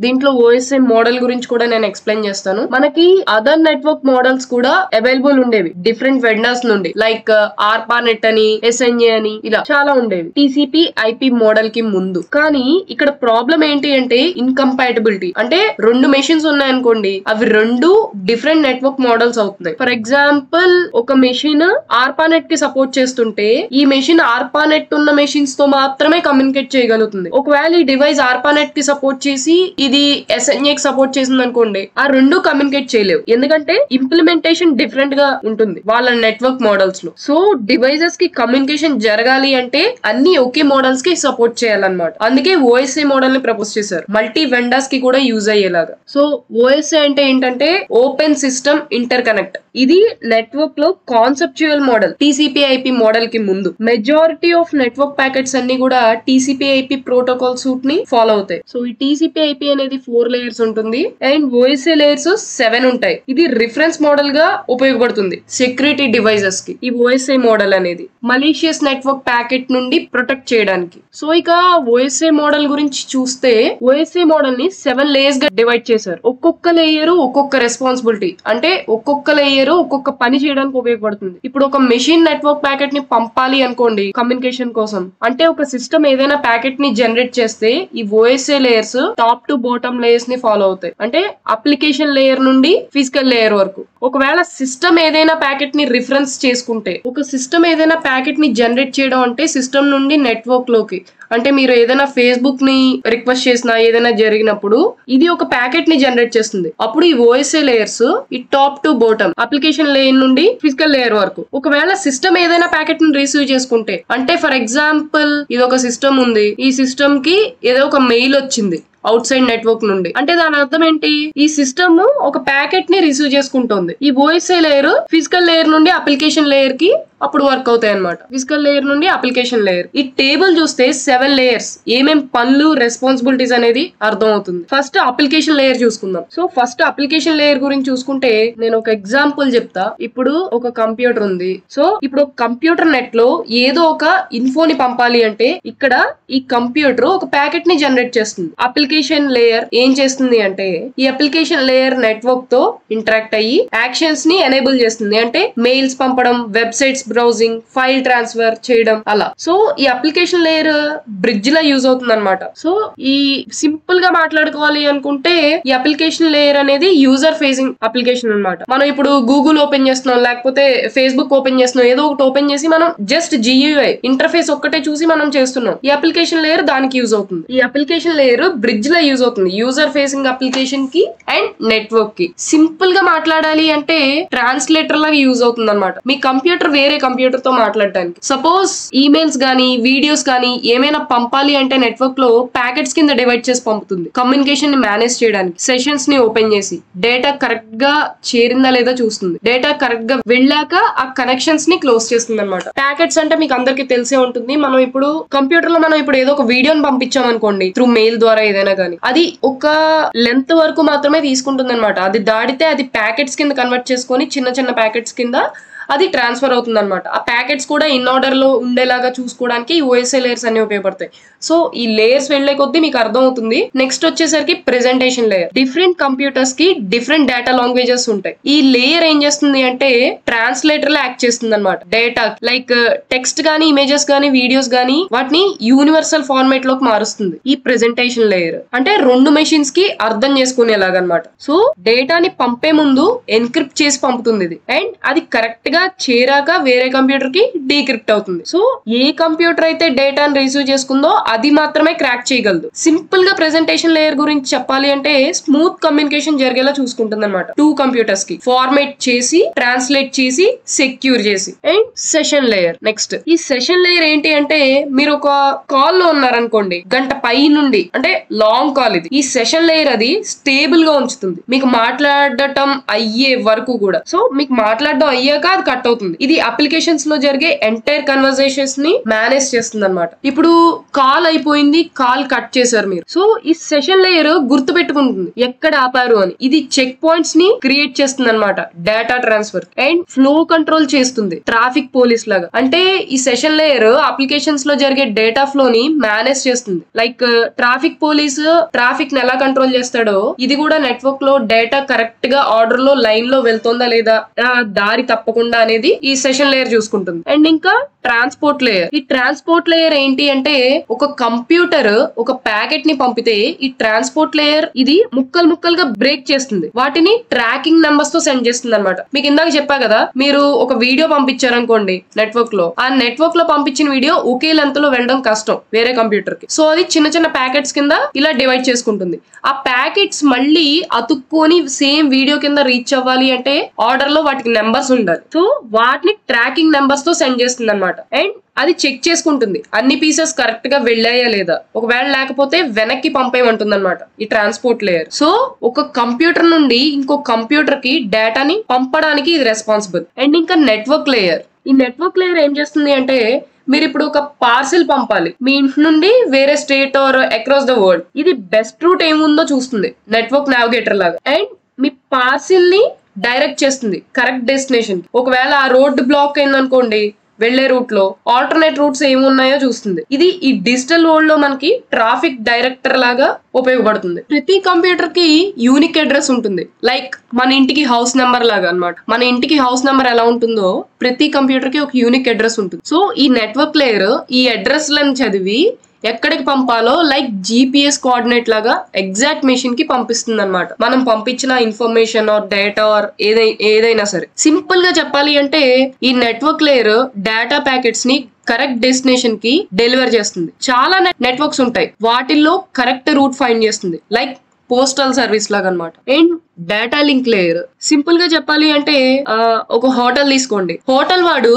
దీంట్లో OSI model గురించి కూడా నేను ఎక్స్ప్లెయిన్ చేస్తాను. మనకి అదర్ నెట్వర్క్ మోడల్స్ కూడా అవైలబుల్ ఉండేవి డిఫరెంట్ వెండర్స్ నుండి, లైక్ ఆర్పానెట్ అని, ఎస్ఎన్ఏ అని, ఇలా చాలా ఉండేవి టీసీపీ ఐపీ మోడల్ కి ముందు. కానీ ఇక్కడ ప్రాబ్లం ఏంటి అంటే ఇన్కంపాటబిలిటీ. అంటే రెండు మెషిన్స్ ఉన్నాయనుకోండి, అవి రెండు డిఫరెంట్ నెట్వర్క్ మోడల్స్ అవుతున్నాయి. ఫర్ ఎగ్జాంపుల్ ఒక మెషిన్ ఆర్పానెట్ కి సపోర్ట్ చేస్తుంటే ఈ మెషిన్ ఆర్పానెట్ ఉన్న మెషిన్స్ తో మాత్రమే కమ్యూనికేట్ చేయగలుగుతుంది. ఒకవేళ ఈ డివైస్ ఆర్పానెట్ కి సపోర్ట్ చేసి ఇది ఎస్ఎన్ఏ కి సపోర్ట్ చేసింది అనుకోండి, ఆ రెండు కమ్యూనికేట్ చేయలేవు. ఎందుకంటే ఇంప్లిమెంటేషన్ డిఫరెంట్ గా ఉంటుంది వాళ్ళ నెట్వర్క్ మోడల్స్ లో. సో డివైజెస్ కి కమ్యూనికేషన్ జరగాలి అంటే అన్ని ఒకే మోడల్స్ కి సపోర్ట్ చేయాలన్నమాట. అందుకే ఓఎస్ఐ మోడల్ ని ప్రపోజ్ చేశారు, మల్టీ వెండర్స్ కి కూడా యూజ్ అయ్యేలాగా. సో ఓఎస్ఐ అంటే ఏంటంటే ఓపెన్ సిస్టమ్ ఇంటర్ కనెక్ట్. ఇది నెట్వర్క్ లో conceptual model TCP IP model కి ముందు. మెజారిటీ ఆఫ్ నెట్వర్క్ ప్యాకెట్స్ అన్ని కూడా టీసీపీ ఐపీ ప్రోటోకాల్ సూట్ ని ఫాలో అవుతాయి. సో ఈ టీసీపీ ఐపీ అనేది 4 లేయర్స్ ఉంటుంది అండ్ ఓఎస్ఐ లేయర్స్ 7 ఉంటాయి. ఇది రిఫరెన్స్ మోడల్ గా ఉపయోగపడుతుంది సెక్యూరిటీ డివైజెస్ కి. ఈ ఓఎస్ఐ మోడల్ అనేది మలీషియస్ నెట్వర్క్ ప్యాకెట్ నుండి ప్రొటెక్ట్ చేయడానికి. సో ఇక ఓఎస్ఐ మోడల్ గురించి చూస్తే ఓఎస్ఐ మోడల్ ని 7 లేయర్స్ గా డివైడ్ చేశారు. ఒక్కొక్క లేయర్ ఒక్కొక్క రెస్పాన్సిబిలిటీ, అంటే ఒక్కొక్క లేయర్ ఒక్కొక్క పని చేయడానికి ఉపయోగపడుతుంది. ఇప్పుడు ఒక మెషిన్ నెట్వర్క్ ప్యాకెట్ ని పంపాలి అనుకోండి కమ్యూనికేషన్ కోసం, అంటే ఒక సిస్టమ్ ఏదైనా ప్యాకెట్ ని జనరేట్ చేస్తే ఈ OSI layers top to bottom layers ని ఫాలో అవుతాయి. అంటే అప్లికేషన్ లేయర్ నుండి ఫిజికల్ లేయర్ వరకు. ఒకవేళ సిస్టమ్ ఏదైనా ప్యాకెట్ ని రిఫరెన్స్ చేసుకుంటే, ఒక సిస్టమ్ ఏదైనా ప్యాకెట్ ని జనరేట్ చేయడం అంటే సిస్టమ్ నుండి నెట్వర్క్ లోకి, అంటే మీరు ఏదైనా ఫేస్బుక్ ని రిక్వెస్ట్ చేసినా ఏదైనా జరిగినప్పుడు ఇది ఒక ప్యాకెట్ ని జనరేట్ చేస్తుంది. అప్పుడు ఈ ఓఎస్ఐ లేయర్స్ ఈ top to bottom application layer నుండి ఫిజికల్ లేయర్ వరకు. ఒకవేళ సిస్టమ్ ఏదైనా ప్యాకెట్ ని రిసీవ్ చేసుకుంటే, అంటే ఫర్ ఎగ్జాంపుల్ ఇది ఒక సిస్టమ్ ఉంది, ఈ సిస్టమ్ కి ఏదో ఒక మెయిల్ వచ్చింది అవుట్ సైడ్ నెట్వర్క్ నుండి, అంటే దాని అర్థం ఏంటి, ఈ సిస్టమ్ ఒక ప్యాకెట్ ని రిసీవ్ చేసుకుంటుంది. ఈ ఓఎస్ఐ లేయర్ ఫిజికల్ లేయర్ నుండి అప్లికేషన్ లేయర్ కి అప్పుడు వర్క్ అవుతాయి అనమాట. ఫిజికల్ లేయర్ నుండి అప్లికేషన్ లేయర్. ఈ టేబుల్ చూస్తే 7 లేయర్స్ ఏమేం పనులు రెస్పాన్సిబిలిటీస్ అనేది అర్థం అవుతుంది. ఫస్ట్ అప్లికేషన్ లేయర్ చూసుకుందాం. సో ఫస్ట్ అప్లికేషన్ లేయర్ గురించి చూసుకుంటే నేను ఒక ఎగ్జాంపుల్ చెప్తా. ఇప్పుడు ఒక కంప్యూటర్ ఉంది. సో ఇప్పుడు ఒక కంప్యూటర్ నెట్ లో ఏదో ఒక ఇన్ఫోని పంపాలి అంటే ఇక్కడ ఈ కంప్యూటర్ ఒక ప్యాకెట్ ని జనరేట్ చేస్తుంది. అప్లికేషన్ లేయర్ ఏం చేస్తుంది అంటే ఈ అప్లికేషన్ లేయర్ నెట్వర్క్ తో ఇంటరాక్ట్ అయ్యి యాక్షన్స్ ని ఎనేబుల్ చేస్తుంది. అంటే మెయిల్స్ పంపడం, వెబ్సైట్స్ బ్రౌజింగ్, ఫైల్ ట్రాన్స్ఫర్ చేయడం అలా. సో ఈ అప్లికేషన్ లేయర్ బ్రిడ్జ్ లా యూజ్ అవుతుంది అనమాట. సో ఈ సింపుల్ గా మాట్లాడుకోవాలి అనుకుంటే ఈ అప్లికేషన్ లేయర్ అనేది యూజర్ ఫేసింగ్ అప్లికేషన్ అనమాట. మనం ఇప్పుడు గూగుల్ ఓపెన్ చేస్తున్నాం, లేకపోతే ఫేస్బుక్ ఓపెన్ చేస్తున్నాం, ఏదో ఒకటి ఓపెన్ చేసి మనం జస్ట్ GUI ఇంటర్ఫేస్ ఒక్కటే చూసి మనం చేస్తున్నాం. ఈ అప్లికేషన్ లేయర్ దానికి యూజ్ అవుతుంది. ఈ అప్లికేషన్ లేయర్ బ్రిడ్జ్ లా యూజ్ అవుతుంది యూజర్ ఫేసింగ్ అప్లికేషన్ కి అండ్ నెట్వర్క్ కి. సింపుల్ గా మాట్లాడాలి అంటే ట్రాన్స్లేటర్ లాగా యూజ్ అవుతుంది అనమాట. మీ కంప్యూటర్ వేరే కంప్యూటర్ తో మాట్లాడటానికి. సపోజ్ ఈమెయిల్స్ గానీ వీడియోస్ కానీ ఏమైనా పంపాలి అంటే నెట్వర్క్ లో ప్యాకెట్స్ కింద డివైడ్ చేసి పంపుతుంది. కమ్యూనికేషన్ ని మేనేజ్ చేయడానికి సెషన్స్ ని ఓపెన్ చేసి డేటా కరెక్ట్ గా చేరిందా లేదా చూస్తుంది. డేటా కరెక్ట్ గా వెళ్ళాక ఆ కనెక్షన్స్ ని క్లోజ్ చేస్తుంది అనమాట. ప్యాకెట్స్ అంటే మీకు అందరికి తెలిసే ఉంటుంది. మనం ఇప్పుడు కంప్యూటర్ లో మనం ఇప్పుడు ఏదో ఒక వీడియోని పంపించాం అనుకోండి త్రూ మెయిల్ ద్వారా ఏదైనా కానీ, అది ఒక లెంత్ వరకు మాత్రమే తీసుకుంటుంది అనమాట. అది దాటితే అది ప్యాకెట్స్ కింద కన్వర్ట్ చేసుకొని చిన్న చిన్న ప్యాకెట్స్ కింద అది ట్రాన్స్ఫర్ అవుతుంది అనమాట. ఆ ప్యాకెట్స్ కూడా ఇన్ ఆర్డర్ లో ఉండేలాగా చూసుకోవడానికి ఓఎస్ఐ లేయర్స్ అన్ని ఉపయోగపడతాయి. సో ఈ లేయర్స్ వెళ్లే కొద్దీ మీకు అర్థం అవుతుంది. నెక్స్ట్ వచ్చేసరికి ప్రెజెంటేషన్ లేయర్. డిఫరెంట్ కంప్యూటర్స్ కి డిఫరెంట్ డేటా లాంగ్వేజెస్ ఉంటాయి. ఈ లేయర్ ఏం చేస్తుంది అంటే ట్రాన్స్లేటర్ లో యాక్ట్ చేస్తుంది అనమాట. డేటా లైక్ టెక్స్ట్ గానీ, ఇమేజెస్ గానీ, వీడియోస్ గానీ వాటిని యూనివర్సల్ ఫార్మేట్ లోకి మారుస్తుంది ఈ ప్రెజెంటేషన్ లేయర్. అంటే రెండు మెషిన్స్ కి అర్థం చేసుకునేలాగనమాట. సో డేటాని పంపే ముందు ఎన్క్రిప్ట్ చేసి పంపుతుంది ఇది, అండ్ అది కరెక్ట్ గా చేరాక వేరే కంప్యూటర్ కి డీక్రిప్ట్ అవుతుంది. సో ఏ కంప్యూటర్ అయితే డేటాను రిసీవ్ చేసుకుందో అది మాత్రమే క్రాక్ చేయగలదు. సింపుల్ గా ప్రెజెంటేషన్ లేయర్ గురించి చెప్పాలి అంటే స్మూత్ కమ్యూనికేషన్ జరిగేలా చూసుకుంటుంది అనమాట. 2 కంప్యూటర్స్ కి ఫార్మేట్ చేసి, ట్రాన్స్లేట్ చేసి, సెక్యూర్ చేసి. And session layer. నెక్స్ట్ ఈ సెషన్ లేయర్ ఏంటి అంటే మీరు ఒక కాల్ లో ఉన్నారనుకోండి, గంట పై నుండి, అంటే లాంగ్ కాల్ ఇది. ఈ సెషన్ లేయర్ అది స్టేబుల్ గా ఉంచుతుంది మీకు మాట్లాడటం అయ్యే వరకు కూడా. సో మీకు మాట్లాడడం అయ్యాక అది కట్ అవుతుంది. ఇది అప్లికేషన్స్ లో జరిగే ఎంటైర్ కన్వర్సేషన్స్ ని మేనేజ్ చేస్తుంది అనమాట. ఇప్పుడు కాల్ అయిపోయింది, కాల్ కట్ చేశారు మీరు. సో ఈ సెషన్ లేయర్ గుర్తు పెట్టుకుంటుంది ఎక్కడ ఆపారు అని. ఇది చెక్ పాయింట్స్ ని క్రియేట్ చేస్తుంది అనమాట data transfer and flow control చేస్తుంది ట్రాఫిక్ పోలీస్ లాగా. అంటే ఈ సెషన్ లేయర్ అప్లికేషన్స్ లో జరిగే డేటా ఫ్లో ని మేనేజ్ చేస్తుంది. లైక్ ట్రాఫిక్ పోలీస్ ట్రాఫిక్ ని ఎలా కంట్రోల్ చేస్తాడో ఇది కూడా నెట్వర్క్ లో డేటా కరెక్ట్ గా ఆర్డర్ లో లైన్ లో వెళ్తుందా లేదా, దారి తప్పకుండా అనేది ఈ సెషన్ లేయర్ చూసుకుంటుంది. అండ్ ఇంకా ట్రాన్స్పోర్ట్ లేయర్. ఈ ట్రాన్స్పోర్ట్ లేయర్ ఏంటి అంటే ఒక కంప్యూటర్ ఒక ప్యాకెట్ ని పంపితే ఈ ట్రాన్స్పోర్ట్ లేయర్ ఇది ముక్కలు ముక్కలుగా బ్రేక్ చేస్తుంది, వాటిని ట్రాకింగ్ నంబర్స్ తో సెండ్ చేస్తుంది అనమాట. మీకు ఇందాక చెప్పా కదా, మీరు ఒక వీడియో పంపించారనుకోండి నెట్వర్క్ లో, ఆ నెట్వర్క్ లో పంపించిన వీడియో ఒకే లెంత్ లో వెళ్ళడం కష్టం వేరే కంప్యూటర్ కి. సో అది చిన్న చిన్న ప్యాకెట్స్ కింద ఇలా డివైడ్ చేసుకుంటుంది. ఆ ప్యాకెట్స్ మళ్ళీ అతుక్కొని సేమ్ వీడియో కింద రీచ్ అవ్వాలి అంటే ఆర్డర్ లో వాటికి నెంబర్స్ ఉండాలి. సో వాటిని ట్రాకింగ్ నెంబర్స్ తో సెండ్ చేస్తుంది అనమాట. అండ్ అది చెక్ చేసుకుంటుంది అన్ని పీసెస్ కరెక్ట్ గా వెళ్ళాయా లేదా, ఒకవేళ లేకపోతే వెనక్కి పంపేయమంటుంది అనమాట ఈ ట్రాన్స్పోర్ట్ లేయర్. సో ఒక కంప్యూటర్ నుండి ఇంకో కంప్యూటర్ కి డేటాని పంపడానికి ఇది రెస్పాన్సిబుల్. అండ్ ఇంకా నెట్వర్క్ లేయర్. ఈ నెట్వర్క్ లేయర్ ఏం చేస్తుంది అంటే మీరు ఇప్పుడు ఒక పార్సిల్ పంపాలి మీ ఇంటి నుండి వేరే state or across the world, ఇది బెస్ట్ రూట్ ఏముందో చూస్తుంది నెట్వర్క్ నావిగేటర్ లాగా. అండ్ మీ పార్సిల్ ని డైరెక్ట్ చేస్తుంది కరెక్ట్ డెస్టినేషన్. ఒకవేళ ఆ రోడ్ బ్లాక్ అయిందనుకోండి, వెళ్లే రూట్ లో ఆల్టర్నేట్ రూట్స్ ఏమున్నాయో చూస్తుంది. ఇది ఈ డిజిటల్ వరల్డ్ లో మనకి ట్రాఫిక్ డైరెక్టర్ లాగా ఉపయోగపడుతుంది. ప్రతి కంప్యూటర్ కి యూనిక్ అడ్రస్ ఉంటుంది. లైక్ మన ఇంటికి హౌస్ నెంబర్ లాగా అన్నమాట. మన ఇంటికి హౌస్ నెంబర్ ఎలా ఉంటుందో ప్రతి కంప్యూటర్ కి ఒక యూనిక్ అడ్రస్ ఉంటుంది. సో ఈ నెట్వర్క్ లేయర్ ఈ అడ్రస్ లను చదివి ఎక్కడికి పంపాలో లైక్ GPS కోఆర్డినేట్ లాగా ఎగ్జాక్ట్ మెషిన్ కి పంపిస్తుంది అనమాట. మనం పంపించిన ఇన్ఫర్మేషన్ ఆర్ డేటా ఆర్ ఏదైనా సరే. సింపుల్ గా చెప్పాలి అంటే ఈ నెట్వర్క్ లేయర్ డేటా ప్యాకెట్స్ ని కరెక్ట్ డెస్టినేషన్ కి డెలివర్ చేస్తుంది. చాలా నెట్వర్క్స్ ఉంటాయి, వాటిల్లో కరెక్ట్ రూట్ ఫైండ్ చేస్తుంది లైక్ పోస్టల్ సర్వీస్ లాగా అనమాట. And data link layer simple గా చెప్పాలి అంటే ఒక హోటల్ తీసుకోండి. హోటల్ వాడు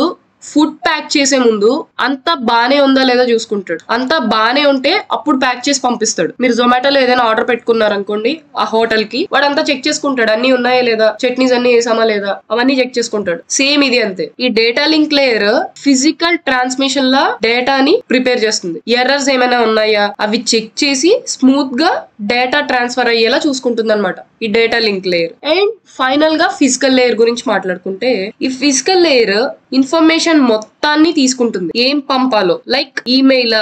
ఫుడ్ ప్యాక్ చేసే ముందు అంతా బానే ఉందా లేదా చూసుకుంటాడు. అంతా బానే ఉంటే అప్పుడు ప్యాక్ చేసి పంపిస్తాడు. మీరు జొమాటోలో ఏదైనా ఆర్డర్ పెట్టుకున్నారు అనుకోండి, ఆ హోటల్ కి వాడు అంతా చెక్ చేసుకుంటాడు, అన్ని ఉన్నాయా లేదా, చట్నీస్ అన్ని వేసామా లేదా, అవన్నీ చెక్ చేసుకుంటాడు. సేమ్ ఇది అంతే. ఈ data link layer physical transmission లా డేటాని ప్రిపేర్ చేస్తుంది. ఎర్రర్స్ ఏమైనా ఉన్నాయా అవి చెక్ చేసి స్మూత్ గా డేటా ట్రాన్స్ఫర్ అయ్యేలా చూసుకుంటుంది అనమాట ఈ data link layer. And final గా ఫిజికల్ లేయర్ గురించి మాట్లాడుకుంటే ఈ ఫిజికల్ లేయర్ ఇన్ఫర్మేషన్ మొత్తాన్ని తీసుకుంటుంది. ఏం పంపాలో లైక్ ఈమెయిల్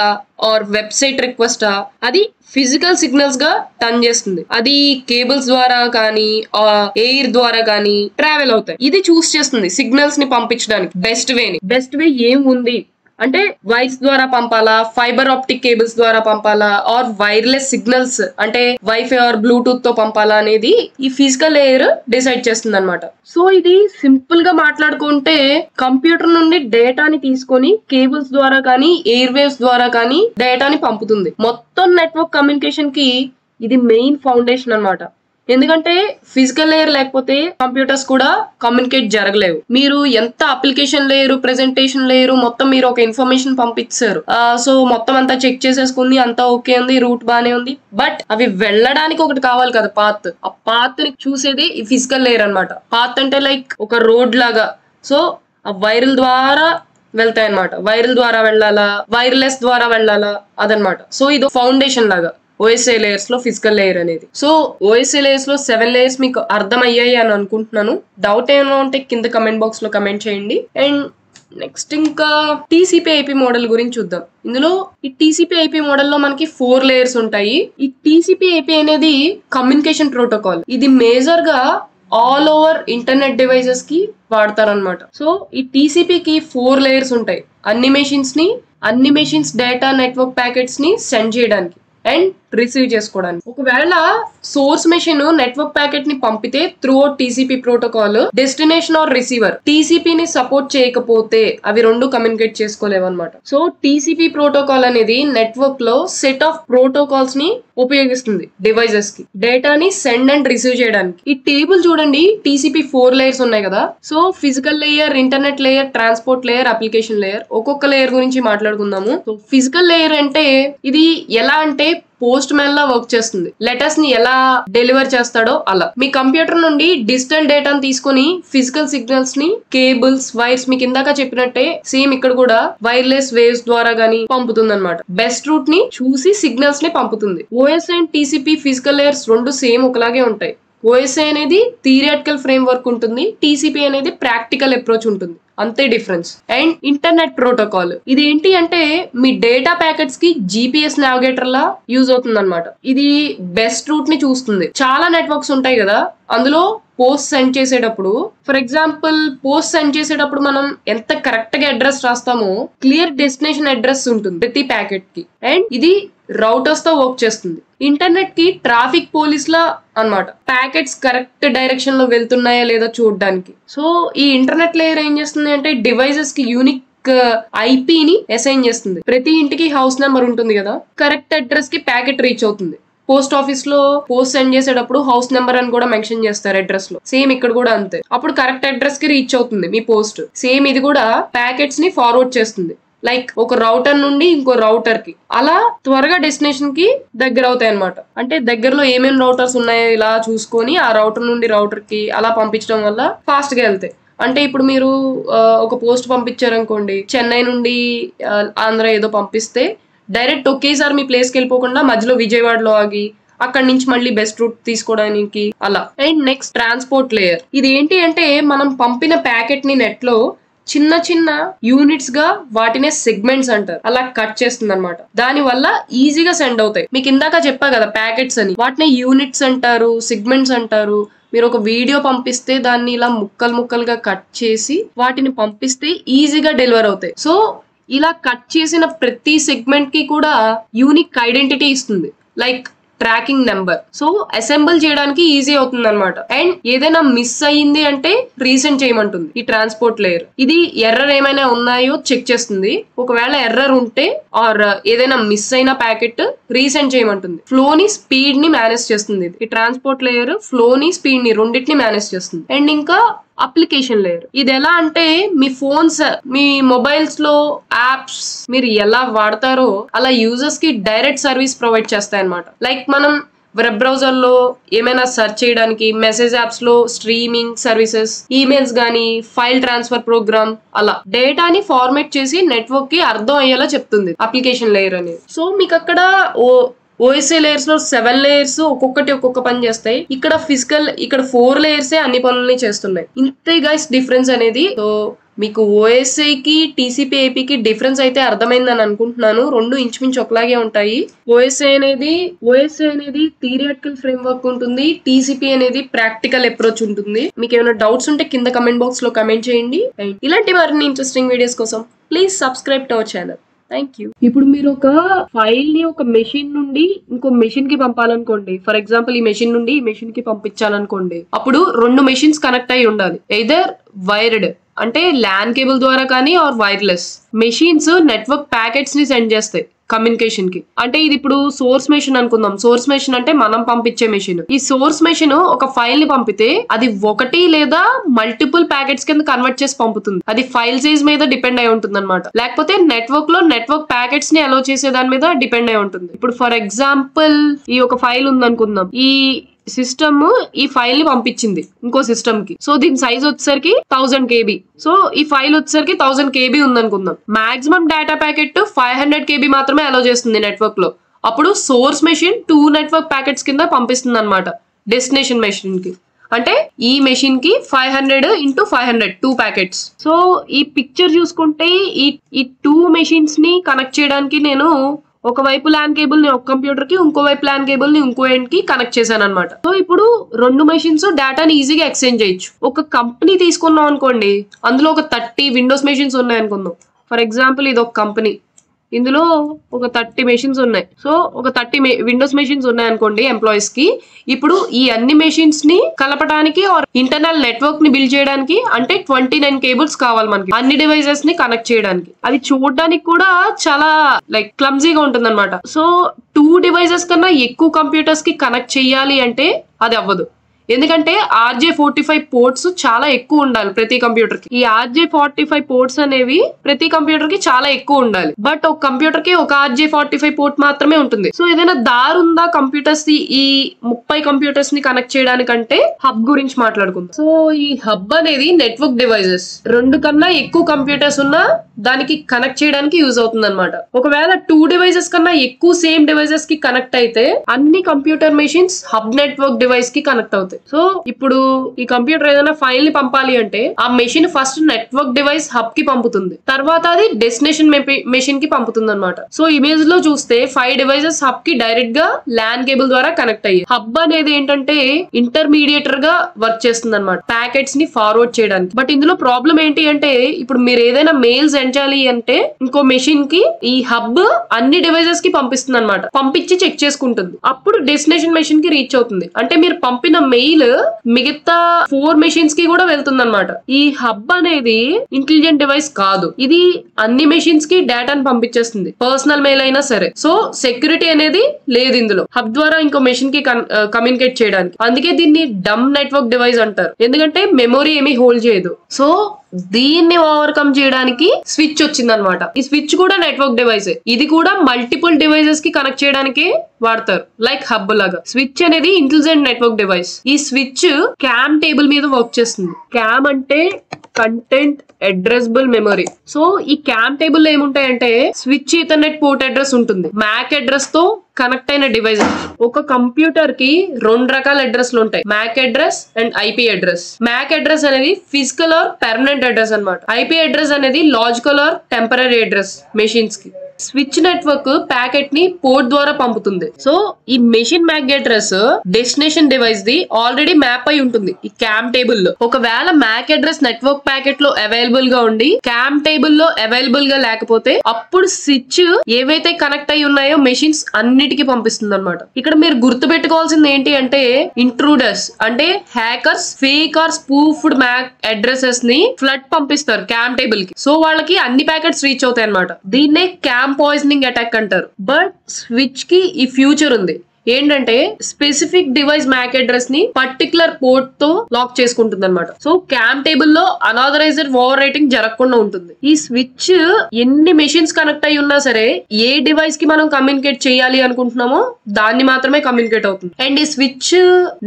ఆర్ వెబ్సైట్ రిక్వెస్టా అది ఫిజికల్ సిగ్నల్స్ గా టర్న్ చేస్తుంది. అది కేబుల్స్ ద్వారా కానీ ఎయిర్ ద్వారా కానీ ట్రావెల్ అవుతాయి. ఇది చూస్ చేస్తుంది సిగ్నల్స్ ని పంపించడానికి బెస్ట్ వే ఏం ఉంది అంటే వైర్స్ ద్వారా పంపాలా, ఫైబర్ ఆప్టిక్ కేబుల్స్ ద్వారా పంపాలా, ఆర్ వైర్లెస్ సిగ్నల్స్ అంటే వైఫై ఆర్ బ్లూటూత్ తో పంపాలా అనేది ఈ ఫిజికల్ లేయర్ డిసైడ్ చేస్తుంది అనమాట. సో ఇది సింపుల్ గా మాట్లాడుకుంటే కంప్యూటర్ నుండి డేటాని తీసుకొని కేబుల్స్ ద్వారా కానీ ఎయిర్ వేవ్స్ ద్వారా కానీ డేటాని పంపుతుంది. మొత్తం నెట్వర్క్ కమ్యూనికేషన్ కి ఇది మెయిన్ ఫౌండేషన్ అనమాట. ఎందుకంటే ఫిజికల్ లేయర్ లేకపోతే కంప్యూటర్స్ కూడా కమ్యూనికేట్ జరగలేవు. మీరు ఎంత అప్లికేషన్ లేయరు, ప్రెజెంటేషన్ లేయరు, మొత్తం మీరు ఒక ఇన్ఫర్మేషన్ పంపించారు, సో మొత్తం అంతా చెక్ చేసేసుకుంది, అంతా ఓకే ఉంది, రూట్ బానే ఉంది, బట్ అవి వెళ్ళడానికి ఒకటి కావాలి కదా, పాత్. ఆ పాత్ ని చూసేది ఈ ఫిజికల్ లేయర్ అనమాట. పాత్ అంటే లైక్ ఒక రోడ్ లాగా. సో ఆ వైర్ల ద్వారా వెళ్తాయి అనమాట. వైర్ల ద్వారా వెళ్ళాలా, వైర్లెస్ ద్వారా వెళ్ళాలా, అదనమాట. సో ఇది ఫౌండేషన్ లాగా OSI లేయర్స్ లో ఫిజికల్ లేయర్ అనేది. సో OSI లేయర్స్ లో 7 లేయర్స్ మీకు అర్థమయ్యాయి అని అనుకుంటున్నాను. డౌట్ ఏమైనా ఉంటే కింద కమెంట్ బాక్స్ లో కమెంట్ చేయండి. అండ్ నెక్స్ట్ ఇంకా TCP/IP మోడల్ గురించి చూద్దాం. ఇందులో ఈ TCP/IP మోడల్ లో మనకి 4 లేయర్స్ ఉంటాయి. ఈ TCP/IP అనేది కమ్యూనికేషన్ ప్రోటోకాల్. ఇది మేజర్ గా ఆల్ ఓవర్ ఇంటర్నెట్ డివైసెస్ కి వాడతారనమాట. సో ఈ TCP కి 4 లేయర్స్ ఉంటాయి. అన్ని మెషిన్స్ డేటా నెట్వర్క్ ప్యాకెట్స్ ని సెండ్ చేయడానికి అండ్ రిసీవ్ చేసుకోవడానికి. ఒకవేళ సోర్స్ మెషిన్ నెట్వర్క్ ప్యాకెట్ ని పంపితే through out TCP protocol, destination or receiver TCP ని సపోర్ట్ చేయకపోతే అవి రెండు కమ్యూనికేట్ చేసుకోలేవు అనమాట. సో TCP ప్రోటోకాల్ అనేది నెట్వర్క్ లో సెట్ ఆఫ్ ప్రోటోకాల్స్ ని ఉపయోగిస్తుంది డివైజెస్ కి డేటాని సెండ్ అండ్ రిసీవ్ చేయడానికి. ఈ టేబుల్ చూడండి, TCP 4 లేయర్స్ ఉన్నాయి కదా. So physical layer, internet layer, transport layer, application layer. ఒక్కొక్క లేయర్ గురించి మాట్లాడుకుందాము. సో ఫిజికల్ లేయర్ అంటే ఇది ఎలా అంటే పోస్ట్ మ్యాన్ లా వర్క్ చేస్తుంది. లెటర్స్ ని ఎలా డెలివర్ చేస్తాడో అలా. మీ కంప్యూటర్ నుండి డిజిటల్ డేటాను తీసుకొని ఫిజికల్ సిగ్నల్స్ ని కేబుల్స్, వైర్స్ మీకు ఇందాక చెప్పినట్టే సేమ్ ఇక్కడ కూడా వైర్లెస్ వేవ్స్ ద్వారా గానీ పంపుతుంది అనమాట. బెస్ట్ రూట్ ని చూసి సిగ్నల్స్ ని పంపుతుంది. OSI and TCP physical layers రెండు సేమ్ ఒకలాగే ఉంటాయి. ఓఎస్ఐ అనేది థియరిటికల్ ఫ్రేమ్ వర్క్ ఉంటుంది, టీసీపీ అనేది ప్రాక్టికల్ అప్రోచ్ ఉంటుంది, అంతే డిఫరెన్స్. అండ్ ఇంటర్నెట్ ప్రోటోకాల్ ఇది ఏంటి అంటే మీ డేటా ప్యాకెట్స్ కి జీపీఎస్ నావిగేటర్ లా యూజ్ అవుతుంది అనమాట. ఇది బెస్ట్ రూట్ ని చూస్తుంది. చాలా నెట్వర్క్స్ ఉంటాయి కదా, అందులో పోస్ట్ సెండ్ చేసేటప్పుడు ఫర్ ఎగ్జాంపుల్ పోస్ట్ సెండ్ చేసేటప్పుడు మనం ఎంత కరెక్ట్ గా అడ్రస్ రాస్తామో క్లియర్ డెస్టినేషన్ అడ్రస్ ఉంటుంది ప్రతి ప్యాకెట్ కి. అండ్ ఇది రౌటర్స్ తో వర్క్ చేస్తుంది. ఇంటర్నెట్ కి ట్రాఫిక్ పోలీస్ లా అన్నమాట. ప్యాకెట్స్ కరెక్ట్ డైరెక్షన్ లో వెళ్తున్నాయా లేదా చూడడానికి. సో ఈ ఇంటర్నెట్ లేయర్ ఏం చేస్తుంది అంటే డివైసెస్ కి యూనిక్ ఐపీ ని అసైన్ చేస్తుంది. ప్రతి ఇంటికి హౌస్ నెంబర్ ఉంటుంది కదా, కరెక్ట్ అడ్రస్ కి ప్యాకెట్ రీచ్ అవుతుంది. పోస్ట్ ఆఫీస్ లో పోస్ట్ సెండ్ చేసేటప్పుడు హౌస్ నెంబర్ అని కూడా మెన్షన్ చేస్తారు అడ్రస్ లో. సేమ్ ఇక్కడ కూడా అంతే. అప్పుడు కరెక్ట్ అడ్రస్ కి రీచ్ అవుతుంది మీ పోస్ట్. సేమ్ ఇది కూడా ప్యాకెట్స్ ని ఫార్వర్డ్ చేస్తుంది. లైక్ ఒక రౌటర్ నుండి ఇంకో రౌటర్ కి అలా త్వరగా డెస్టినేషన్ కి దగ్గర అవుతాయి అనమాట. అంటే దగ్గరలో ఏమేమి రౌటర్స్ ఉన్నాయో ఇలా చూసుకొని ఆ రౌటర్ నుండి రౌటర్ కి అలా పంపించడం వల్ల ఫాస్ట్ గా వెళ్తాయి. అంటే ఇప్పుడు మీరు ఒక పోస్ట్ పంపించారనుకోండి, చెన్నై నుండి ఆంధ్ర ఏదో పంపిస్తే డైరెక్ట్ ఒకేసారి మీ ప్లేస్కి వెళ్ళిపోకుండా మధ్యలో విజయవాడలో ఆగి అక్కడి నుంచి మళ్ళీ బెస్ట్ రూట్ తీసుకోవడానికి అలా. And next transport layer. ఇది ఏంటి అంటే మనం పంపిన ప్యాకెట్ ని నెట్ లో చిన్న చిన్న యూనిట్స్ గా వాటినే సెగ్మెంట్స్ అంటారు, అలా కట్ చేస్తుంది అనమాట. దాని వల్ల ఈజీగా సెండ్ అవుతాయి. మీకు ఇందాక చెప్పా కదా ప్యాకెట్స్ అని, వాటిని యూనిట్స్ అంటారు, సెగ్మెంట్స్ అంటారు. మీరు ఒక వీడియో పంపిస్తే దాన్ని ఇలా ముక్కలు ముక్కలుగా కట్ చేసి వాటిని పంపిస్తే ఈజీగా డెలివర్ అవుతాయి. సో ఇలా కట్ చేసిన ప్రతి సెగ్మెంట్ కి కూడా యూనిక్ ఐడెంటిటీ ఇస్తుంది, like tracking number. So assemble చేయడానికి ఈజీ అవుతుంది అనమాట. అండ్ ఏదైనా మిస్ అయ్యింది అంటే రీసెండ్ చేయమంటుంది ఈ ట్రాన్స్పోర్ట్ లేయర్. ఇది ఎర్రర్ ఏమైనా ఉన్నాయో చెక్ చేస్తుంది. ఒకవేళ ఎర్రర్ ఉంటే ఆర్ ఏదైనా మిస్ అయిన ప్యాకెట్ రీసెండ్ చేయమంటుంది. ఫ్లోని స్పీడ్ ని మేనేజ్ చేస్తుంది. ఈ ట్రాన్స్పోర్ట్ లేయర్ ఫ్లోని స్పీడ్ ని రెండింటిని మేనేజ్ చేస్తుంది. అండ్ ఇంకా అప్లికేషన్ లేయర్. ఇది ఎలా అంటే మీ ఫోన్స్, మీ మొబైల్స్ లో యాప్స్ మీరు ఎలా వాడతారో అలా యూజర్స్ కి డైరెక్ట్ సర్వీస్ ప్రొవైడ్ చేస్తాయి అనమాట. లైక్ మనం వెబ్ బ్రౌజర్ లో ఏమైనా సెర్చ్ చేయడానికి, మెసేజ్ యాప్స్ లో స్ట్రీమింగ్ సర్వీసెస్, ఈమెయిల్స్ గానీ, ఫైల్ ట్రాన్స్ఫర్ ప్రోగ్రామ్, అలా డేటాని ఫార్మేట్ చేసి నెట్వర్క్ కి అర్థం అయ్యేలా చెప్తుంది అప్లికేషన్ లేయర్ అనేది. సో మీకు అక్కడ ఓఎస్ఐ లేయర్స్ లో 7 లేయర్స్ ఒక్కొక్కటి ఒక్కొక్క పని చేస్తాయి. ఇక్కడ ఫిజికల్, ఇక్కడ 4 లేయర్సే అన్ని పనులని చేస్తున్నాయి. ఇంతే గైస్ డిఫరెన్స్ అనేది. సో మీకు ఓఎస్ఐ కి టీసీపీ ఏపీకి డిఫరెన్స్ అయితే అర్థమైందని అనుకుంటున్నాను. రెండు ఇంచుమించు ఒకలాగే ఉంటాయి. ఓఎస్ఐ అనేది థియరిటికల్ ఫ్రేమ్ వర్క్ ఉంటుంది, టీసీపీ అనేది ప్రాక్టికల్ అప్రోచ్ ఉంటుంది. మీకు ఏమైనా డౌట్స్ ఉంటే కింద కమెంట్ బాక్స్ లో కమెంట్ చేయండి. ఇలాంటి మరిన్ని ఇంట్రెస్టింగ్ వీడియోస్ కోసం please subscribe to our channel. Thank you. ఇప్పుడు మీరు ఒక ఫైల్ ని ఒక మెషిన్ నుండి ఇంకో మెషిన్ కి పంపాలనుకోండి. ఫర్ ఎగ్జాంపుల్ ఈ మెషిన్ నుండి ఈ మెషిన్ కి పంపించాలనుకోండి. అప్పుడు 2 మెషిన్స్ కనెక్ట్ అయి ఉండాలి. ఎయిదర్ వైర్డ్ అంటే ల్యాన్ కేబుల్ ద్వారా కానీ or wireless. Machines network packets ని సెండ్ చేస్తాయి కమ్యూనికేషన్ కి. అంటే ఇది ఇప్పుడు సోర్స్ మెషిన్ అనుకుందాం. సోర్స్ మెషిన్ అంటే మనం పంపించే మెషిన్. ఈ సోర్స్ మెషిన్ ఒక ఫైల్ ని పంపితే అది 1 లేదా మల్టిపుల్ ప్యాకెట్స్ కింద కన్వర్ట్ చేసి పంపుతుంది. అది ఫైల్ సైజ్ మీద డిపెండ్ అయి ఉంటుంది అనమాట. లేకపోతే నెట్వర్క్ లో నెట్వర్క్ ప్యాకెట్స్ ని అలో చేసే దాని మీద డిపెండ్ అయి ఉంటుంది. ఇప్పుడు ఫర్ ఎగ్జాంపుల్ ఈ ఒక ఫైల్ ఉంది అనుకుందాం. ఈ సిస్టమ్ ఈ ఫైల్ ని పంపించింది ఇంకో సిస్టమ్ కి. సో దీని సైజ్ వచ్చేసరికి 1000 KB. సో ఈ ఫైల్ వచ్చేసరికి 1000 KB ఉందనుకుందాం. మాక్సిమం డేటా ప్యాకెట్ 500 KB మాత్రమే అలో చేస్తుంది నెట్వర్క్ లో. అప్పుడు సోర్స్ మెషిన్ 2 నెట్వర్క్ ప్యాకెట్స్ కింద పంపిస్తుంది అనమాట డెస్టినేషన్ మెషిన్ కి. అంటే ఈ మెషిన్ కి 500 × 500 2 ప్యాకెట్స్. సో ఈ పిక్చర్ చూసుకుంటే ఈ 2 మెషిన్స్ ని కనెక్ట్ చేయడానికి నేను ఒకవైపు ల్యాన్ కేబుల్ ని ఒక కంప్యూటర్ కి, ఇంకోవైపు ల్యాన్ కేబుల్ ని ఇంకో ఎండ్ కి కనెక్ట్ చేశాను అనమాట. సో ఇప్పుడు 2 మెషిన్స్ డేటాని ఈజీగా ఎక్స్చేంజ్ చేయొచ్చు. ఒక కంపెనీ తీసుకున్నాం అనుకోండి, అందులో ఒక 30 విండోస్ మెషిన్స్ ఉన్నాయి అనుకుందాం. ఫర్ ఎగ్జాంపుల్ ఇది ఒక కంపెనీ, ఇందులో ఒక 30 మెషిన్స్ ఉన్నాయి. సో ఒక 30 విండోస్ మెషిన్స్ ఉన్నాయి అనుకోండి ఎంప్లాయీస్ కి. ఇప్పుడు ఈ అన్ని మెషిన్స్ ని కలపడానికి ఆర్ ఇంటర్నల్ నెట్వర్క్ ని బిల్డ్ చేయడానికి అంటే 29 కేబుల్స్ కావాలి మనకి, అన్ని డివైసెస్ ని కనెక్ట్ చేయడానికి. అది చూడడానికి కూడా చాలా లైక్ క్లమ్జీగా ఉంటుంది అనమాట. సో 2 డివైసెస్ కన్నా ఎక్కువ కంప్యూటర్స్ కి కనెక్ట్ చేయాలి అంటే అది అవ్వదు. ఎందుకంటే RJ45 పోర్ట్స్ చాలా ఎక్కువ ఉండాలి ప్రతి కంప్యూటర్ కి. ఈ RJ45 పోర్ట్స్ అనేవి ప్రతి కంప్యూటర్ కి చాలా ఎక్కువ ఉండాలి. బట్ ఒక కంప్యూటర్ కి ఒక RJ45 పోర్ట్ మాత్రమే ఉంటుంది. సో ఏదైనా దారి ఉందా కంప్యూటర్స్ ఈ 30 కంప్యూటర్స్ ని కనెక్ట్ చేయడానికంటే హబ్ గురించి మాట్లాడుకుందాం. సో ఈ హబ్ అనేది నెట్వర్క్ డివైజెస్ 2 కన్నా ఎక్కువ కంప్యూటర్స్ ఉన్నా దానికి కనెక్ట్ చేయడానికి యూజ్ అవుతుంది అనమాట. ఒకవేళ 2 డివైజెస్ కన్నా ఎక్కువ సేమ్ డివైజెస్ కి కనెక్ట్ అయితే అన్ని computer machines hub network device కి కనెక్ట్ అవుతాయి. సో ఇప్పుడు ఈ కంప్యూటర్ ఏదైనా ఫైల్ ని పంపాలి అంటే ఆ machine first network device hub కి పంపుతుంది, తర్వాత అది డెస్టినేషన్ మెషిన్ కి పంపుతుంది అనమాట. సో ఇమేజ్ లో చూస్తే 5 డివైజెస్ హబ్ కి డైరెక్ట్ గా ల్యాన్ కేబుల్ ద్వారా కనెక్ట్ అయ్యి, హబ్ అనేది ఏంటంటే ఇంటర్మీడియేటర్ గా వర్క్ చేస్తుంది అనమాట ప్యాకెట్స్ ని ఫార్వర్డ్ చేయడానికి. బట్ ఇందులో ప్రాబ్లం ఏంటి అంటే ఇప్పుడు మీరు ఏదైనా మెయిల్ సెండ్ చేయాలి అంటే ఇంకో మెషిన్ కి ఈ హబ్ అన్ని డివైజెస్ కి పంపిస్తుంది అనమాట, పంపించి చెక్ చేసుకుంటుంది, అప్పుడు డెస్టినేషన్ మెషిన్ కి రీచ్ అవుతుంది. అంటే మీరు పంపిన మెయిల్ మిగతా 4 మెషిన్స్ కి కూడా వెళ్తుంది అనమాట. ఈ హబ్ అనేది ఇంటెలిజెంట్ డివైస్ కాదు, ఇది అన్ని మెషిన్స్ కి డేటాను పంపించేస్తుంది, పర్సనల్ మెయిల్ అయినా సరే. సో సెక్యూరిటీ అనేది లేదు ఇందులో హబ్ ద్వారా ఇంకో మెషిన్ కి కమ్యూనికేట్ చేయడానికి. అందుకే దీన్ని డమ్ నెట్వర్క్ డివైస్ అంటారు, ఎందుకంటే మెమొరీ ఏమీ హోల్డ్ చేయదు. సో దీన్ని ఓవర్కమ్ చేయడానికి స్విచ్ వచ్చింది అనమాట. ఈ స్విచ్ కూడా నెట్వర్క్ డివైస్, ఇది కూడా మల్టిపుల్ డివైసెస్ కి కనెక్ట్ చేయడానికి వాడతారు, లైక్ హబ్ లాగా. స్విచ్ అనేది ఇంటెలిజెంట్ నెట్వర్క్ డివైస్. ఈ స్విచ్ క్యామ్ టేబుల్ మీద వర్క్ చేస్తుంది. క్యామ్ అంటే కంటెంట్ అడ్రసబుల్ మెమరీ. సో ఈ క్యామ్ టేబుల్ లో ఏముంటాయంటే స్విచ్ ఈథర్నెట్ పోర్ట్ అడ్రస్ ఉంటుంది, మ్యాక్ అడ్రస్ తో కనెక్ట్ అయిన డివైస్. ఒక కంప్యూటర్ కి 2 రకాల అడ్రస్లు ఉంటాయి, MAC address and IP address. MAC address అనేది ఫిజికల్ ఆర్ పర్మనెంట్ అడ్రస్ అన్నమాట. ఐపీ అడ్రస్ అనేది logical or temporary address machines కి. స్విచ్ నెట్వర్క్ ప్యాకెట్ ని పోర్ట్ ద్వారా పంపుతుంది. సో ఈ machine MAC address destination device ది ఆల్రెడీ మ్యాప్ అయి ఉంటుంది ఈ క్యామ్ టేబుల్ లో. ఒకవేళ మ్యాక్ అడ్రస్ నెట్వర్క్ ప్యాకెట్ లో అవైలబుల్ గా ఉండి క్యామ్ టేబుల్ లో అవైలబుల్ గా లేకపోతే అప్పుడు స్విచ్ ఏవైతే కనెక్ట్ అయి ఉన్నాయో మెషిన్స్ అన్నిటికీ పంపిస్తుంది అనమాట. ఇక్కడ మీరు గుర్తు పెట్టుకోవాల్సింది ఏంటి అంటే ఇంట్రూడర్స్ అంటే hackers fake or spoofed MAC addresses ని ఫ్లడ్ పంపిస్తారు క్యామ్ టేబుల్ కి. సో వాళ్ళకి అన్ని ప్యాకెట్స్ రీచ్ అవుతాయి అనమాట. దీన్నే క్యామ్ పాయిజనింగ్ అటాక్ అంటారు. బట్ స్విచ్ కి ఈ ఫ్యూచర్ ఉంది ఏంటంటే స్పెసిఫిక్ డివైస్ మ్యాక్ అడ్రస్ ని పర్టికులర్ పోర్ట్ తో లాక్ చేసుకుంటుంది అనమాట. సో క్యామ్ టేబుల్ లో అనాథరైజర్ ఓవర్ రైటింగ్ జరగకుండా ఉంటుంది. ఈ స్విచ్ ఎన్ని మెషిన్స్ కనెక్ట్ అయి ఉన్నా సరే ఏ డివైస్ కి మనం కమ్యూనికేట్ చేయాలి అనుకుంటున్నామో దాన్ని మాత్రమే కమ్యూనికేట్ అవుతుంది. అండ్ ఈ స్విచ్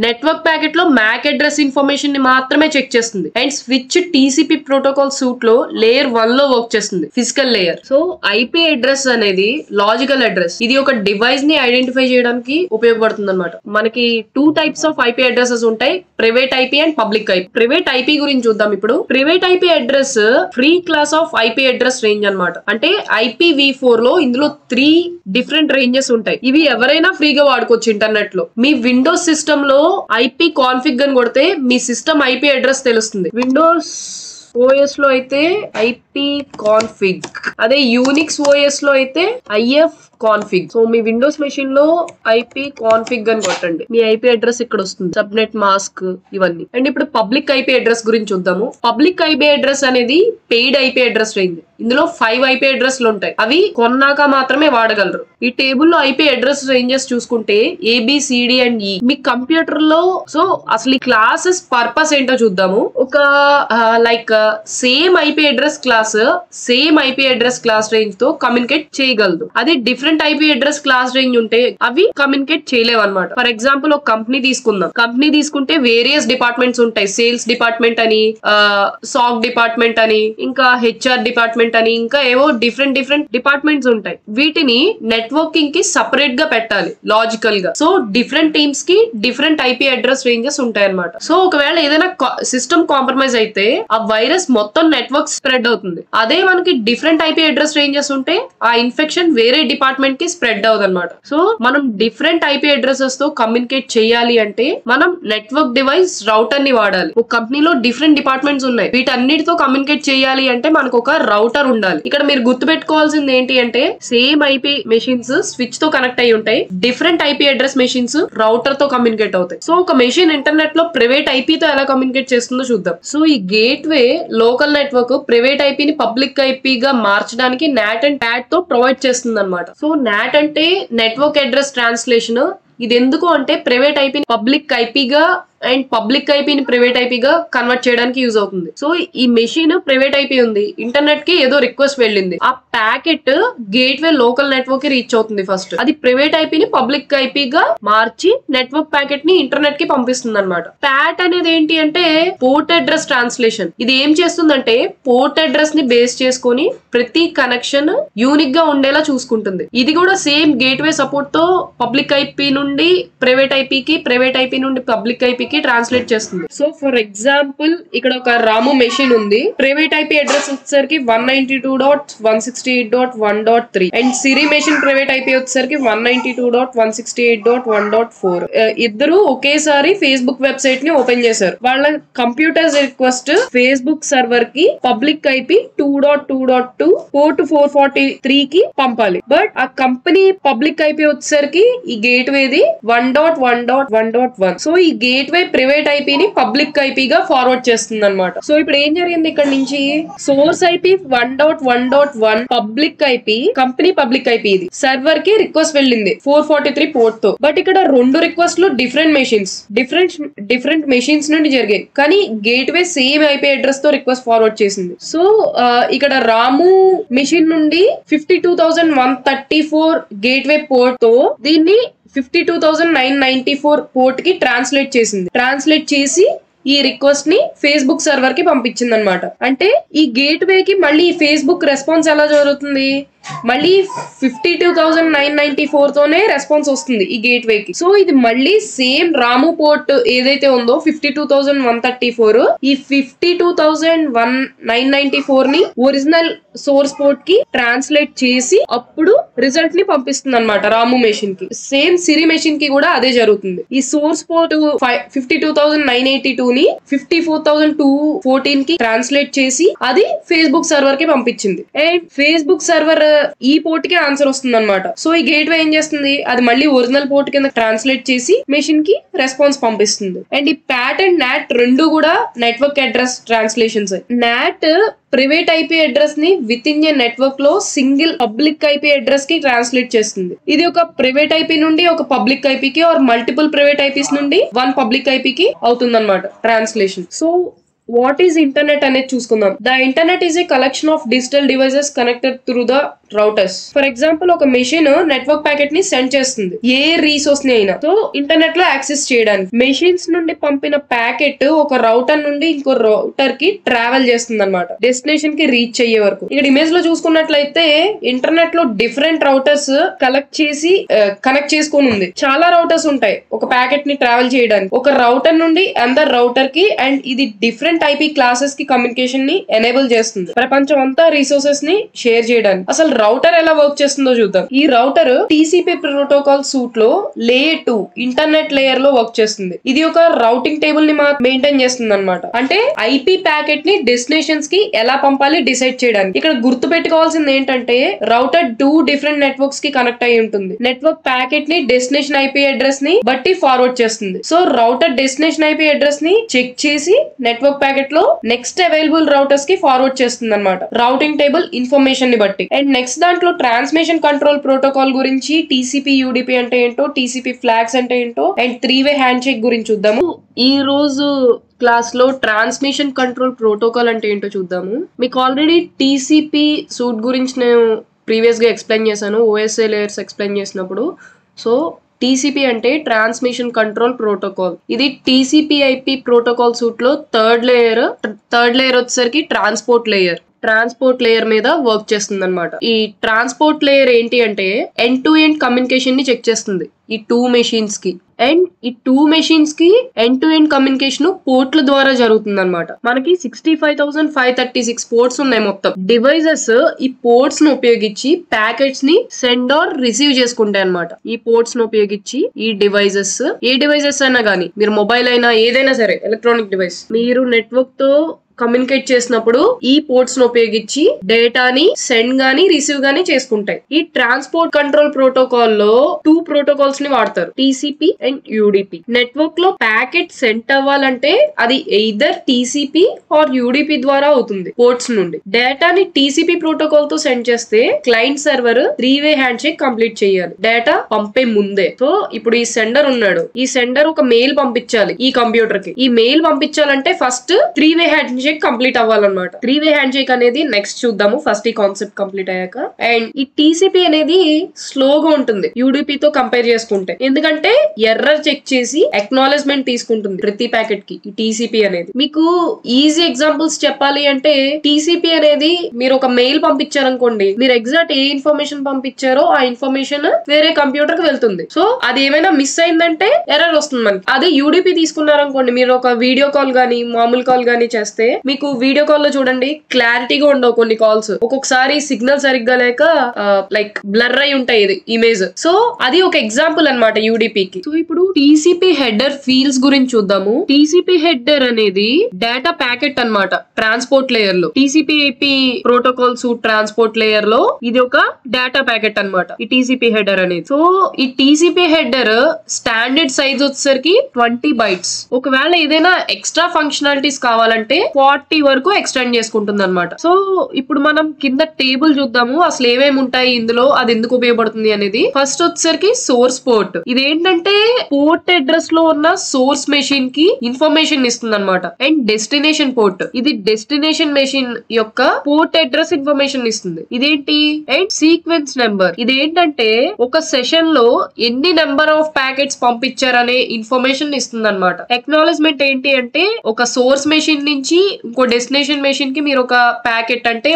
నెట్వర్క్ ప్యాకెట్ లో మ్యాక్ అడ్రస్ ఇన్ఫర్మేషన్ ని మాత్రమే చెక్ చేస్తుంది. And switch TCP protocol suit లో లేయర్ 1 లో వర్క్ చేస్తుంది, physical layer. So IP address అనేది లాజికల్ అడ్రస్, ఇది ఒక డివైస్ ని ఐడెంటిఫై చేయడానికి ఉపయోగపడుతుంది అనమాట. మనకి 2 టైప్స్ ఆఫ్ ఐపీ అడ్రసెస్ ఉంటాయి, private IP and public IP. Private IP గురించి చూద్దాం ఇప్పుడు. Private IP address free class of IP address range అనమాట. అంటే IPv4 లో ఇందులో 3 డిఫరెంట్ రేంజెస్ ఉంటాయి. ఇవి ఎవరైనా ఫ్రీగా వాడుకోవచ్చు ఇంటర్నెట్ లో. మీ విండోస్ సిస్టమ్ లో IP కాన్ఫిగ్ అని కొడితే మీ సిస్టమ్ IP అడ్రస్ తెలుస్తుంది. విండోస్ OS లో అయితే IP కాన్ఫిగ్, అదే యూనిక్స్ OS లో అయితే IF config. So me Windows machine లో IP కాన్ఫిగ్ అని కొట్టండి, మీ IP అడ్రస్ ఇక్కడ వస్తుంది, సబ్నెట్ మాస్క్ ఇవన్నీ. అండ్ ఇప్పుడు పబ్లిక్ IP అడ్రస్ గురించి చూద్దాము. పబ్లిక్ IP అడ్రస్ అనేది పెయిడ్ IP అడ్రస్ రేంజ్. ఇందులో 5 IP అడ్రస్లు ఉంటాయి, అవి కొన్నాక మాత్రమే వాడగలరు. ఈ టేబుల్ లో IP అడ్రస్ రేంజెస్ చూసుకుంటే ABCD and E. Me computer లో సో అసలు ఈ క్లాసెస్ పర్పస్ ఏంటో చూద్దాము. ఒక like same IP address class same IP address class range తో కమ్యూనికేట్ చేయగలదు. అదే different IP address class range ఉంటే అవి కమ్యూనికేట్ చేయలేవు అనమాట. ఫర్ ఎగ్జాంపుల్ ఒక కంపెనీ తీసుకుందాం. కంపెనీ తీసుకుంటే వేరియస్ డిపార్ట్మెంట్స్ ఉంటాయి, సేల్స్ డిపార్ట్మెంట్ అని, సాక్ డిపార్ట్మెంట్ అని, ఇంకా HR డిపార్ట్మెంట్ అని, ఇంకా ఏవో డిఫరెంట్ డిపార్ట్మెంట్స్ ఉంటాయి. వీటిని నెట్వర్కింగ్ కి సపరేట్ గా పెట్టాలి లాజికల్ గా. సో డిఫరెంట్ టీమ్స్ కి డిఫరెంట్ IP అడ్రస్ రేంజెస్ ఉంటాయి అనమాట. సో ఒకవేళ ఏదైనా సిస్టమ్ కాంప్రమైజ్ అయితే ఆ వైరస్ మొత్తం నెట్వర్క్ స్ప్రెడ్ అవుతుంది. అదే మనకి డిఫరెంట్ IP అడ్రస్ రేంజెస్ ఉంటే ఆ ఇన్ఫెక్షన్ వేరే డిపార్ట్మెంట్ కి స్ప్రెడ్ అవుతుంది అనమాట. సో మనం డిఫరెంట్ IP అడ్రసెస్ తో కమ్యూనికేట్ చేయాలి అంటే మనం నెట్వర్క్ డివైస్ రౌటర్ ని వాడాలి. ఒక కంపెనీలో డిఫరెంట్ డిపార్ట్మెంట్స్ ఉన్నాయి, వీటన్నిటితో కమ్యూనికేట్ చేయాలి అంటే మనకు ఒక రౌటర్ ఉండాలి. ఇక్కడ మీరు గుర్తుపెట్టుకోవాల్సింది ఏంటి అంటే సేమ్ IP మెషిన్స్ స్విచ్ తో కనెక్ట్ అయి ఉంటాయి, different IP address machines router తో కమ్యూనికేట్ అవుతాయి. సో ఒక మెషిన్ ఇంటర్నెట్ లో ప్రైవేట్ IP తో ఎలా కమ్యూనికేట్ చేస్తుందో చూద్దాం. సో ఈ gateway local network private IP ని పబ్లిక్ IP గా మార్చడానికి NAT అండ్ TAT తో ప్రొవైడ్ చేస్తుంది అనమాట. సో NAT అంటే నెట్వర్క్ అడ్రస్ ట్రాన్స్లేషన్. ఇది ఎందుకు అంటే ప్రైవేట్ IP ని పబ్లిక్ IP గా అండ్ పబ్లిక్ ఐపీని ప్రైవేట్ ఐపీగా కన్వర్ట్ చేయడానికి యూజ్ అవుతుంది. సో ఈ మెషిన్ ప్రైవేట్ ఐపీ ఉంది, ఇంటర్నెట్ కి ఏదో రిక్వెస్ట్ వెళ్ళింది, ఆ ప్యాకెట్ గేట్వే లోకల్ నెట్వర్క్ కి రీచ్ అవుతుంది. ఫస్ట్ అది ప్రైవేట్ ఐపీని పబ్లిక్ ఐపీగా మార్చి నెట్వర్క్ ప్యాకెట్ ని ఇంటర్నెట్ కి పంపిస్తుంది అనమాట. ప్యాట్ అనేది ఏంటి అంటే పోర్ట్ అడ్రస్ ట్రాన్స్లేషన్. ఇది ఏం చేస్తుందంటే పోర్ట్ అడ్రస్ ని బేస్ చేసుకొని ప్రతి కనెక్షన్ యూనిక్ గా ఉండేలా చూసుకుంటుంది. ఇది కూడా సేమ్ గేట్వే సపోర్ట్ తో పబ్లిక్ ఐపీ నుండి ప్రైవేట్ ఐపీకి, ప్రైవేట్ ఐపీ నుండి పబ్లిక్ ఐపీకి ట్రాన్స్లేట్ చేస్తుంది. సో ఫర్ ఎగ్జాంపుల్ ఇక్కడ ఒక రాము మెషిన్ ఉంది, ప్రైవేట్ ఐపీ అడ్రస్ వచ్చేసరికి 192.168.1.3 and Siri machine private IP వచ్చేసరికి 192.168.1.4. ఇద్దరు ఒకేసారి ఫేస్బుక్ వెబ్సైట్ ని ఓపెన్ చేశారు. వాళ్ళ కంప్యూటర్స్ రిక్వెస్ట్ ఫేస్బుక్ సర్వర్ కి పబ్లిక్ ఐపీ 2.2.2 పోర్ట్ 443 కి పంపాలి. బట్ ఆ కంపెనీ పబ్లిక్ ఐపీ వచ్చేసరికి ఈ గేట్వేది 1.1.1.1. సో ఈ గేట్వే ప్రైవేట్ ఐపీని పబ్లిక్ ఐపీగా ఫార్వర్డ్ చేస్తుంది అనమాట. సో ఇప్పుడు ఏం జరిగింది, ఇక్కడ నుంచి source IP 1.1.1 public IP, company public IP, ఇది సర్వర్ కి రిక్వెస్ట్ వెళ్ళింది 443 పోర్ట్ తో. బట్ ఇక్కడ రెండు రిక్వెస్ట్లు డిఫరెంట్ మెషిన్స్ నుండి జరిగాయి, కానీ గేట్వే సేమ్ ఐపీ అడ్రస్ తో రిక్వెస్ట్ ఫార్వర్డ్ చేసింది. సో ఇక్కడ రాము మెషిన్ నుండి 52,134 గేట్వే పోర్ట్ తో దీన్ని 52,994 పోర్ట్ కి ట్రాన్స్లేట్ చేసి ఈ రిక్వెస్ట్ ని ఫేస్బుక్ సర్వర్ కి పంపించింది అనమాట. అంటే ఈ గేట్వే కి మళ్ళీ ఫేస్బుక్ రెస్పాన్స్ ఎలా జరుగుతుంది, మళ్ళీ 52,994 తోనే రెస్పాన్స్ వస్తుంది ఈ గేట్వే కి. సో ఇది మళ్ళీ సేమ్ రాము పోర్ట్ ఏదైతే ఉందో 52,134, ఈ 52,994 ని ఒరిజినల్ సోర్స్ పోర్ట్ కి ట్రాన్స్లేట్ చేసి అప్పుడు రిజల్ట్ ని పంపిస్తుంది అనమాట రాము మెషిన్ కి. సేమ్ సిరి మెషిన్ కి కూడా అదే జరుగుతుంది. ఈ సోర్స్ పోర్ట్ 52,982 ని 54,214 కి ట్రాన్స్లేట్ చేసి అది ఫేస్బుక్ సర్వర్ కి పంపించింది. అండ్ ఫేస్బుక్ సర్వర్ ఈ పోర్ట్ కి ఆన్సర్ వస్తుంది అనమాట. సో ఈ గేట్వే ఏం చేస్తుంది, అది మళ్ళీ ఒరిజినల్ పోర్ట్ కింద ట్రాన్స్లేట్ చేసి మెషిన్ కి రెస్పాన్స్ పంపిస్తుంది. అండ్ ఈ ప్యాట్ అండ్ నాట్ రెండు కూడా network address translations. NAT private IP address ని విత్ ఇన్ ఏ నెట్వర్క్ లో సింగిల్ పబ్లిక్ ఐపీ అడ్రస్ కి ట్రాన్స్లేట్ చేస్తుంది. ఇది ఒక ప్రైవేట్ ఐపీ నుండి ఒక పబ్లిక్ ఐపీకి ఆర్ మల్టిపుల్ ప్రైవేట్ ఐపీస్ నుండి వన్ పబ్లిక్ ఐపీకి అవుతుంది అనమాట translation. So what is internet అనేది చూసుకుందాం. The internet is a collection of digital devices connected through the routers. For example ఒక మెషిన్ నెట్వర్క్ ప్యాకెట్ ని సెండ్ చేస్తుంది ఏ రీసోర్స్ ని అయినా, సో ఇంటర్నెట్ లో యాక్సెస్ చేయడానికి. మెషిన్స్ నుండి పంపిన ప్యాకెట్ ఒక రౌటర్ నుండి ఇంకో రౌటర్ కి ట్రావెల్ చేస్తుంది అనమాట, డెస్టినేషన్ కి రీచ్ అయ్యే వరకు. ఇక్కడ ఇమేజ్ లో చూసుకున్నట్లయితే ఇంటర్నెట్ లో డిఫరెంట్ రౌటర్స్ కనెక్ట్ చేసుకొని ఉంది. చాలా రౌటర్స్ ఉంటాయి ఒక ప్యాకెట్ ని ట్రావెల్ చేయడానికి, ఒక రౌటర్ నుండి అందర్ రౌటర్ కి. అండ్ ఇది డిఫరెంట్ ఐపీ క్లాసెస్ కి కమ్యూనికేషన్ ని ఎనేబుల్ చేస్తుంది, ప్రపంచం అంతా రిసోర్సెస్ ని షేర్ చేయడానికి. అసలు రౌటర్ ఎలా వర్క్ చేస్తుందో చూద్దాం. ఈ రౌటర్ టీసీపీ ప్రోటోకాల్ సూట్ లో లేయర్ 2 ఇంటర్నెట్ లేయర్ లో వర్క్ చేస్తుంది. ఇది ఒక రౌటింగ్ టేబుల్ ని మెయింటైన్ చేస్తుంది అనమాట. అంటే ఐపీ ప్యాకెట్ ని డెస్టినేషన్స్ కి ఎలా పంపాలి డిసైడ్ చేయడానికి. ఇక్కడ గుర్తు పెట్టుకోవాల్సింది ఏంటంటే రౌటర్ 2 డిఫరెంట్ నెట్వర్క్స్ కి కనెక్ట్ అయి ఉంటుంది. నెట్వర్క్ ప్యాకెట్ ని డెస్టినేషన్ ఐపీ అడ్రస్ ని బట్టి ఫార్వర్డ్ చేస్తుంది. So router destination IP address ని చెక్ చేసి నెట్వర్క్ ప్యాకెట్ లో నెక్స్ట్ అవైలబుల్ రౌటర్స్ కి ఫార్వర్డ్ చేస్తుంది అనమాట, రౌటింగ్ టేబుల్ ఇన్ఫర్మేషన్ ని బట్టి. అండ్ నెక్స్ట్ దాంట్లో ట్రాన్స్మిషన్ కంట్రోల్ ప్రోటోకాల్ గురించి, టీసీపీ యూడిపి అంటే ఏంటో, టీసీపీ ఫ్లాగ్స్ అంటే ఏంటో, అండ్ 3-వే హ్యాండ్ షేక్ గురించి చూద్దాము. ఈ రోజు క్లాస్ లో ట్రాన్స్మిషన్ కంట్రోల్ ప్రోటోకాల్ అంటే ఏంటో చూద్దాము. మీకు ఆల్రెడీ టీసీపీ సూట్ గురించి నేను ప్రీవియస్ గా ఎక్స్ప్లెయిన్ చేశాను ఓఎస్ఏ లేయర్స్ ఎక్స్ప్లెయిన్ చేసినప్పుడు. సో టీసీపీ అంటే ట్రాన్స్మిషన్ కంట్రోల్ ప్రోటోకాల్. ఇది టీసీపీ ఐపీ ప్రోటోకాల్ సూట్ లో థర్డ్ లేయర్ వచ్చేసరికి ట్రాన్స్పోర్ట్ లేయర్ మీద వర్క్ చేస్తుంది అనమాట. ఈ ట్రాన్స్పోర్ట్ లేయర్ ఏంటి అంటే ఎండ్ టు ఎండ్ కమ్యూనికేషన్ ని చెక్ చేస్తుంది ఈ 2 మెషిన్స్ కి. అండ్ ఈ 2 మెషిన్స్ కి ఎండ్ టు ఎండ్ కమ్యూనికేషన్ పోర్ట్ల ద్వారా జరుగుతుంది అనమాట. మనకి 65,536 పోర్ట్స్ ఉన్నాయి మొత్తం. డివైజెస్ ఈ పోర్ట్స్ ను ఉపయోగించి ప్యాకెట్స్ ని సెండ్ ఆర్ రిసీవ్ చేసుకుంటాయి అనమాట. ఈ పోర్ట్స్ ను ఉపయోగించి ఈ డివైజెస్, ఏ డివైజెస్ అయినా కానీ, మీరు మొబైల్ అయినా ఏదైనా సరే ఎలక్ట్రానిక్ డివైస్, మీరు నెట్వర్క్ తో కమ్యూనికేట్ చేసినప్పుడు ఈ పోర్ట్స్ ను ఉపయోగించి డేటాని సెండ్ గానీ రిసీవ్ గానీ చేసుకుంటాయి. ఈ ట్రాన్స్పోర్ట్ కంట్రోల్ ప్రోటోకాల్ లో 2 ప్రోటోకాల్స్ ని వాడతారు, టీసీపీ అండ్ యూడిపి. నెట్వర్క్ లో ప్యాకెట్ సెండ్ అవ్వాలంటే అది ఎయిదర్ టీసీపీ ఆర్ యూడిపి ద్వారా అవుతుంది. పోర్ట్స్ నుండి డేటాని టీసీపీ ప్రోటోకాల్ తో సెండ్ చేస్తే client server 3-way hand shake complete చేయాలి డేటా పంపే ముందే. సో ఇప్పుడు ఈ సెండర్ ఉన్నాడు, ఈ సెండర్ ఒక మెయిల్ పంపించాలి ఈ కంప్యూటర్ కి. ఈ మెయిల్ పంపించాలంటే first 3-way hand shake complete అవ్వాలన్నమాట. 3-way హ్యాండ్ షేక్ అనేది నెక్స్ట్ చూద్దాము, ఫస్ట్ ఈ కాన్సెప్ట్ కంప్లీట్ అయ్యాక. అండ్ ఈ టీసీపీ అనేది స్లోగా ఉంటుంది యూడిపి తో కంపేర్ చేసుకుంటే, ఎందుకంటే ఎర్రర్ చెక్ చేసి అక్నాలెడ్జ్మెంట్ తీసుకుంటుంది ప్రతి ప్యాకెట్ కి ఈ టీసీపీ అనేది. మీకు ఈజీ ఎగ్జాంపుల్స్ చెప్పాలి అంటే టీసీపీ అనేది మీరు ఒక మెయిల్ పంపించారనుకోండి, మీరు ఎగ్జాక్ట్ ఏ ఇన్ఫర్మేషన్ పంపించారో ఆ ఇన్ఫర్మేషన్ వేరే కంప్యూటర్ కి వెళ్తుంది. సో అది ఏమైనా మిస్ అయిందంటే ఎర్రర్ వస్తుంది మనకి. అదే యూడిపి తీసుకున్నారనుకోండి, మీరు ఒక వీడియో కాల్ గానీ మామూలు కాల్ గానీ చేస్తే మీకు వీడియో కాల్ లో చూడండి క్లారిటీగా ఉండవు కొన్ని కాల్స్, ఒక్కొక్కసారి సిగ్నల్ సరిగ్గా లేక లైక్ బ్లర్ అయి ఉంటాయి ఇది ఇమేజ్. సో అది ఒక ఎగ్జాంపుల్ అన్నమాట యూడిపికి. సో ఇప్పుడు టీసీపీ హెడర్ ఫీల్డ్స్ గురించి చూద్దాము. టీసీపీ హెడర్ అనేది డేటా ప్యాకెట్ అన్నమాట ట్రాన్స్పోర్ట్ లేయర్ లో. టీసీపీ ప్రోటోకాల్స్ ట్రాన్స్పోర్ట్ లేయర్ లో ఇది ఒక డేటా ప్యాకెట్ అన్నమాట ఈ టీసీపీ హెడర్ అనేది. సో ఈ టీసీపీ హెడర్ స్టాండర్డ్ సైజ్ వచ్చేసరికి 20 bytes. ఒకవేళ ఏదైనా ఎక్స్ట్రా ఫంక్షనాలిటీస్ కావాలంటే 40 వరకు ఎక్స్టెండ్ చేసుకుంటుంది అనమాట. సో ఇప్పుడు మనం కింద టేబుల్ చూద్దాము అసలు ఏమేమి ఉంటాయి ఇందులో, అది ఎందుకు ఉపయోగపడుతుంది అనేది. ఫస్ట్ వచ్చేసరికి సోర్స్ పోర్ట్. ఇదేంటంటే పోర్ట్ అడ్రస్ లో ఉన్న సోర్స్ మెషిన్ కి ఇన్ఫర్మేషన్ ఇస్తుంది అనమాట. అండ్ డెస్టినేషన్ పోర్ట్, ఇది డెస్టినేషన్ మెషిన్ యొక్క పోర్ట్ అడ్రస్ ఇన్ఫర్మేషన్ ఇస్తుంది. ఇదేంటి? అండ్ సీక్వెన్స్ నెంబర్, ఇదేంటంటే ఒక సెషన్ లో ఎన్ని నెంబర్ ఆఫ్ ప్యాకెట్స్ పంపించారనే ఇన్ఫర్మేషన్ ఇస్తుంది అనమాట. ఎక్నాలెడ్జ్మెంట్ ఏంటి అంటే ఒక సోర్స్ మెషిన్ నుంచి ఇంకో డెస్టినేషన్ మెషిన్ కి మీరు ఒక ప్యాకెట్ అంటే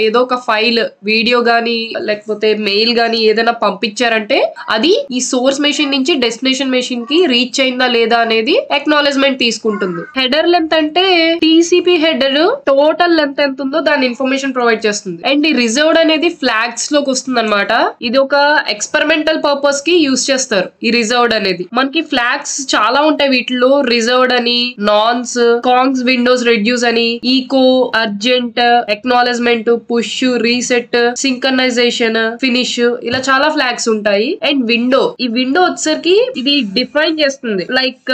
ఏదో ఒక ఫైల్ వీడియో గానీ లేకపోతే మెయిల్ గానీ ఏదైనా పంపించారంటే అది ఈ సోర్స్ మెషిన్ నుంచి డెస్టినేషన్ మెషిన్ కి రీచ్ అయిందా లేదా అనేది ఎక్నాలెడ్జ్మెంట్ తీసుకుంటుంది. హెడర్ లెంత్ అంటే టీసీపీ హెడర్ టోటల్ లెంత్ ఎంత ఉందో దాని ఇన్ఫర్మేషన్ ప్రొవైడ్ చేస్తుంది. అండ్ ఈ రిజర్వ్డ్ అనేది ఫ్లాగ్స్ లోకి వస్తుంది అనమాట. ఇది ఒక ఎక్స్పెరిమెంటల్ పర్పస్ కి యూజ్ చేస్తారు ఈ రిజర్వ్డ్ అనేది. మనకి ఫ్లాగ్స్ చాలా ఉంటాయి వీటిలో, రిజర్వ్డ్ అని, నాన్స్, కాంగ్స్, విండోస్ రెడ్యూస్ అని, echo, urgent, acknowledgement, push, reset, synchronization, finish, ఇలా చాలా ఫ్లాగ్స్ ఉంటాయి. అండ్ విండో, ఈ విండో వచ్చేసరికి ఇది డిఫైన్ చేస్తుంది లైక్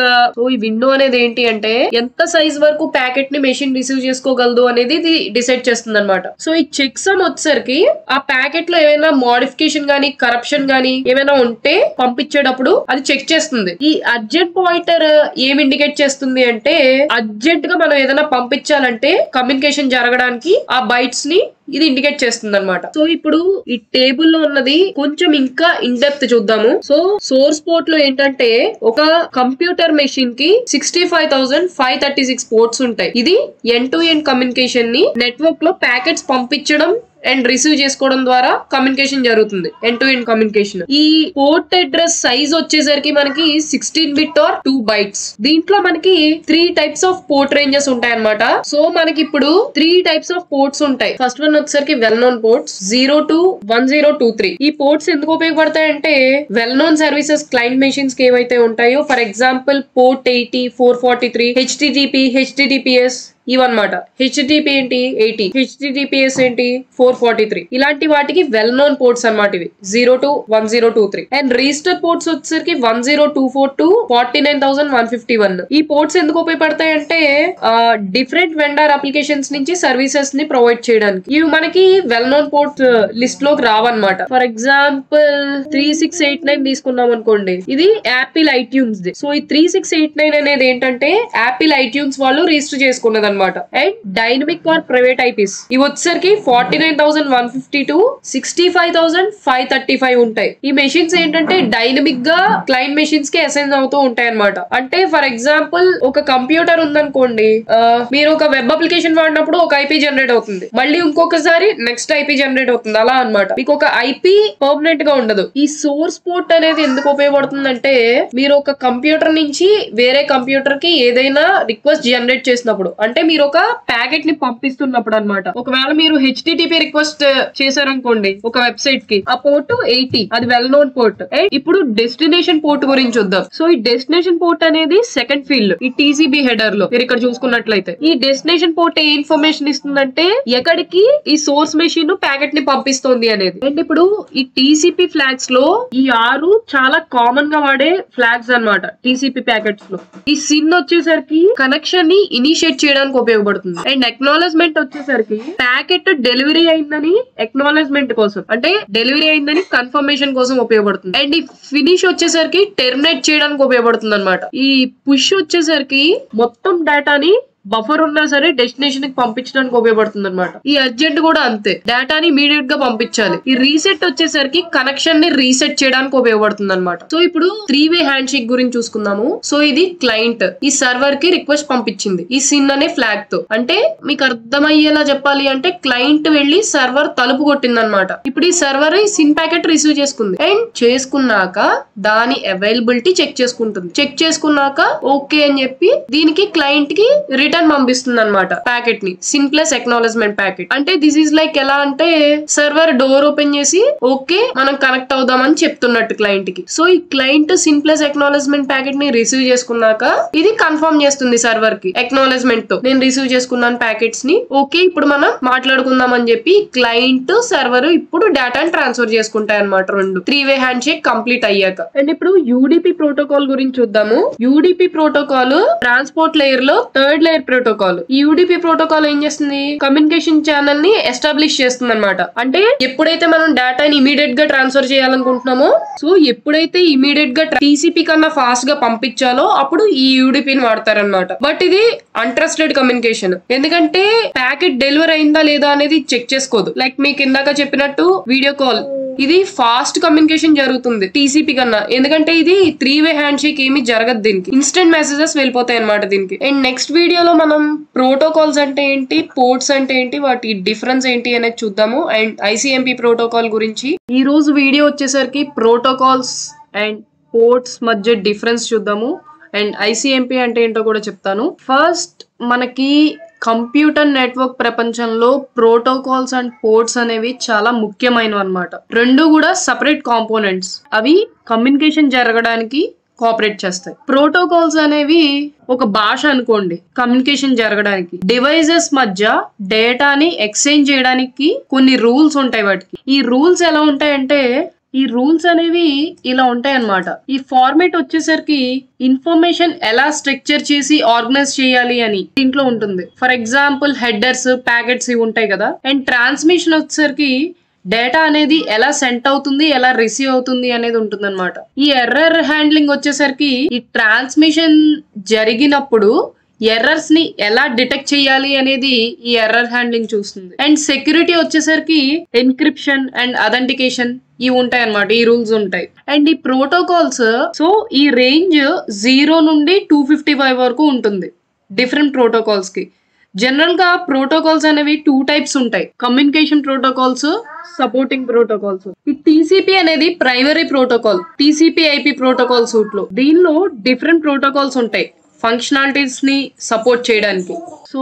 ఈ విండో అనేది ఏంటి అంటే ఎంత సైజ్ వరకు ప్యాకెట్ ని మెషిన్ రిసీవ్ చేసుకోగలదు అనేది ఇది డిసైడ్ చేస్తుంది అనమాట. సో ఈ చెక్ సమ్ వచ్చేసరికి ఆ ప్యాకెట్ లో ఏమైనా మోడిఫికేషన్ గానీ కరప్షన్ గానీ ఏమైనా ఉంటే పంపించేటప్పుడు అది చెక్ చేస్తుంది. ఈ అర్జెంట్ పాయింటర్ ఏం ఇండికేట్ చేస్తుంది అంటే అర్జెంట్ గా మనం ఏదైనా పంపించాలంటే కమ్యూనికేషన్ జరగడానికి ఆ బైట్స్ ని ఇది ఇండికేట్ చేస్తుంది అనమాట. సో ఇప్పుడు ఈ టేబుల్ లో ఉన్నది కొంచెం ఇంకా ఇన్ డెప్త్ చూద్దాము. సో సోర్స్ పోర్ట్ లో ఏంటంటే ఒక కంప్యూటర్ మెషిన్ కి 65,536 పోర్ట్స్ ఉంటాయి. ఇది ఎండ్ టు ఎండ్ కమ్యూనికేషన్ ని నెట్వర్క్ లో ప్యాకెట్స్ పంపించడం అండ్ రిసీవ్ చేసుకోవడం ద్వారా కమ్యూనికేషన్ జరుగుతుంది, ఎండ్ టు ఎండ్ కమ్యూనికేషన్. ఈ పోర్ట్ అడ్రస్ సైజ్ వచ్చేసరికి మనకి 16 bit or 2 bytes. దీంట్లో మనకి 3 types ఆఫ్ పోర్ట్ రేంజెస్ ఉంటాయి అనమాట. సో మనకి ఇప్పుడు 3 types ఆఫ్ పోర్ట్స్ ఉంటాయి. ఫస్ట్ వన్ వచ్చేసరికి వెల్ నోన్ పోర్ట్స్ 0 to 1023. ఈ పోర్ట్స్ ఎందుకు ఉపయోగపడతాయంటే well known services client machines కి ఏవైతే ఉంటాయో, for example port 80, 443, HTTP, HTTPS ఇవన్నమాట. హెచ్టిటిపి ఏంటి 80, హెచ్టిటిపిఎస్ ఏంటి 443. ఇలాంటి వాటికి వెల్ నోన్ పోర్ట్స్ అన్నమాట ఇవి 0 to 1023. అండ్ రిజిస్టర్ పోర్ట్స్ వచ్చేసరికి 1024 to 49151. ఈ పోర్ట్స్ ఎందుకు ఉపయోగపడతాయి అంటే డిఫరెంట్ వెండర్ అప్లికేషన్స్ నుంచి సర్వీసెస్ ని ప్రొవైడ్ చేయడానికి. ఇవి మనకి వెల్ నోన్ పోర్ట్ లిస్ట్ లోకి రావన్నమాట. ఫర్ ఎగ్జాంపుల్ 3689 తీసుకున్నాం అనుకోండి, ఇది యాపిల్ ఐట్యూన్స్ ది. సో ఈ 3689 అనేది ఏంటంటే యాపిల్ ఐట్యూన్స్ వాళ్ళు రిజిస్టర్ చేసుకున్నది అనమాట. And dynamic or private eyepiece ఇవి వచ్చేసరికి 49,150 to 65,535 ఉంటాయి. ఈ మెషిన్స్ ఏంటంటే డైనమిక్ గా క్లయింట్ మెషిన్స్ కి అసైన్ అవుతూ ఉంటాయి అనమాట. అంటే ఫర్ ఎగ్జాంపుల్ ఒక కంప్యూటర్ ఉందనుకోండి, మీరు ఒక వెబ్ అప్లికేషన్ వాడినప్పుడు ఒక ఐపీ జనరేట్ అవుతుంది, మళ్ళీ ఇంకొకసారి నెక్స్ట్ ఐపీ జనరేట్ అవుతుంది, అలా అనమాట. మీకు ఒక ఐపీ పర్మనెంట్ గా ఉండదు. ఈ సోర్స్ పోర్ట్ అనేది ఎందుకు ఉపయోగపడుతుందంటే మీరు ఒక కంప్యూటర్ నుంచి వేరే కంప్యూటర్ కి ఏదైనా రిక్వెస్ట్ జనరేట్ చేసినప్పుడు, అంటే మీరు ఒక ప్యాకెట్ ని పంపిస్తున్నప్పుడు అన్నమాట. ఒకవేళ మీరు HTTP రిక్వెస్ట్ చేశారనుకోండి ఒక వెబ్సైట్ కి, ఆ పోర్ట్ 80, అది వెల్ నోన్ పోర్ట్. ఇప్పుడు డెస్టినేషన్ పోర్ట్ గురించి చూద్దాం. సో ఈ డెస్టినేషన్ పోర్ట్ అనేది సెకండ్ ఫీల్డ్ ఈ TCP హెడర్ లో మీరు ఇక్కడ చూసుకున్నట్లయితే. ఈ డెస్టినేషన్ పోర్ట్ ఏ ఇన్ఫర్మేషన్ ఇస్తుందంటే ఎక్కడికి ఈ సోర్స్ మెషిన్ ప్యాకెట్ ని పంపిస్తోంది అనేది. అండ్ ఇప్పుడు ఈ TCP ఫ్లాగ్స్ లో ఈ 6 చాలా కామన్ గా వాడే ఫ్లాగ్స్ అన్నమాట TCP ప్యాకెట్స్ లో. ఈ సిన్ వచ్చేసరికి కనెక్షన్ ని ఇనిషియేట్ చేయడానికి ఉపయోగపడుతుంది. అండ్ అక్నాలెడ్జ్మెంట్ వచ్చేసరికి ప్యాకెట్ డెలివరీ అయిందని అక్నాలెడ్జ్మెంట్ కోసం, అంటే డెలివరీ అయిందని కన్ఫర్మేషన్ కోసం ఉపయోగపడుతుంది. అండ్ ఈ ఫినిష్ వచ్చేసరికి టెర్మినేట్ చేయడానికి ఉపయోగపడుతుంది అన్నమాట. ఈ పుష్ వచ్చేసరికి మొత్తం డేటాని బఫర్ ఉన్నా సరే డెస్టినేషన్ కి పంపించడానికి ఉపయోగపడుతుంది అనమాట. ఈ అర్జెంట్ కూడా అంతే, డేటాని ఇమీడియట్ గా పంపించాలి. ఈ రీసెట్ వచ్చేసరికి కనెక్షన్ ని రీసెట్ చేయడానికి ఉపయోగపడుతుంది అనమాట. సో ఇప్పుడు 3-way హ్యాండ్ షేక్ గురించి చూసుకుందాము. సో ఇది క్లయింట్ ఈ సర్వర్ కి రిక్వెస్ట్ పంపించింది ఈ సిన్ అనే ఫ్లాగ్ తో. అంటే మీకు అర్థమయ్యేలా చెప్పాలి అంటే క్లయింట్ వెళ్లి సర్వర్ తలుపు కొట్టింది అనమాట. ఇప్పుడు ఈ సర్వర్ ఈ సిన్ ప్యాకెట్ రిసీవ్ చేసుకుంది. అండ్ చేసుకున్నాక దాని అవైలబిలిటీ చెక్ చేసుకుంటుంది. చెక్ చేసుకున్నాక ఓకే అని చెప్పి దీనికి క్లయింట్ కి రిటర్న్ పంపిస్తుంది అనమాట ప్యాకెట్ ని. సింప్లెస్ అక్నాలెడ్జ్మెంట్ ప్యాకెట్ అంటే దిస్ ఈజ్ లైక్ ఎలా అంటే సర్వర్ డోర్ ఓపెన్ చేసి ఓకే మనం కనెక్ట్ అవుదామని చెప్తున్నట్టు క్లయింట్ కి. సో ఈ క్లయింట్ సింప్లెస్ అక్నాలెడ్జ్మెంట్ ప్యాకెట్ ని రిసీవ్ చేసుకున్నాక ఇది కన్ఫర్మ్ చేస్తుంది సర్వర్ కి అక్నాలెడ్జ్మెంట్ తో, నేను రిసీవ్ చేసుకున్నాను ప్యాకెట్స్ ని, ఓకే ఇప్పుడు మనం మాట్లాడుకుందాం అని చెప్పి క్లయింట్ సర్వర్ ఇప్పుడు డేటాని ట్రాన్స్ఫర్ చేసుకుంటాయి అనమాట. 3-way హ్యాండ్ షేక్ కంప్లీట్ అయ్యాక. అండ్ ఇప్పుడు UDP ప్రోటోకాల్ గురించి చూద్దాము. UDP ప్రోటోకాల్ ట్రాన్స్పోర్ట్ లేయర్ లో థర్డ్ లేయర్ ప్రోటోకాల్. ఈ UDP ప్రోటోకాల్ ఏం చేస్తుంది, కమ్యూనికేషన్ ఛానల్ ని ఎస్టాబ్లిష్ చేస్తుంది అనమాట. అంటే ఎప్పుడైతే మనం డేటాని ఇమీడియట్ గా ట్రాన్స్ఫర్ చేయాలనుకుంటున్నామో, సో ఎప్పుడైతే ఇమీడియట్ గా TCP కన్నా ఫాస్ట్ గా పంపించాలో అప్పుడు ఈ UDP ని వాడతారనమాట. బట్ ఇది అన్ట్రస్టెడ్ కమ్యూనికేషన్, ఎందుకంటే ప్యాకెట్ డెలివరీ అయిందా లేదా అనేది చెక్ చేసుకోదు. లైక్ మీకు ఇందాక చెప్పినట్టు వీడియో కాల్ ఇది ఫాస్ట్ కమ్యూనికేషన్ జరుగుతుంది TCP కన్నా, ఎందుకంటే ఇది 3-way హ్యాండ్ షేక్ ఏమి జరగదు, దీనికి ఇన్స్టెంట్ మెసేజెస్ వెళ్ళిపోతాయి అనమాట దీనికి. అండ్ నెక్స్ట్ వీడియోలో మనం ప్రోటోకాల్స్ అంటే ఏంటి, పోర్ట్స్ అంటే ఏంటి, వాటి డిఫరెన్స్ ఏంటి అనేది చూద్దాము. అండ్ ICMP ప్రోటోకాల్ గురించి ఈ రోజు వీడియో వచ్చేసరికి ప్రోటోకాల్స్ అండ్ పోర్ట్స్ మధ్య డిఫరెన్స్ చూద్దాము. అండ్ ICMP అంటే ఏంటో కూడా చెప్తాను. ఫస్ట్ మనకి కంప్యూటర్ నెట్వర్క్ ప్రపంచంలో ప్రోటోకాల్స్ అండ్ పోర్ట్స్ అనేవి చాలా ముఖ్యమైనవి అన్నమాట. రెండు కూడా సపరేట్ కాంపోనెంట్స్, అవి కమ్యూనికేషన్ జరగడానికి కోఆపరేట్ చేస్తాయి. ప్రోటోకాల్స్ అనేవి ఒక భాష అనుకోండి కమ్యూనికేషన్ జరగడానికి. డివైజెస్ మధ్య డేటాని ఎక్స్చేంజ్ చేయడానికి కొన్ని రూల్స్ ఉంటాయి వాటికి. ఈ రూల్స్ ఎలా ఉంటాయంటే ఈ రూల్స్ అనేవి ఇలా ఉంటాయి అన్నమాట. ఈ ఫార్మేట్ వచ్చేసరికి ఇన్ఫర్మేషన్ ఎలా స్ట్రక్చర్ చేసి ఆర్గనైజ్ చేయాలి అని దీంట్లో ఉంటుంది. ఫర్ ఎగ్జాంపుల్ హెడర్స్, ప్యాకెట్స్ ఇవి ఉంటాయి కదా. అండ్ ట్రాన్స్మిషన్ వచ్చేసరికి డేటా అనేది ఎలా సెండ్ అవుతుంది, ఎలా రిసీవ్ అవుతుంది అనేది ఉంటుంది అనమాట. ఈ ఎర్రర్ హ్యాండ్లింగ్ వచ్చేసరికి ఈ ట్రాన్స్మిషన్ జరిగినప్పుడు ఎర్రర్స్ ని ఎలా డిటెక్ట్ చేయాలి అనేది ఈ ఎర్రర్ హ్యాండ్లింగ్ చూస్తుంది. అండ్ సెక్యూరిటీ వచ్చేసరికి ఎన్క్రిప్షన్ అండ్ అథెంటికేషన్ ఇవి ఉంటాయి అన్నమాట, ఈ రూల్స్ ఉంటాయి. అండ్ ఈ ప్రోటోకాల్స్ సో ఈ రేంజ్ 0 నుండి 255 వరకు ఉంటుంది డిఫరెంట్ ప్రోటోకాల్స్ కి. జనరల్ గా ప్రోటోకాల్స్ అనేవి 2 టైప్స్ ఉంటాయి, కమ్యూనికేషన్ ప్రోటోకాల్స్, సపోర్టింగ్ ప్రోటోకాల్స్. ఈ TCP అనేది primary protocol, TCP/IP protocol suit లో. దీనిలో డిఫరెంట్ ప్రోటోకాల్స్ ఉంటాయి ఫంక్షనాలిటీస్ ని సపోర్ట్ చేయడానికి. సో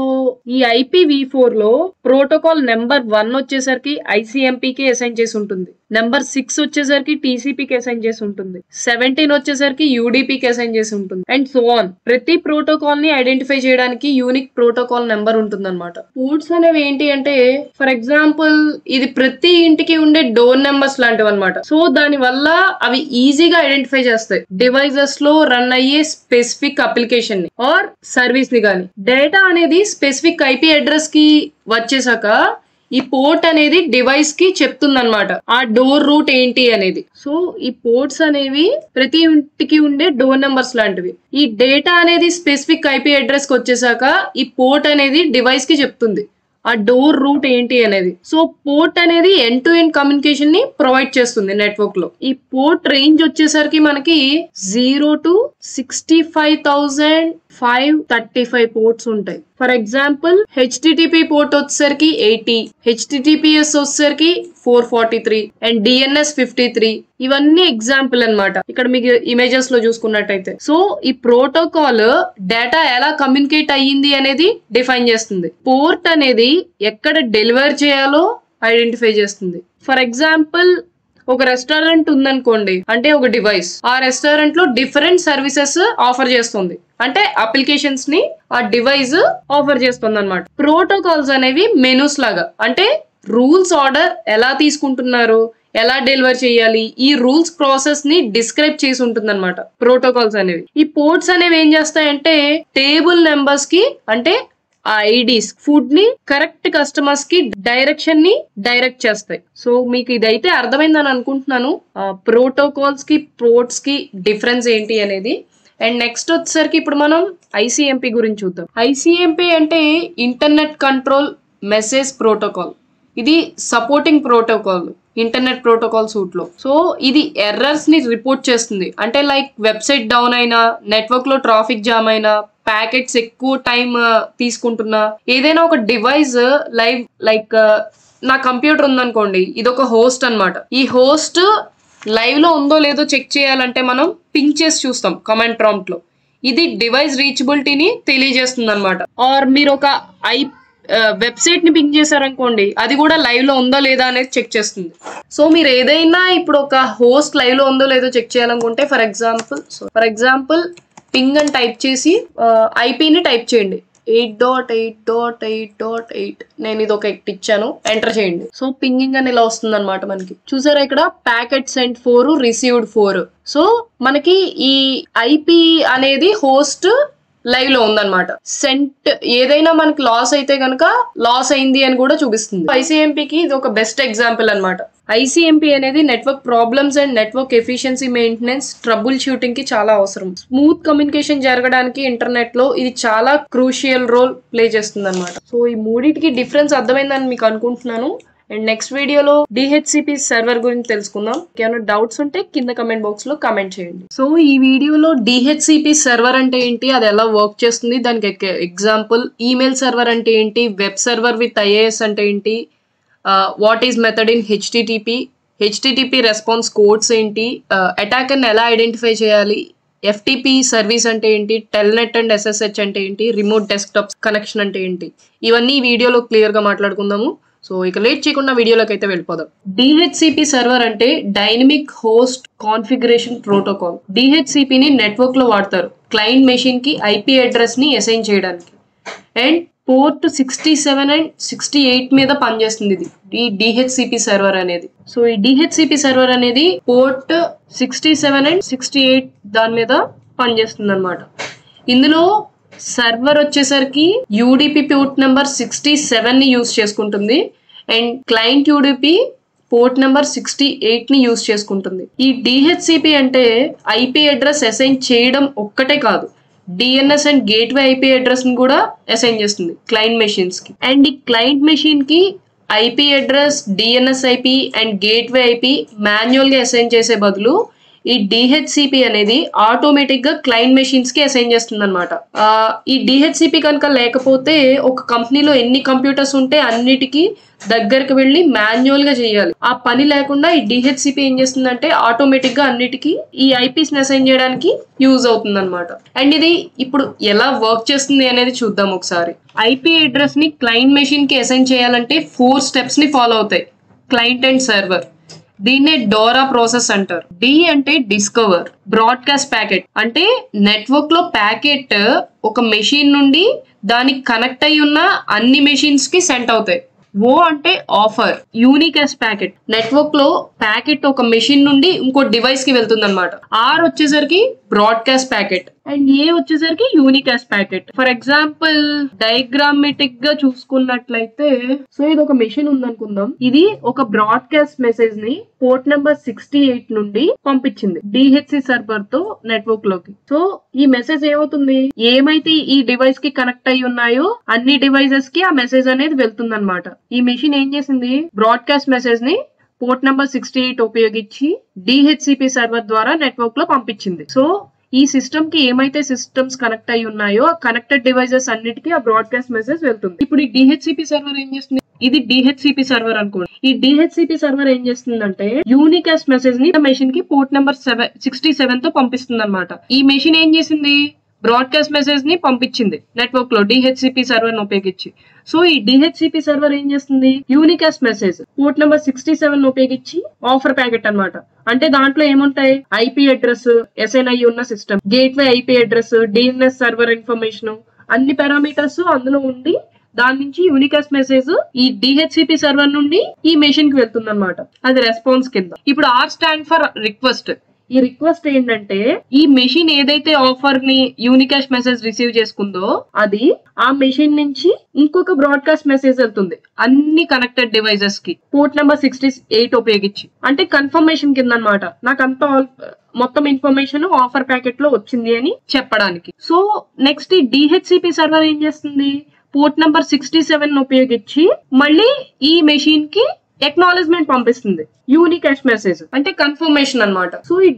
ఈ IPv4 లో ప్రోటోకాల్ నెంబర్ 1 వచ్చేసరికి ICMP కి అసైన్ చేసి ఉంటుంది, నెంబర్ 6 వచ్చేసరికి TCP కి అసైన్ చేసి ఉంటుంది, 17 వచ్చేసరికి UDP కి అసైన్ చేసి ఉంటుంది, అండ్ సో ఆన్. ప్రతి ప్రోటోకాల్ ని ఐడెంటిఫై చేయడానికి యూనిక్ ప్రోటోకాల్ నెంబర్ ఉంటుంది అనమాట. పోర్ట్స్ అనేవి ఏంటి అంటే ఫర్ ఎగ్జాంపుల్ ఇది ప్రతి ఇంటికి ఉండే డోర్ నెంబర్స్ లాంటివి అనమాట. సో దాని వల్ల అవి ఈజీగా ఐడెంటిఫై చేస్తాయి డివైజెస్ లో రన్ అయ్యే స్పెసిఫిక్ అప్లికేషన్ ని ఆర్ సర్వీస్ ని కానీ. డేటా అనేది స్పెసిఫిక్ IP అడ్రస్ కి వచ్చేసాక ఈ పోర్ట్ అనేది డివైస్ కి చెప్తుంది అనమాట ఆ డోర్ రూట్ ఏంటి అనేది. సో ఈ పోర్ట్స్ అనేవి ప్రతి ఇంటికి ఉండే డోర్ నెంబర్స్ లాంటివి. ఈ డేటా అనేది స్పెసిఫిక్ IP అడ్రస్ కి వచ్చేసాక ఈ పోర్ట్ అనేది డివైస్ కి చెప్తుంది ఆ డోర్ రూట్ ఏంటి అనేది. సో పోర్ట్ అనేది ఎండ్ టు ఎండ్ కమ్యూనికేషన్ ని ప్రొవైడ్ చేస్తుంది నెట్వర్క్ లో. ఈ పోర్ట్ రేంజ్ వచ్చేసరికి మనకి 0 to 65,000 535 పోర్ట్స్ ఉంటాయి. ఫర్ ఎగ్జాంపుల్ హెచ్టిటిపి పోర్ట్ వచ్చేసరికి 80, హెచ్టిటిపిఎస్ వచ్చేసరికి 443 అండ్ డిఎన్ఎస్ 53. ఇవన్నీ ఎగ్జాంపుల్ అన్నమాట. ఇక్కడ మీకు ఇమేజెస్ లో చూసుకున్నట్టయితే. సో ఈ ప్రోటోకాల్ డేటా ఎలా కమ్యూనికేట్ అయ్యింది అనేది డిఫైన్ చేస్తుంది. పోర్ట్ అనేది ఎక్కడ డెలివర్ చేయాలో ఐడెంటిఫై చేస్తుంది. ఫర్ ఎగ్జాంపుల్ ఒక రెస్టారెంట్ ఉందనుకోండి, అంటే ఒక డివైస్ ఆ రెస్టారెంట్ లో డిఫరెంట్ సర్వీసెస్ ఆఫర్ చేస్తుంది, అంటే అప్లికేషన్స్ ని ఆ డివైస్ ఆఫర్ చేస్తుంది అనమాట. ప్రోటోకాల్స్ అనేవి మెనూస్ లాగా, అంటే రూల్స్ ఆర్డర్ ఎలా తీసుకుంటున్నారు, ఎలా డెలివర్ చేయాలి, ఈ రూల్స్ ప్రాసెస్ ని డిస్క్రైబ్ చేసి ఉంటుంది అనమాట ప్రోటోకాల్స్ అనేవి. ఈ పోర్ట్స్ అనేవి ఏం చేస్తాయంటే టేబుల్ నెంబర్స్ కి, అంటే ఆ ఐడీస్ ఫుడ్ ని కరెక్ట్ కస్టమర్స్ కి డైరెక్షన్ ని డైరెక్ట్ చేస్తాయి. సో మీకు ఇదైతే అర్థమైందని అనుకుంటున్నాను, ప్రోటోకాల్స్ కి పోర్ట్స్ కి డిఫరెన్స్ ఏంటి అనేది. అండ్ నెక్స్ట్ వచ్చేసరికి ఇప్పుడు మనం ఐసిఎంపి గురించి చూద్దాం. ఐసిఎంపి అంటే ఇంటర్నెట్ కంట్రోల్ మెసేజ్ ప్రోటోకాల్. ఇది supporting protocol internet protocol suit లో. సో ఇది ఎర్రర్స్ ని రిపోర్ట్ చేస్తుంది, అంటే లైక్ వెబ్సైట్ డౌన్ అయినా, నెట్వర్క్ లో ట్రాఫిక్ జామ్ అయినా, ప్యాకెట్స్ ఎక్కువ టైం తీసుకుంటున్నా, ఏదైనా ఒక డివైస్ లైక్ నా కంప్యూటర్ ఉందనుకోండి, ఇది ఒక హోస్ట్ అన్నమాట. ఈ హోస్ట్ లైవ్ లో ఉందో లేదో చెక్ చేయాలంటే మనం పింగ్ చేసి చూస్తాం కమాండ్ ప్రాంప్ట్ లో. ఇది డివైస్ రీచబిలిటీని తెలియజేస్తుంది అనమాట. ఆర్ మీరు ఒక వెబ్సైట్ ని పింగ్ చేశారనుకోండి, అది కూడా లైవ్ లో ఉందో లేదా అనేది చెక్ చేస్తుంది. సో మీరు ఏదైనా ఇప్పుడు ఒక హోస్ట్ లైవ్ లో ఉందో లేదో చెక్ చేయాలనుకుంటే ఫర్ ఎగ్జాంపుల్ పింగ్ అని టైప్ చేసి ఐపీని టైప్ చేయండి 8.8.8.8. నేను ఇది ఒక ఇచ్చాను, ఎంటర్ చేయండి. సో పింగింగ్ అని ఇలా వస్తుంది అనమాట మనకి. చూసారా ఇక్కడ ప్యాకెట్ సెంట్ 4, రిసీవ్డ్ 4. సో మనకి ఈ ఐపీ అనేది హోస్ట్ లైవ్ లో ఉందన్నమాట. సెంట్ ఏదైనా మనకి లాస్ అయితే కనుక లాస్ అయింది అని కూడా చూపిస్తుంది. ఐసిఎంపీకి ఇది ఒక బెస్ట్ ఎగ్జాంపుల్ అనమాట. ఐసిఎంపీ అనేది network problems and network efficiency maintenance, trouble shooting కి చాలా అవసరం. స్మూత్ కమ్యూనికేషన్ జరగడానికి ఇంటర్నెట్ లో ఇది చాలా క్రూషియల్ రోల్ ప్లే చేస్తుంది అనమాట. సో ఈ మూడింటికి డిఫరెన్స్ అర్థమైందని మీకు అనుకుంటున్నాను. అండ్ నెక్స్ట్ వీడియోలో డిహెచ్సిపి సర్వర్ గురించి తెలుసుకుందాం. ఏమైనా డౌట్స్ ఉంటే కింద కమెంట్ బాక్స్ లో కమెంట్ చేయండి. సో ఈ వీడియోలో డిహెచ్సిపి సర్వర్ అంటే ఏంటి, అది ఎలా వర్క్ చేస్తుంది, దానికి ఎగ్జాంపుల్, ఈమెయిల్ సర్వర్ అంటే ఏంటి, వెబ్ సర్వర్ విత్ ఐఏఎస్ అంటే ఏంటి, what is method in HTTP response codes ఏంటి, అటాకర్ ని ఎలా ఐడెంటిఫై చేయాలి, ఎఫ్టిపి సర్వీస్ అంటే ఏంటి, టెల్నెట్ అండ్ ఎస్ఎస్హెచ్ అంటే ఏంటి, రిమోట్ డెస్క్టాప్ కనెక్షన్ అంటే ఏంటి, ఇవన్నీ ఈ వీడియోలో క్లియర్ గా మాట్లాడుకుందాము. సో ఇక లేట్ చేయకుండా వీడియోలోకి అయితే వెళ్ళిపోదాం. డిహెచ్సిపి సర్వర్ అంటే డైనమిక్ హోస్ట్ కాన్ఫిగరేషన్ ప్రోటోకాల్. డిహెచ్సిపిని నెట్వర్క్ లో వాడతారు క్లయింట్ మెషిన్ కి ఐపీ అడ్రస్ ని అసైన్ చేయడానికి. అండ్ పోర్ట్ 67 అండ్ 68 మీద పనిచేస్తుంది ఇది ఈ డిహెచ్సిపి సర్వర్ అనేది. సో ఈ డిహెచ్సిపి సర్వర్ అనేది పోర్ట్ 67 అండ్ 68 దాని మీద పనిచేస్తుంది అనమాట. ఇందులో సర్వర్ వచ్చేసరికి యూడిపి పోర్ట్ నెంబర్ 67 ని యూజ్ చేసుకుంటుంది and client UDP port number 68 ని యూజ్ చేసుకుంటుంది. ఈ డిహెచ్సిపి అంటే ఐపీ అడ్రస్ అసైన్ చేయడం ఒక్కటే కాదు, DNS and gateway IP address ని కూడా అసైన్ చేస్తుంది క్లయింట్ మెషిన్స్ కి. అండ్ ఈ క్లయింట్ మెషిన్ కి IP address, DNS IP and gateway IP manual గా అసైన్ చేసే బదులు ఈ డిహెచ్సిపి అనేది ఆటోమేటిక్ గా క్లయింట్ మెషిన్స్ కి అసైన్ చేస్తుంది అనమాట. ఈ డిహెచ్సిపి కనుక లేకపోతే ఒక కంపెనీలో ఎన్ని కంప్యూటర్స్ ఉంటే అన్నిటికీ దగ్గరికి వెళ్ళి మాన్యువల్ గా చేయాలి. ఆ పని లేకుండా ఈ డిహెచ్సిపి ఏం చేస్తుందంటే ఆటోమేటిక్ గా అన్నిటికీ ఈ ఐపీస్ ని అసైన్ చేయడానికి యూజ్ అవుతుంది అనమాట. అండ్ ఇది ఇప్పుడు ఎలా వర్క్ చేస్తుంది అనేది చూద్దాం ఒకసారి. ఐపీ అడ్రస్ ని క్లయింట్ మెషిన్ కి అసైన్ చేయాలంటే 4 స్టెప్స్ ని ఫాలో అవుతాయి క్లయింట్ అండ్ సర్వర్. దీన్నే డోరా ప్రాసెస్ అంటారు. డి అంటే డిస్కవర్, బ్రాడ్కాస్ట్ ప్యాకెట్ అంటే నెట్వర్క్ లో ప్యాకెట్ ఒక మెషిన్ నుండి దానికి కనెక్ట్ అయి ఉన్న అన్ని మెషిన్స్ కి సెండ్ అవుతాయి. ఓ అంటే ఆఫర్, యూనికాస్ట్ ప్యాకెట్, నెట్వర్క్ లో ప్యాకెట్ ఒక మెషిన్ నుండి ఇంకో డివైస్ కి వెళ్తుంది అనమాట. ఆర్ వచ్చేసరికి బ్రాడ్కాస్ట్ ప్యాకెట్ అండ్ ఏ వచ్చేసరికి unicast packet. For example diagrammatic గా చూసుకున్నట్లయితే, సో ఇది ఒక మెషిన్ ఉందనుకుందాం, ఇది ఒక బ్రాడ్కాస్ట్ మెసేజ్ ని పోర్ట్ నెంబర్ 68 నుండి పంపించింది డిహెచ్సి సర్వర్ తో నెట్వర్క్ లోకి. సో ఈ మెసేజ్ ఏమవుతుంది, ఏమైతే ఈ డివైస్ కి కనెక్ట్ అయి ఉన్నాయో అన్ని డివైసెస్ కి ఆ మెసేజ్ అనేది వెళ్తుంది అనమాట. ఈ మెషిన్ ఏం చేసింది, బ్రాడ్కాస్ట్ మెసేజ్ ని పోర్ట్ నెంబర్ 68 ఉపయోగించి డిహెచ్సిపి సర్వర్ ద్వారా నెట్వర్క్ లో పంపించింది. సో ఈ సిస్టమ్ కి ఏమైతే సిస్టమ్స్ కనెక్ట్ అయి ఉన్నాయో ఆ కనెక్టెడ్ డివైజెస్ అన్నిటికీ ఆ బ్రాడ్కాస్ట్ మెసేజ్ వెళ్తుంది. ఇప్పుడు ఈ DHCP సర్వర్ ఏం చేస్తుంది, ఇది DHCP సర్వర్ అనుకోండి. ఈ DHCP సర్వర్ ఏం చేస్తుందంటే యూనికాస్ట్ మెసేజ్ ని మెషిన్ కి పోర్ట్ నెంబర్ 67 తో పంపిస్తుంది అనమాట. ఈ మెషిన్ ఏం చేసింది, బ్రాడ్కాస్ట్ మెసేజ్ ని పంపించింది నెట్వర్క్ లో DHCP సర్వర్ ని ఉపయోగించి. సో ఈ DHCP సర్వర్ ఏం చేస్తుంది, యూనికాస్ట్ మెసేజ్ పోర్ట్ నెంబర్ 67 ఉపయోగించి ఆఫర్ ప్యాకెట్ అన్నమాట. అంటే దాంట్లో ఏముంటాయి, IP అడ్రస్, SNI ఉన్న system, gateway IP address, DNS server information, అన్ని పారామీటర్స్ అందులో ఉండి దాని నుంచి యూనికాస్ట్ మెసేజ్ ఈ DHCP సర్వర్ నుండి ఈ మెషిన్ కి వెళ్తుంది అనమాట. అది రెస్పాన్స్ కింద. ఇప్పుడు R స్టాండ్ ఫర్ రిక్వెస్ట్. ఈ రిక్వెస్ట్ ఏంటంటే ఈ మెషిన్ ఏదైతే ఆఫర్ ని యూనికాస్ట్ మెసేజ్ రిసీవ్ చేసుకుందో అది ఆ మెషిన్ నుంచి ఇంకొక బ్రాడ్కాస్ట్ మెసేజ్ వెళ్తుంది అన్ని కనెక్టెడ్ డివైజెస్ కి పోర్ట్ నెంబర్ 68 ఉపయోగించి. అంటే కన్ఫర్మేషన్ కింద అనమాట, నాకు అంత మొత్తం ఇన్ఫర్మేషన్ ఆఫర్ ప్యాకెట్ లో వచ్చింది అని చెప్పడానికి. సో నెక్స్ట్ ఈ DHCP సర్వర్ ఏం చేస్తుంది, పోర్ట్ నెంబర్ 67 ఉపయోగించి మళ్ళీ ఈ మెషిన్ కి ఎక్నాలెడ్జ్మెంట్ పంపిస్తుంది, యూనికాస్ట్ మెసేజ్ అంటే కన్ఫర్మేషన్ అన్నమాట. సో ఈ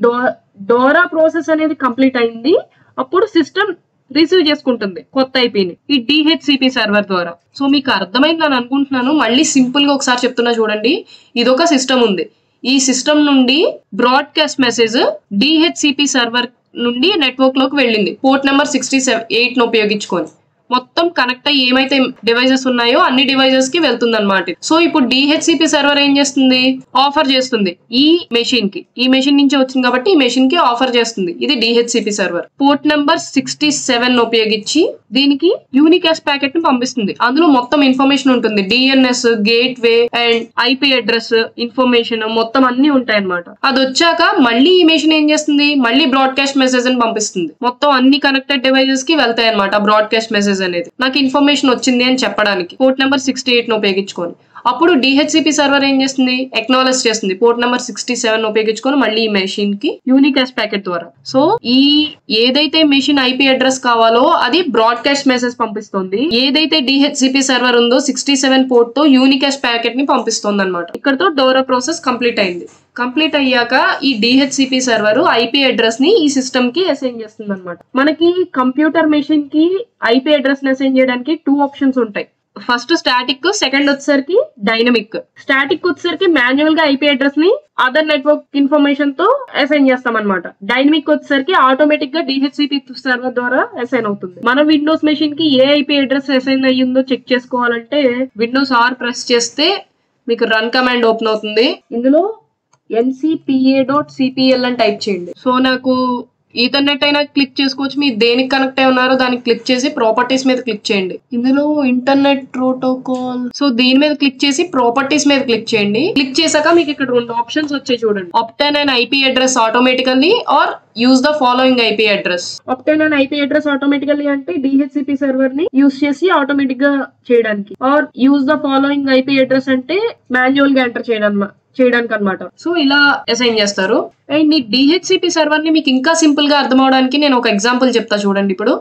డోరా ప్రాసెస్ అనేది కంప్లీట్ అయింది. అప్పుడు సిస్టమ్ రిసీవ్ చేసుకుంటుంది కొత్త ఐపీని ఈ DHCP సర్వర్ ద్వారా. సో మీకు అర్థమైందని అనుకుంటున్నాను. మళ్ళీ సింపుల్ గా ఒకసారి చెప్తున్నా చూడండి. ఇదొక సిస్టమ్ ఉంది. ఈ సిస్టమ్ నుండి బ్రాడ్కాస్ట్ మెసేజ్ DHCP సర్వర్ నుండి నెట్వర్క్ లోకి వెళ్ళింది పోర్ట్ నెంబర్ 68 ఉపయోగించుకొని. మొత్తం కనెక్ట్ అయ్యి ఏమైతే డివైజెస్ ఉన్నాయో అన్ని డివైజెస్ కి వెళ్తుంది అనమాట. సో ఇప్పుడు DHCP సర్వర్ ఏం చేస్తుంది, ఆఫర్ చేస్తుంది ఈ మెషిన్ కి. ఈ మెషిన్ నుంచి వచ్చింది కాబట్టి ఈ మెషిన్ కి ఆఫర్ చేస్తుంది. ఇది DHCP సర్వర్ పోర్ట్ నెంబర్ 67 ఉపయోగించి దీనికి యూనికాస్ట్ ప్యాకెట్ ని పంపిస్తుంది. అందులో మొత్తం ఇన్ఫర్మేషన్ ఉంటుంది, DNS, gateway and IP address information మొత్తం అన్ని ఉంటాయి అనమాట. అది వచ్చాక మళ్ళీ ఈ మెషిన్ ఏం చేస్తుంది, మళ్ళీ బ్రాడ్కాస్ట్ మెసేజ్ అని పంపిస్తుంది. మొత్తం అన్ని కనెక్టెడ్ డివైజెస్ కి వెళ్తాయి అనమాట బ్రాడ్కాస్ట్ మెసేజ్ అనేది. నాకు ఇన్ఫర్మేషన్ వచ్చింది అని చెప్పడానికి పోర్ట్ నెంబర్ 68 ఉపయోగించుకొని. అప్పుడు DHCP సర్వర్ ఏం చేస్తుంది, ఎక్నాలెడ్జ్ చేస్తుంది పోర్ట్ నెంబర్ 67 ఉపయోగించుకొని మళ్ళీ ఈ మెషిన్ కి యూనికాస్ట్ ప్యాకెట్ ద్వారా. సో ఈ ఏదైతే మెషిన్ IP అడ్రస్ కావాలో అది బ్రాడ్కాస్ట్ మెసేజ్ పంపిస్తుంది. ఏదైతే DHCP సర్వర్ ఉందో 67 పోర్ట్ తో యూనికాస్ట్ ప్యాకెట్ ని పంపిస్తుంది అనమాట. ఇక్కడతో డోరా ప్రాసెస్ కంప్లీట్ అయింది. కంప్లీట్ అయ్యాక ఈ DHCP సర్వర్ IP అడ్రస్ ని ఈ సిస్టమ్ కి అసైన్ చేస్తుంది అనమాట. మనకి కంప్యూటర్ మెషిన్ కి IP అడ్రస్ ని అసైన్ చేయడానికి 2 ఆప్షన్స్ ఉంటాయి. ఫస్ట్ స్టాటిక్, సెకండ్ వచ్చేసరికి డైనమిక్. స్టాటిక్ వచ్చేసరికి మాన్యువల్ గా IP అడ్రస్ ని అదర్ నెట్వర్క్ ఇన్ఫర్మేషన్ తో అసైన్ చేస్తాం అనమాట. డైనమిక్ వచ్చేసరికి ఆటోమేటిక్ గా DHCP సర్వర్ ద్వారా అసైన్ అవుతుంది. మన విండోస్ మెషిన్ కి ఏ IP అడ్రస్ అసైన్ అయ్యిందో చెక్ చేసుకోవాలంటే విండోస్ R ప్రెస్ చేస్తే మీకు రన్ కమాండ్ ఓపెన్ అవుతుంది. ఇందులో ncpa.cpl అని టైప్ చేయండి. సో నాకు ఈథర్నెట్ అయినా క్లిక్ చేసుకోవచ్చు. మీరు దేనికి కనెక్ట్ అయి ఉన్నారో దానికి క్లిక్ చేసి ప్రాపర్టీస్ మీద క్లిక్ చేయండి. ఇందులో ఇంటర్నెట్ ప్రోటోకాల్, సో దీని మీద క్లిక్ చేసి ప్రాపర్టీస్ మీద క్లిక్ చేయండి. క్లిక్ చేశాక మీకు ఇక్కడ 2 ఆప్షన్స్ వచ్చాయి చూడండి, obtain an IP address automatically or use the following IP address. obtain an IP address automatically అంటే DHCP సర్వర్ ని యూజ్ చేసి ఆటోమేటిక్ గా చేయడానికి, or use the following IP address అంటే మాన్యువల్ గా ఎంటర్ చేయడానికి అనమాట. సో ఇలా అసైన్ చేస్తారు. అండ్ ఈ DHCP సర్వర్ ని మీకు ఇంకా సింపుల్ గా అర్థం అవడానికి నేను ఒక ఎగ్జాంపుల్ చెప్తా చూడండి. ఇప్పుడు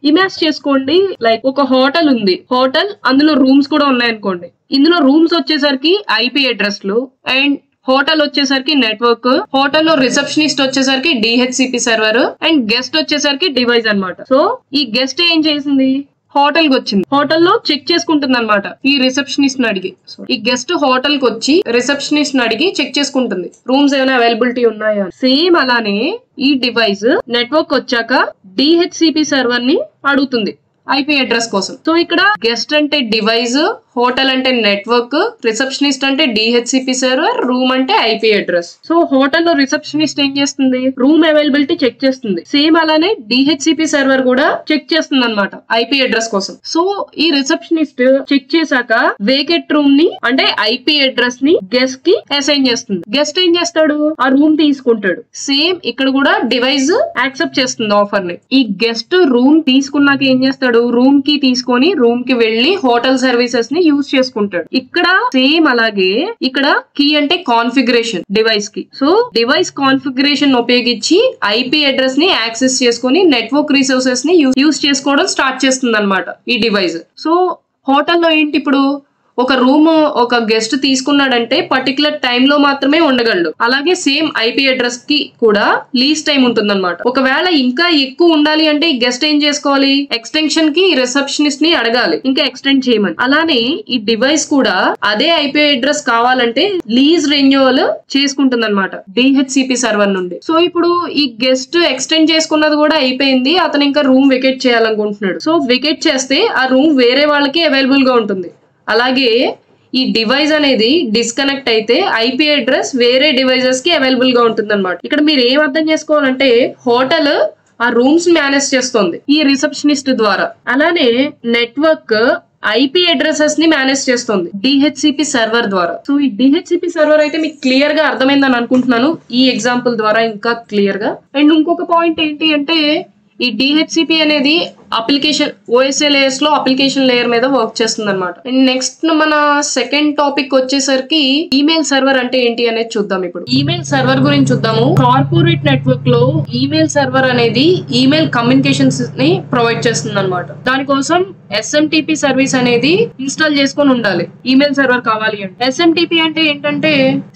ఇమాజిన్ చేసుకోండి, లైక్ ఒక హోటల్ ఉంది. హోటల్ అందులో రూమ్స్ కూడా ఉన్నాయనుకోండి. ఇందులో రూమ్స్ వచ్చేసరికి IP అడ్రస్లు అండ్ హోటల్ వచ్చేసరికి నెట్వర్క్, హోటల్లో రిసెప్షనిస్ట్ వచ్చేసరికి DHCP సర్వర్ అండ్ గెస్ట్ వచ్చేసరికి డివైస్ అన్నమాట. సో ఈ గెస్ట్ ఏం చేసింది, హోటల్ కి వచ్చింది. హోటల్లో చెక్ చేసుకుంటుంది అనమాట ఈ రిసెప్షనిస్ట్ ని అడిగి. ఈ గెస్ట్ హోటల్ కి వచ్చి రిసెప్షనిస్ట్ ని అడిగి చెక్ చేసుకుంటుంది రూమ్స్ ఏమైనా అవైలబిలిటీ ఉన్నాయా. సేమ్ అలానే ఈ డివైస్ నెట్వర్క్ వచ్చాక DHCP సర్వర్ ని అడుగుతుంది IP అడ్రస్ కోసం. సో ఇక్కడ గెస్ట్ అంటే డివైస్, హోటల్ అంటే నెట్వర్క్, రిసెప్షనిస్ట్ అంటే DHCP సర్వర్, రూమ్ అంటే IP అడ్రస్. సో హోటల్లో రిసెప్షనిస్ట్ ఏం చేస్తుంది, రూమ్ అవైలబిలిటీ చెక్ చేస్తుంది. సేమ్ అలానే DHCP సర్వర్ కూడా చెక్ చేస్తుంది అనమాట IP అడ్రస్ కోసం. సో ఈ రిసెప్షనిస్ట్ చెక్ చేశాక వేకెట్ రూమ్ ని అంటే IP అడ్రస్ ని గెస్ట్ కి అసైన్ చేస్తుంది. గెస్ట్ ఏం చేస్తాడు, ఆ రూమ్ తీసుకుంటాడు. సేమ్ ఇక్కడ కూడా డివైస్ యాక్సెప్ట్ చేస్తుంది ఆఫర్ ని. ఈ గెస్ట్ రూమ్ తీసుకున్నాక ఏం చేస్తాడు, రూమ్ కి తీసుకొని రూమ్ కి వెళ్లి హోటల్ సర్వీసెస్ ని యూజ్ చేసుకుంటాడు. ఇక్కడ సేమ్ అలాగే ఇక్కడ కీ అంటే కాన్ఫిగరేషన్ డివైస్ కి. సో డివైస్ కాన్ఫిగరేషన్ ఉపయోగించి IP అడ్రస్ ని యాక్సెస్ చేసుకుని నెట్వర్క్ రిసోర్సెస్ ని యూజ్ చేసుకోవడం స్టార్ట్ చేస్తుంది అనమాట ఈ డివైస్. సో హోటల్లో ఏంటి, ఇప్పుడు ఒక రూమ్ ఒక గెస్ట్ తీసుకున్నాడంటే పర్టికులర్ టైం లో మాత్రమే ఉండగలడు. అలాగే సేమ్ ఐపీ అడ్రస్ కి కూడా లీజ్ టైం ఉంటుంది అనమాట. ఒకవేళ ఇంకా ఎక్కువ ఉండాలి అంటే ఈ గెస్ట్ ఏం చేసుకోవాలి, ఎక్స్టెన్షన్ కి రిసెప్షనిస్ట్ ని అడగాలి ఇంకా ఎక్స్టెండ్ చేయమని. అలానే ఈ డివైస్ కూడా అదే ఐపీ అడ్రస్ కావాలంటే లీజ్ రెన్యువల్ చేసుకుంటుంది అనమాట డిహెచ్సిపి సర్వర్ నుండి. సో ఇప్పుడు ఈ గెస్ట్ ఎక్స్టెండ్ చేసుకున్నది కూడా అయిపోయింది, అతను ఇంకా రూమ్ వెకేట్ చేయాలనుకుంటున్నాడు. సో వెకేట్ చేస్తే ఆ రూమ్ వేరే వాళ్ళకి అవైలబుల్ గా ఉంటుంది. అలాగే ఈ డివైస్ అనేది డిస్కనెక్ట్ అయితే ఐపీ అడ్రస్ వేరే డివైజెస్ కి అవైలబుల్ గా ఉంటుంది అనమాట. ఇక్కడ మీరు ఏం అర్థం చేసుకోవాలంటే హోటల్ ఆ రూమ్స్ మేనేజ్ చేస్తుంది ఈ రిసెప్షనిస్ట్ ద్వారా. అలానే నెట్వర్క్ ఐపీ అడ్రసెస్ ని మేనేజ్ చేస్తుంది డిహెచ్సిపి సర్వర్ ద్వారా. సో ఈ డిహెచ్సిపి సర్వర్ అయితే మీకు క్లియర్ గా అర్థమైందని అనుకుంటున్నాను ఈ ఎగ్జాంపుల్ ద్వారా ఇంకా క్లియర్ గా. అండ్ ఇంకొక పాయింట్ ఏంటి అంటే ఈ డిహెచ్సిపి అనేది అప్లికేషన్ ఓఎస్ఏ లేయర్స్ లో అప్లికేషన్ లేయర్ మీద వర్క్ చేస్తుంది అనమాట. నెక్స్ట్ మన సెకండ్ టాపిక్ వచ్చేసరికి ఈమెయిల్ సర్వర్ అంటే ఏంటి అనేది చూద్దాం. ఇప్పుడు ఈమెయిల్ సర్వర్ గురించి చూద్దాము. కార్పొరేట్ నెట్వర్క్ లో ఈమెయిల్ సర్వర్ అనేది ఈమెయిల్ కమ్యూనికేషన్స్ ని ప్రొవైడ్ చేస్తుంది అనమాట. దానికోసం SMTP సర్వీస్ అనేది ఇన్స్టాల్ చేసుకొని ఉండాలి ఈమెయిల్ సర్వర్ కావాలి అంటే. SMTP అంటే ఏంటంటే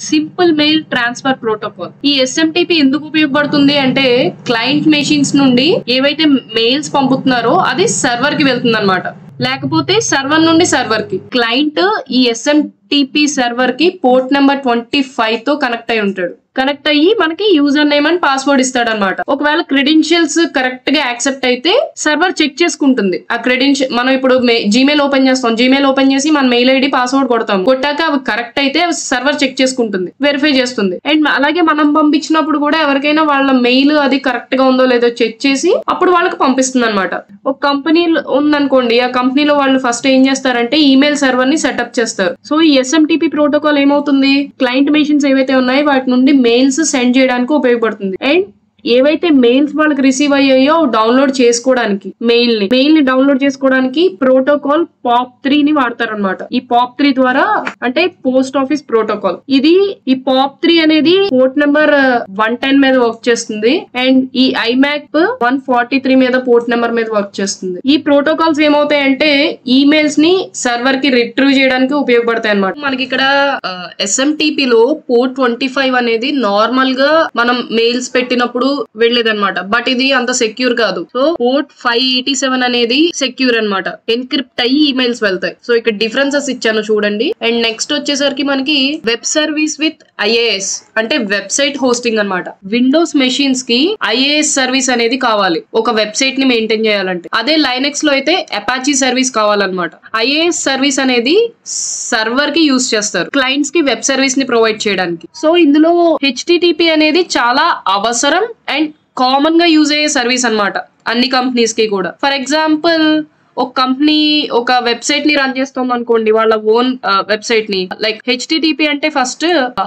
సింపుల్ మెయిల్ ట్రాన్స్ఫర్ ప్రోటోకాల్. ఈ SMTP ఎందుకు ఉపయోగపడుతుంది అంటే క్లయింట్ మెషిన్స్ నుండి ఏవైతే మెయిల్స్ పంపుతున్నారో అది సర్వర్ కి వెళ్తుంది అనమాట. లేకపోతే సర్వర్ నుండి సర్వర్ కి. క్లయింట్ ఈ SMTP సర్వర్ కి పోర్ట్ నెంబర్ 25 తో కనెక్ట్ అయి ఉంటాడు. కనెక్ట్ అయ్యి మనకి యూజర్ నేమ్ అండ్ పాస్వర్డ్ ఇస్తాడు అనమాట. ఒకవేళ క్రెడెన్షియల్స్ కరెక్ట్ గా యాక్సెప్ట్ అయితే సర్వర్ చెక్ చేసుకుంటుంది ఆ క్రెడెన్షియల్. మనం ఇప్పుడు జీమెయిల్ ఓపెన్ చేస్తాం, జీమెయిల్ ఓపెన్ చేసి మన మెయిల్ ఐడి పాస్వర్డ్ కొడతాం. కొట్టాక అవి కరెక్ట్ అయితే సర్వర్ చెక్ చేసుకుంటుంది, వెరిఫై చేస్తుంది. అండ్ అలాగే మనం పంపించినప్పుడు కూడా ఎవరికైనా వాళ్ళ మెయిల్ అది కరెక్ట్ గా ఉందో లేదో చెక్ చేసి అప్పుడు వాళ్ళకి పంపిస్తుంది అనమాట. ఒక కంపెనీ ఉందనుకోండి, ఆ కంపెనీలో వాళ్ళు ఫస్ట్ ఏం చేస్తారంటే ఈమెయిల్ సర్వర్ ని సెటప్ చేస్తారు. సో ఈ SMTP ప్రోటోకాల్ ఏమవుతుంది, క్లయింట్ మెషిన్స్ ఏవైతే ఉన్నాయో వాటి నుండి మెయిల్స్ సెండ్ చేయడానికి ఉపయోగపడుతుంది. అండ్ ఏవైతే మెయిల్స్ వాళ్ళకి రిసీవ్ అయ్యాయో డౌన్లోడ్ చేసుకోవడానికి మెయిల్ ని డౌన్లోడ్ చేసుకోవడానికి ప్రోటోకాల్ POP3 ని వాడతారనమాట. ఈ POP3 ద్వారా అంటే పోస్ట్ ఆఫీస్ ప్రోటోకాల్. ఈ POP3 అనేది పోర్ట్ నెంబర్ 110 మీద వర్క్ చేస్తుంది. అండ్ ఈ IMAP 143 మీద పోర్ట్ నెంబర్ మీద వర్క్ చేస్తుంది. ఈ ప్రోటోకాల్స్ ఏమవుతాయంటే ఈమెయిల్స్ ని సర్వర్ కి రిట్రీవ్ చేయడానికి ఉపయోగపడతాయి అనమాట. మనకి ఇక్కడ SMTP లో పోర్ట్ 25 అనేది నార్మల్ గా మనం మెయిల్స్ పెట్టినప్పుడు వెళ్ళేదన్నమాట. బట్ ఇది అంత సెక్యూర్ కాదు. సో పోర్ట్ 587 అనేది సెక్యూర్ అనమాట. ఎన్క్రిప్ట్ అయ్యి ఈమెయిల్స్ వెళ్తాయి. సో ఇక్కడ డిఫరెన్సెస్ ఇచ్చాను చూడండి. అండ్ నెక్స్ట్ వచ్చేసరికి మనకి వెబ్ సర్వీస్ విత్ IaaS అంటే వెబ్సైట్ హోస్టింగ్ అనమాట. విండోస్ మెషిన్స్ కి IaaS సర్వీస్ అనేది కావాలి ఒక వెబ్సైట్ ని మెయింటైన్ చేయాలంటే. అదే లైనక్స్ లో అయితే అపాచీ సర్వీస్ కావాలన్నమాట. IaaS సర్వీస్ అనేది సర్వర్ కి యూజ్ చేస్తారు క్లయింట్స్ కి వెబ్ సర్వీస్ ని ప్రొవైడ్ చేయడానికి. సో ఇందులో HTTP అనేది చాలా అవసరం అండ్ కామన్ గా యూజ్ అయ్యే సర్వీస్ అన్నమాట అన్ని కంపెనీస్ కి కూడా. ఫర్ ఎగ్జాంపుల్ ఒక కంపెనీ ఒక వెబ్సైట్ ని రన్ చేస్తుంది అనుకోండి, వాళ్ళ ఓన్ వెబ్సైట్ ని. లైక్ HTTP అంటే first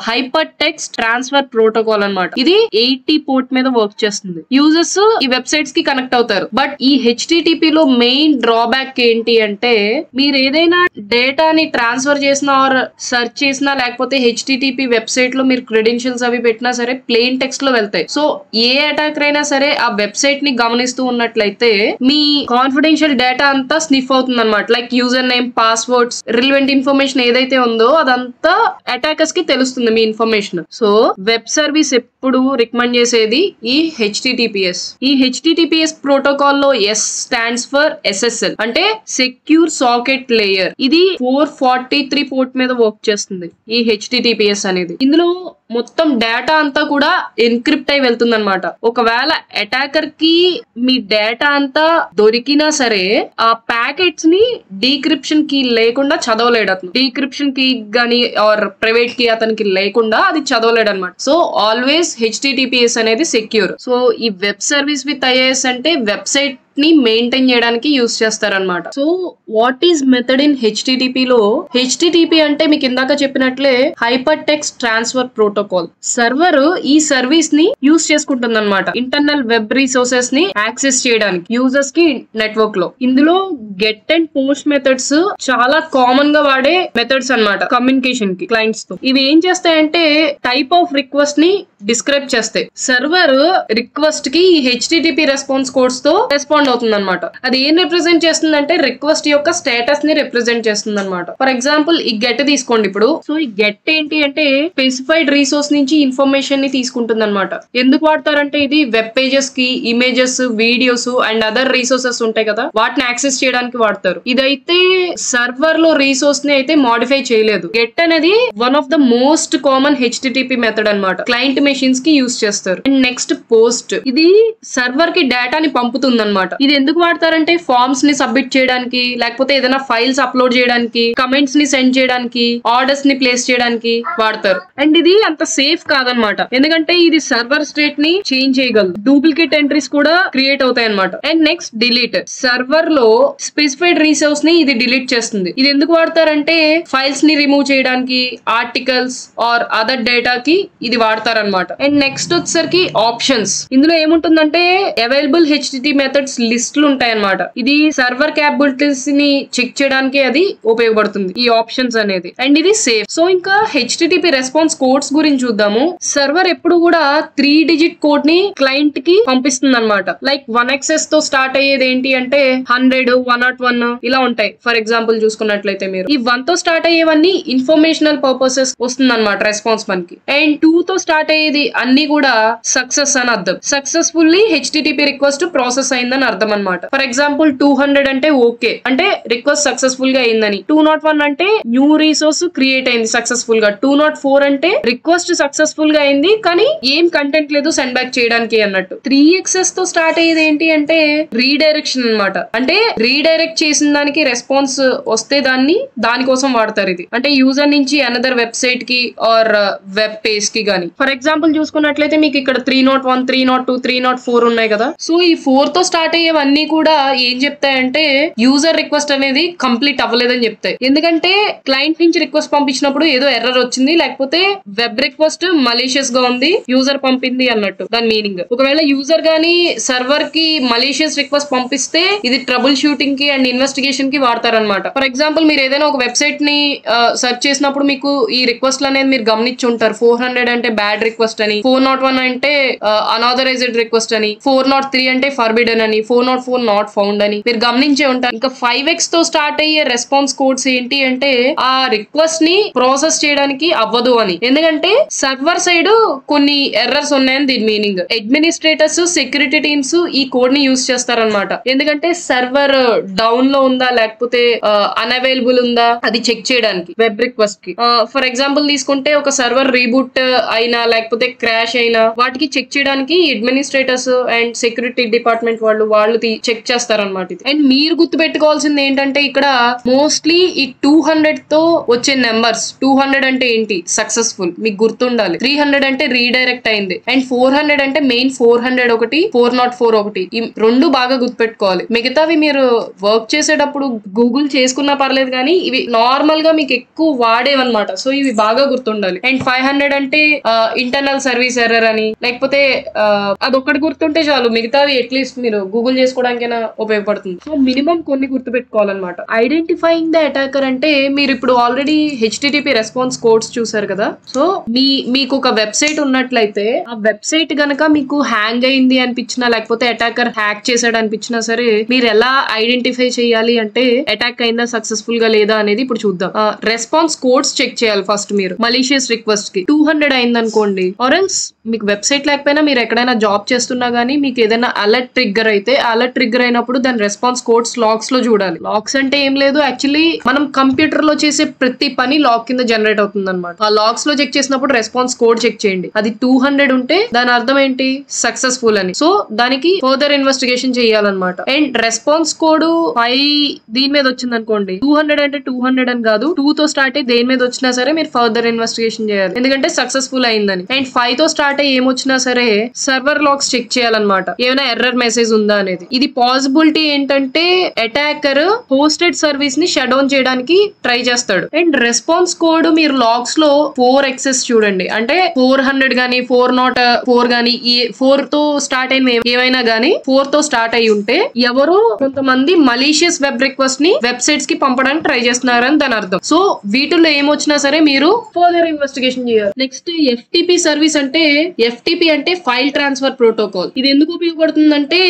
hyper text transfer protocol అన్నమాట. ఇది 80 పోర్ట్ మీద వర్క్ చేస్తుంది. యూజర్స్ ఈ వెబ్సైట్స్ కి కనెక్ట్ అవుతారు. బట్ ఈ HTTP లో మెయిన్ డ్రాబ్యాక్ ఏంటి అంటే మీరు ఏదైనా డేటాని ట్రాన్స్ఫర్ చేసినా ఆర్ సెర్చ్ చేసినా లేకపోతే HTTP వెబ్సైట్ లో మీరు క్రెడెన్షియల్స్ అవి పెట్టినా సరే ప్లెయిన్ టెక్స్ట్ లో వెళ్తాయి. సో ఏ అటాకర్ అయినా సరే ఆ వెబ్సైట్ ని గమనిస్తూ ఉన్నట్లయితే మీ కాన్ఫిడెన్షియల్ డేటా అంతా స్నిఫ్ అవుతుంది అనమాట. Like user name, passwords, relevant information ఏదైతే ఉందో అదంతా అటాకర్స్ కి తెలుస్తుంది మీ ఇన్ఫర్మేషన్. సో వెబ్ సర్వీస్ ఎప్పుడు రికమెండ్ చేసేది ఈ HTTPS. ఈ HTTPS ప్రోటోకాల్ లో S స్టాండ్స్ ఫర్ SSL అంటే సెక్యూర్ సాకెట్ లేయర్. ఇది 443 పోర్ట్ మీద వర్క్ చేస్తుంది ఈ HTTPS అనేది. ఇందులో మొత్తం డేటా అంతా కూడా ఎన్క్రిప్ట్ అయి వెళ్తుంది అనమాట. ఒకవేళ అటాకర్ కి మీ డేటా అంతా దొరికినా సరే ఆ ప్యాకెట్స్ ని డీక్రిప్షన్ కీ లేకుండా చదవలేడు అతను. డీక్రిప్షన్ కీ గానీ ఆర్ ప్రైవేట్ కీ అతనికి లేకుండా అది చదవలేడు అనమాట. సో ఆల్వేస్ HTTPS అనేది సెక్యూర్. సో ఈ వెబ్ సర్వీస్ విత్ IaaS అంటే వెబ్సైట్ ని మెయింటైన్ చేయడానికి యూజ్ చేస్తారనమాట. So what is method in HTTP లో HTTP అంటే మీకు ఇందాక చెప్పినట్లే hyper text transfer protocol. Server ఈ సర్వీస్ ని యూజ్ చేసుకుంటుంది అనమాట ఇంటర్నల్ వెబ్ రిసోర్సెస్ ని యాక్సెస్ చేయడానికి యూజర్స్ కి నెట్వర్క్ లో. ఇందులో గెట్ అండ్ పోస్ట్ మెథడ్స్ చాలా కామన్ గా వాడే మెథడ్స్ అనమాట కమ్యూనికేషన్ కి క్లయింట్స్ తో. ఇవి ఏం చేస్తాయంటే టైప్ ఆఫ్ రిక్వెస్ట్ ని డిస్క్రైబ్ చేస్తాయి. సర్వర్ రిక్వెస్ట్ కి HTTP రెస్పాన్స్ కోడ్స్ తో రెస్పాండ్ రెస్పాండ్ అవుతుంది అనమాట. అది ఏం రిప్రజెంట్ చేస్తుంది అంటే రిక్వెస్ట్ యొక్క స్టేటస్ ని రిప్రజెంట్ చేస్తుంది అనమాట. ఫర్ ఎగ్జాంపుల్ ఈ గెట్ తీసుకోండి ఇప్పుడు. సో ఈ గెట్ ఏంటి అంటే స్పెసిఫైడ్ రిసోర్స్ నుంచి ఇన్ఫర్మేషన్ ని తీసుకుంటుంది అనమాట. ఎందుకు వాడతారంటే ఇది వెబ్ పేజెస్ కి images, videos and other resources ఉంటాయి కదా, వాటిని యాక్సెస్ చేయడానికి వాడతారు. ఇదైతే సర్వర్ లో రిసోర్స్ ని అయితే మాడిఫై చేయలేదు. గెట్ అనేది one of the most common HTTP method అనమాట. క్లయింట్ మెషిన్స్ కి యూస్ చేస్తారు. అండ్ నెక్స్ట్ పోస్ట్, ఇది సర్వర్ కి డేటాని పంపుతుంది అనమాట. ఇది ఎందుకు వాడతారంటే ఫార్మ్స్ ని సబ్మిట్ చేయడానికి, లేకపోతే ఏదైనా ఫైల్స్ అప్లోడ్ చేయడానికి, కమెంట్స్ ని సెండ్ చేయడానికి, ఆర్డర్స్ ని ప్లేస్ చేయడానికి వాడతారు. అండ్ ఇది అంత సేఫ్ కాదనమాట, ఎందుకంటే ఇది సర్వర్ స్టేట్ ని చేంజ్ చేయగలదు. డూప్లికేట్ ఎంట్రీస్ కూడా క్రియేట్ అవుతాయి అనమాట. అండ్ నెక్స్ట్ డిలీట్, సర్వర్ లో స్పెసిఫైడ్ రిసోర్స్ ని ఇది డిలీట్ చేస్తుంది. ఇది ఎందుకు వాడతారంటే ఫైల్స్ ని రిమూవ్ చేయడానికి, ఆర్టికల్స్ ఆర్ అదర్ డేటాకి ఇది వాడతారనమాట. అండ్ నెక్స్ట్ వచ్చేసరికి ఆప్షన్స్. ఇందులో ఏముంటుందంటే అవైలబుల్ HTTP మెథడ్స్ లిస్టులు ఉంటాయన్నమాట. ఇది సర్వర్ క్యాపబిలిటీస్ ని చెక్ చేయడానికి అది ఉపయోగపడుతుంది ఈ ఆప్షన్స్ అనేది. అండ్ ఇది సేఫ్. సో ఇంకా HTTP రెస్పాన్స్ కోడ్స్ గురించి చూద్దాము. సర్వర్ ఎప్పుడు కూడా 3 డిజిట్ కోడ్ ని క్లయింట్ కి పంపిస్తుంది అనమాట. లైక్ 1xs తో స్టార్ట్ అయ్యేది ఏంటి అంటే 100, 101 ఇలా ఉంటాయి. ఫర్ ఎగ్జాంపుల్ చూసుకున్నట్లయితే మీరు ఈ 1 తో స్టార్ట్ అయ్యేవన్నీ ఇన్ఫర్మేషనల్ పర్పసెస్ వస్తుంది అనమాట రెస్పాన్స్ మనకి. అండ్ 2 తో స్టార్ట్ అయ్యేది అన్ని కూడా సక్సెస్ అని అర్థం. సక్సెస్ఫుల్లీ HTTP రిక్వెస్ట్ ప్రాసెస్ అయిందని అర్థం అనమాట. ఫర్ ఎగ్జాంపుల్ 200 అంటే ఓకే, అంటే రిక్వెస్ట్ సక్సెస్ఫుల్ గా అయిందని. 201 అంటే న్యూ రిసోర్స్ క్రియేట్ అయింది సక్సెస్ఫుల్ గా. 204 అంటే రిక్వెస్ట్ సక్సెస్ఫుల్ గా అయింది కానీ ఏం కంటెంట్ లేదు సెండ్ బ్యాక్ చేయడానికి అన్నట్టు. 3xs తో స్టార్ట్ అయ్యేది ఏంటి అంటే రీడైరెక్షన్ అనమాట. అంటే రీడైరెక్ట్ చేసిన దానికి రెస్పాన్స్ వస్తే దానికోసం వాడతారు ఇది. అంటే యూజర్ నుంచి అనదర్ వెబ్సైట్ కి ఆర్ వెబ్ పేజ్ కి గానీ. ఫర్ ఎగ్జాంపుల్ చూసుకున్నట్లయితే మీకు ఇక్కడ 301, 302, 304 ఉన్నాయి కదా. సో ఈ 4 తో స్టార్ట్ అయ్యేవన్నీ కూడా ఏం చెప్తాయంటే యూజర్ రిక్వెస్ట్ అనేది కంప్లీట్ అవ్వలేదని చెప్తాయి. ఎందుకంటే క్లయింట్ నుంచి రిక్వెస్ట్ పంపించినప్పుడు ఏదో ఎర్రర్ వచ్చింది, లేకపోతే వెబ్ రిక్వెస్ట్ మలీషియస్ గా ఉంది, యూజర్ పంపింది అన్నట్టు దాని మీనింగ్. ఒకవేళ యూజర్ గానీ సర్వర్ కి మలీషియస్ రిక్వెస్ట్ పంపిస్తే ఇది ట్రబుల్ షూటింగ్ కి అండ్ ఇన్వెస్టిగేషన్ కి వాడతారనమాట. ఫర్ ఎగ్జాంపుల్ మీరు ఏదైనా ఒక వెబ్సైట్ ని సెర్చ్ చేసినప్పుడు మీకు ఈ రిక్వెస్ట్ అనేది మీరు గమనించి ఉంటారు. 400 అంటే బ్యాడ్ రిక్వెస్ట్ అని, 401 అంటే అనాథరైజ్డ్ రిక్వెస్ట్ అని, 403 అంటే ఫర్బిడన్ అని, 404 నాట్ ఫౌండ్ అని మీరు గమనించే ఉంటారు. ఇంకా 5x తో స్టార్ట్ అయ్యే రెస్పాన్స్ కోడ్స్ ఏంటి అంటే ఆ రిక్వెస్ట్ ని ప్రాసెస్ చేయడానికి అవ్వదు అని. ఎందుకంటే సర్వర్ సైడ్ కొన్ని ఎర్రర్స్ ఉన్నాయని దీని మీనింగ్. అడ్మినిస్ట్రేటర్స్, సెక్యూరిటీ టీమ్స్ ఈ కోడ్ ని యూజ్ చేస్తారనమాట. ఎందుకంటే సర్వర్ డౌన్ లో ఉందా లేకపోతే అన్అవైలబుల్ ఉందా అది చెక్ చేయడానికి వెబ్ రిక్వెస్ట్ కి. ఫర్ ఎగ్జాంపుల్ తీసుకుంటే ఒక సర్వర్ రీబూట్ అయినా లేకపోతే క్రాష్ అయినా వాటికి చెక్ చేయడానికి అడ్మినిస్ట్రేటర్స్ అండ్ సెక్యూరిటీ డిపార్ట్మెంట్ వాళ్ళు చెక్ చేస్తారనమాట. ఇది అండ్ మీరు గుర్తు పెట్టుకోవాల్సింది ఏంటంటే ఇక్కడ మోస్ట్లీ ఈ 200 తో వచ్చే నెంబర్స్. 200 అంటే ఏంటి? సక్సెస్ఫుల్, మీకు గుర్తుండాలి. 300 అంటే రీడైరెక్ట్ అయింది. అండ్ 400 అంటే మెయిన్ 400 ఒకటి, 404 ఒకటి. ఈ రెండు బాగా గుర్తుపెట్టుకోవాలి. మిగతావి మీరు వర్క్ చేసేటప్పుడు గూగుల్ చేసుకున్నా పర్లేదు కానీ ఇవి నార్మల్ గా మీకు ఎక్కువ వాడేవన్నమాట. సో ఇవి బాగా గుర్తుండాలి. అండ్ 500 అంటే ఇంటర్నల్ సర్వీస్ ఎర్రర్ అని, లేకపోతే అదొక్కటి గుర్తుంటే చాలు, మిగతావి అట్లీస్ట్ మీరు గూగుల్ చేసుకోవడానికైనా ఉపయోగపడుతుంది. సో మినిమం కొన్ని గుర్తుపెట్టుకోవాలన్నమాట. ఐడెంటిఫైయింగ్ ద అటాకర్ అంటే మీరు ఇప్పుడు ఆల్రెడీ HTTP రెస్పాన్స్ కోడ్స్ చూసారు కదా. సో మీకు ఒక వెబ్సైట్ ఉన్నట్లయితే ఆ వెబ్సైట్ గనక మీకు హ్యాంగ్ అయింది అనిపించినా లేకపోతే అటాకర్ హ్యాక్ చేశాడు అనిపించినా సరే మీరు ఎలా ఐడెంటిఫై చేయాలి అంటే అటాక్ అయిందా సక్సెస్ఫుల్ గా లేదా అనేది ఇప్పుడు చూద్దాం. రెస్పాన్స్ కోడ్స్ చెక్ చేయాలి ఫస్ట్. మీరు మలీషియస్ రిక్వెస్ట్ కి 200 అయింది అనుకోండి, ఆర్ ఎల్స్ మీకు వెబ్సైట్ లేకపోయినా మీరు ఎక్కడైనా జాబ్ చేస్తున్నా గానీ మీకు ఏదైనా అలర్ట్ ట్రిగ్గర్ అయితే అలర్ట్ ట్రిగ్గర్ అయినప్పుడు దాని రెస్పాన్స్ కోడ్స్ లాగ్స్ లో చూడాలి. లాగ్స్ అంటే ఏం లేదు, యాక్చువల్లీ మనం కంప్యూటర్ లో చేసే ప్రతి పని లాగ్ కింద జనరేట్ అవుతుంది అనమాట. ఆ లాగ్స్ లో చెక్ చేసినప్పుడు రెస్పాన్స్ కోడ్ చెక్ చేయండి. అది 200 ఉంటే దాని అర్థం ఏంటి? సక్సెస్ఫుల్ అని. సో దానికి ఫర్దర్ ఇన్వెస్టిగేషన్ చేయాలన్నమాట. అండ్ రెస్పాన్స్ కోడ్ 5 దీని మీద వచ్చింది అనుకోండి, 200 అంటే 200 అని కాదు, 2 తో స్టార్ట్ అయ్యి దేని మీద వచ్చినా సరే మీరు ఫర్దర్ ఇన్వెస్టిగేషన్ చేయాలి, ఎందుకంటే సక్సెస్ఫుల్ అయిందని. అండ్ 5 తో స్టార్ట్ అయ్యి ఏమొచ్చినా సరే సర్వర్ లాగ్స్ చెక్ చేయాలన్నమాట, ఏమైనా ఎర్రర్ మెసేజ్ ఉందా అనేది. ఇది పాసిబిలిటీ ఏంటంటే అటాకర్ హోస్టెడ్ సర్వీస్ ని షట్ డౌన్ చేయడానికి ట్రై చేస్తాడు. అండ్ రెస్పాన్స్ కోడ్ మీరు లాగ్స్ లో 4xs చూడండి, అంటే 400 గానీ 404 గానీ ఈ 4 తో స్టార్ట్ అయిన ఏమైనా గానీ 4 తో స్టార్ట్ అయి ఉంటే ఎవరో కొంతమంది మలీషియస్ వెబ్ రిక్వెస్ట్ ని వెబ్సైట్స్ కి పంపడానికి ట్రై చేస్తున్నారని దాని అర్థం. సో వీటిల్లో ఏమొచ్చినా సరే మీరు ఫర్దర్ ఇన్వెస్టిగేషన్ చేయాలి. నెక్స్ట్ FTP సర్వీస్ అంటే FTP అంటే ఫైల్ ట్రాన్స్ఫర్ ప్రోటోకాల్. ఇది ఎందుకు ఉపయోగపడుతుందంటే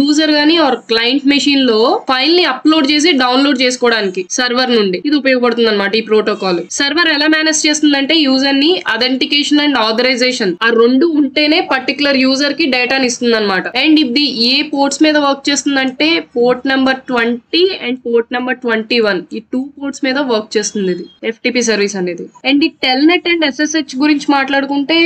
యూజర్ గానీ ఆర్ క్లయింట్ మెషిన్ లో ఫైల్ ని అప్లోడ్ చేసి డౌన్లోడ్ చేసుకోవడానికి సర్వర్ నుండి ఇది ఉపయోగపడుతుంది అనమాట. ఈ ప్రోటోకాల్ సర్వర్ ఎలా మేనేజ్ చేస్తుందంటే యూజర్ ని అథెంటికేషన్ అండ్ ఆథరైజేషన్ ఆ రెండు ఉంటేనే పర్టికులర్ యూజర్ కి డేటాని ఇస్తుంది అనమాట. అండ్ ఇది ఏ పోర్ట్స్ మీద వర్క్ చేస్తుందంటే port number 20 and port number 21 ఈ 2 పోర్ట్స్ మీద వర్క్ చేస్తుంది ఇది FTP సర్వీస్ అనేది. అండ్ ఈ టెల్నెట్ అండ్ SSH గురించి మాట్లాడుకుంటే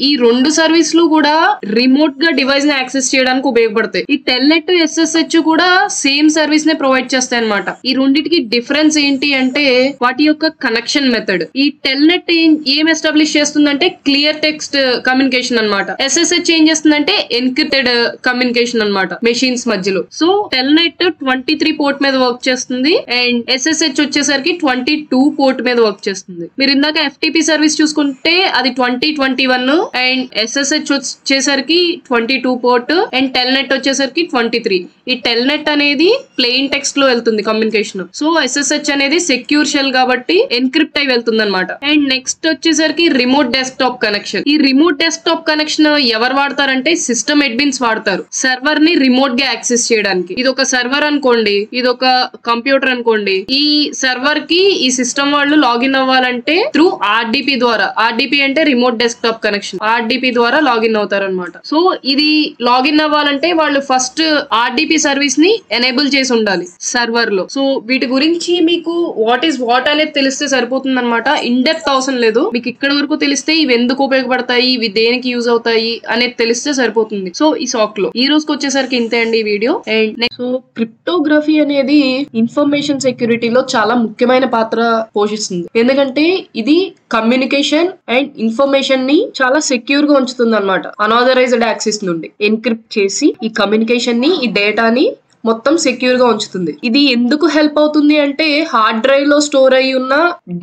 ఈ రెండు సర్వీస్లు కూడా రిమోట్ గా డివైస్ ని యాక్సెస్ చేయడానికి ఉపయోగపడతాయి. ఈ టెల్నెట్ SSH కూడా సేమ్ సర్వీస్ నే ప్రొవైడ్ చేస్తాయి అనమాట. ఈ రెండింటికి డిఫరెన్స్ ఏంటి అంటే వాటి యొక్క కనెక్షన్ మెథడ్. ఈ టెల్నెట్ ఏం ఎస్టాబ్లిష్ చేస్తుందంటే క్లియర్ టెక్స్ట్ కమ్యూనికేషన్ అనమాట. SSH ఏం చేస్తుందంటే ఎన్క్రిప్టెడ్ కమ్యూనికేషన్ అనమాట మెషిన్స్ మధ్యలో. సో టెల్నెట్ 23 పోర్ట్ మీద వర్క్ చేస్తుంది అండ్ SSH వచ్చేసరికి 22 పోర్ట్ మీద వర్క్ చేస్తుంది. మీరు ఇందాక FTP సర్వీస్ చూసుకుంటే అది 2021 అండ్ SSH వచ్చేసరికి 22 పోర్ట్ అండ్ టెల్నెట్ వచ్చేసరికి 23. ఈ టెల్నెట్ అనేది ప్లెయిన్ టెక్స్ట్ లో వెళ్తుంది కమ్యూనికేషన్. సో SSH అనేది సెక్యూర్ షెల్ కాబట్టి ఎన్క్రిప్ట్ అయి వెళ్తుంది అనమాట. అండ్ నెక్స్ట్ వచ్చేసరికి రిమోట్ డెస్క్టాప్ కనెక్షన్. ఈ రిమోట్ డెస్క్టాప్ కనెక్షన్ ఎవరు వాడతారంటే సిస్టమ్ అడ్మిన్స్ వాడతారు సర్వర్ ని రిమోట్ గా యాక్సెస్ చేయడానికి. ఇది ఒక సర్వర్ అనుకోండి, ఇది ఒక కంప్యూటర్ అనుకోండి. ఈ సర్వర్ కి ఈ సిస్టమ్ వాళ్ళు లాగిన్ అవ్వాలంటే త్రూ RDP ద్వారా, RDP అంటే రిమోట్ డెస్క్టాప్ కనెక్షన్, RDP ద్వారా లాగిన్ అవుతారు అనమాట. సో ఇది లాగిన్ అవ్వాలంటే వాళ్ళు ఫస్ట్ RDP సర్వీస్ ని ఎనేబుల్ చేసి ఉండాలి సర్వర్ లో. సో వీటి గురించి మీకు వాట్ ఈస్ వాట్ అనేది తెలిస్తే సరిపోతుంది అనమాట. ఇన్ డెప్త్ అవసరం లేదు, మీకు ఇక్కడ వరకు తెలిస్తే ఇవి ఎందుకు ఉపయోగపడతాయి, ఇవి దేనికి యూజ్ అవుతాయి అనేది తెలిస్తే సరిపోతుంది. సో ఈ సాక్ లో ఈ రోజుకి వచ్చేసరికి ఇంతే అండి ఈ వీడియో. అండ్ సో క్రిప్టోగ్రఫీ అనేది ఇన్ఫర్మేషన్ సెక్యూరిటీలో చాలా ముఖ్యమైన పాత్ర పోషిస్తుంది. ఎందుకంటే ఇది కమ్యూనికేషన్ అండ్ ఇన్ఫర్మేషన్ ని చాలా సెక్యూర్ గా ఉంచుతుంది అనమాట. అనాథరైజ్డ్ యాక్సెస్ నుండి ఎన్క్రిప్ట్ చేసి ఈ కమ్యూనికేషన్ ని, ఈ డేటాని మొత్తం సెక్యూర్ గా ఉంచుతుంది. ఇది ఎందుకు హెల్ప్ అవుతుంది అంటే హార్డ్ డ్రైవ్ లో స్టోర్ అయి ఉన్న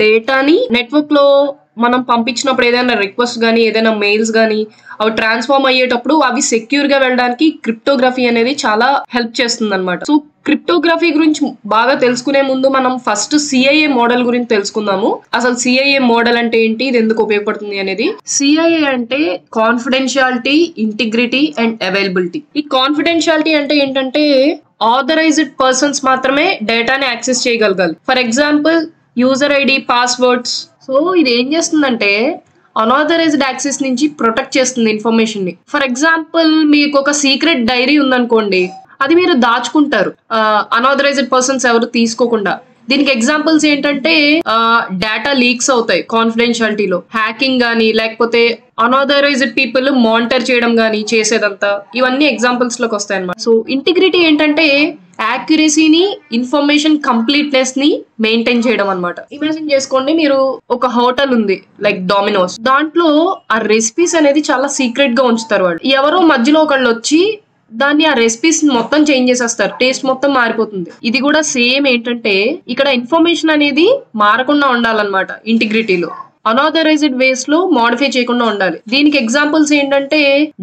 డేటాని నెట్వర్క్ లో మనం పంపించినప్పుడు ఏదైనా రిక్వెస్ట్ గానీ ఏదైనా మెయిల్స్ గానీ అవి ట్రాన్స్ఫార్మ్ అయ్యేటప్పుడు అవి సెక్యూర్ గా వెళ్ళడానికి క్రిప్టోగ్రఫీ అనేది చాలా హెల్ప్ చేస్తుంది అనమాట. సో క్రిప్టోగ్రఫీ గురించి బాగా తెలుసుకునే ముందు మనం ఫస్ట్ CIA మోడల్ గురించి తెలుసుకుందాము. అసలు CIA మోడల్ అంటే ఏంటి, ఇది ఎందుకు ఉపయోగపడుతుంది అనేది. CIA అంటే కాన్ఫిడెన్షియాలిటీ, ఇంటిగ్రిటీ అండ్ అవైలబిలిటీ. ఈ కాన్ఫిడెన్షియాలిటీ అంటే ఏంటంటే ఆథరైజ్డ్ పర్సన్స్ మాత్రమే డేటాని యాక్సెస్ చేయగలగాలి. For example user ID, passwords. So ఇది ఏం చేస్తుందంటే అనాథరైజ్డ్ యాక్సెస్ నుంచి ప్రొటెక్ట్ చేస్తుంది ఇన్ఫర్మేషన్ ని. ఫర్ ఎగ్జాంపుల్ మీకు ఒక సీక్రెట్ డైరీ ఉందనుకోండి, అది మీరు దాచుకుంటారు అనాథరైజ్డ్ పర్సన్స్ ఎవరు తీసుకోకుండా. దీనికి ఎగ్జాంపుల్స్ ఏంటంటే డేటా లీక్స్ అవుతాయి కాన్ఫిడెన్షియాలిటీలో, హ్యాకింగ్ గానీ లేకపోతే అనాథరైజ్డ్ పీపుల్ మానిటర్ చేయడం గానీ చేసేదంతా, ఇవన్నీ ఎగ్జాంపుల్స్ లోకి వస్తాయి అన్నమాట. సో ఇంటిగ్రిటీ ఏంటంటే యాక్యురసీని, ఇన్ఫర్మేషన్ కంప్లీట్నెస్ ని మెయింటైన్ చేయడం అనమాట. ఇమాజిన్ చేసుకోండి, మీరు ఒక హోటల్ ఉంది లైక్ డామినోస్, దాంట్లో ఆ రెసిపీస్ అనేది చాలా సీక్రెట్ గా ఉంచుతారు వాళ్ళు. ఎవరో మధ్యలో ఒకళ్ళు వచ్చి దాన్ని ఆ రెసిపీస్ మొత్తం చేంజ్ చేసేస్తారు, టేస్ట్ మొత్తం మారిపోతుంది. ఇది కూడా సేమ్ ఏంటంటే ఇక్కడ ఇన్ఫర్మేషన్ అనేది మారకుండా ఉండాలన్నమాట. ఇంటిగ్రిటీలో అనాథరైజ్డ్ వేస్ లో మోడిఫై చేయకుండా ఉండాలి. దీనికి ఎగ్జాంపుల్స్ ఏంటంటే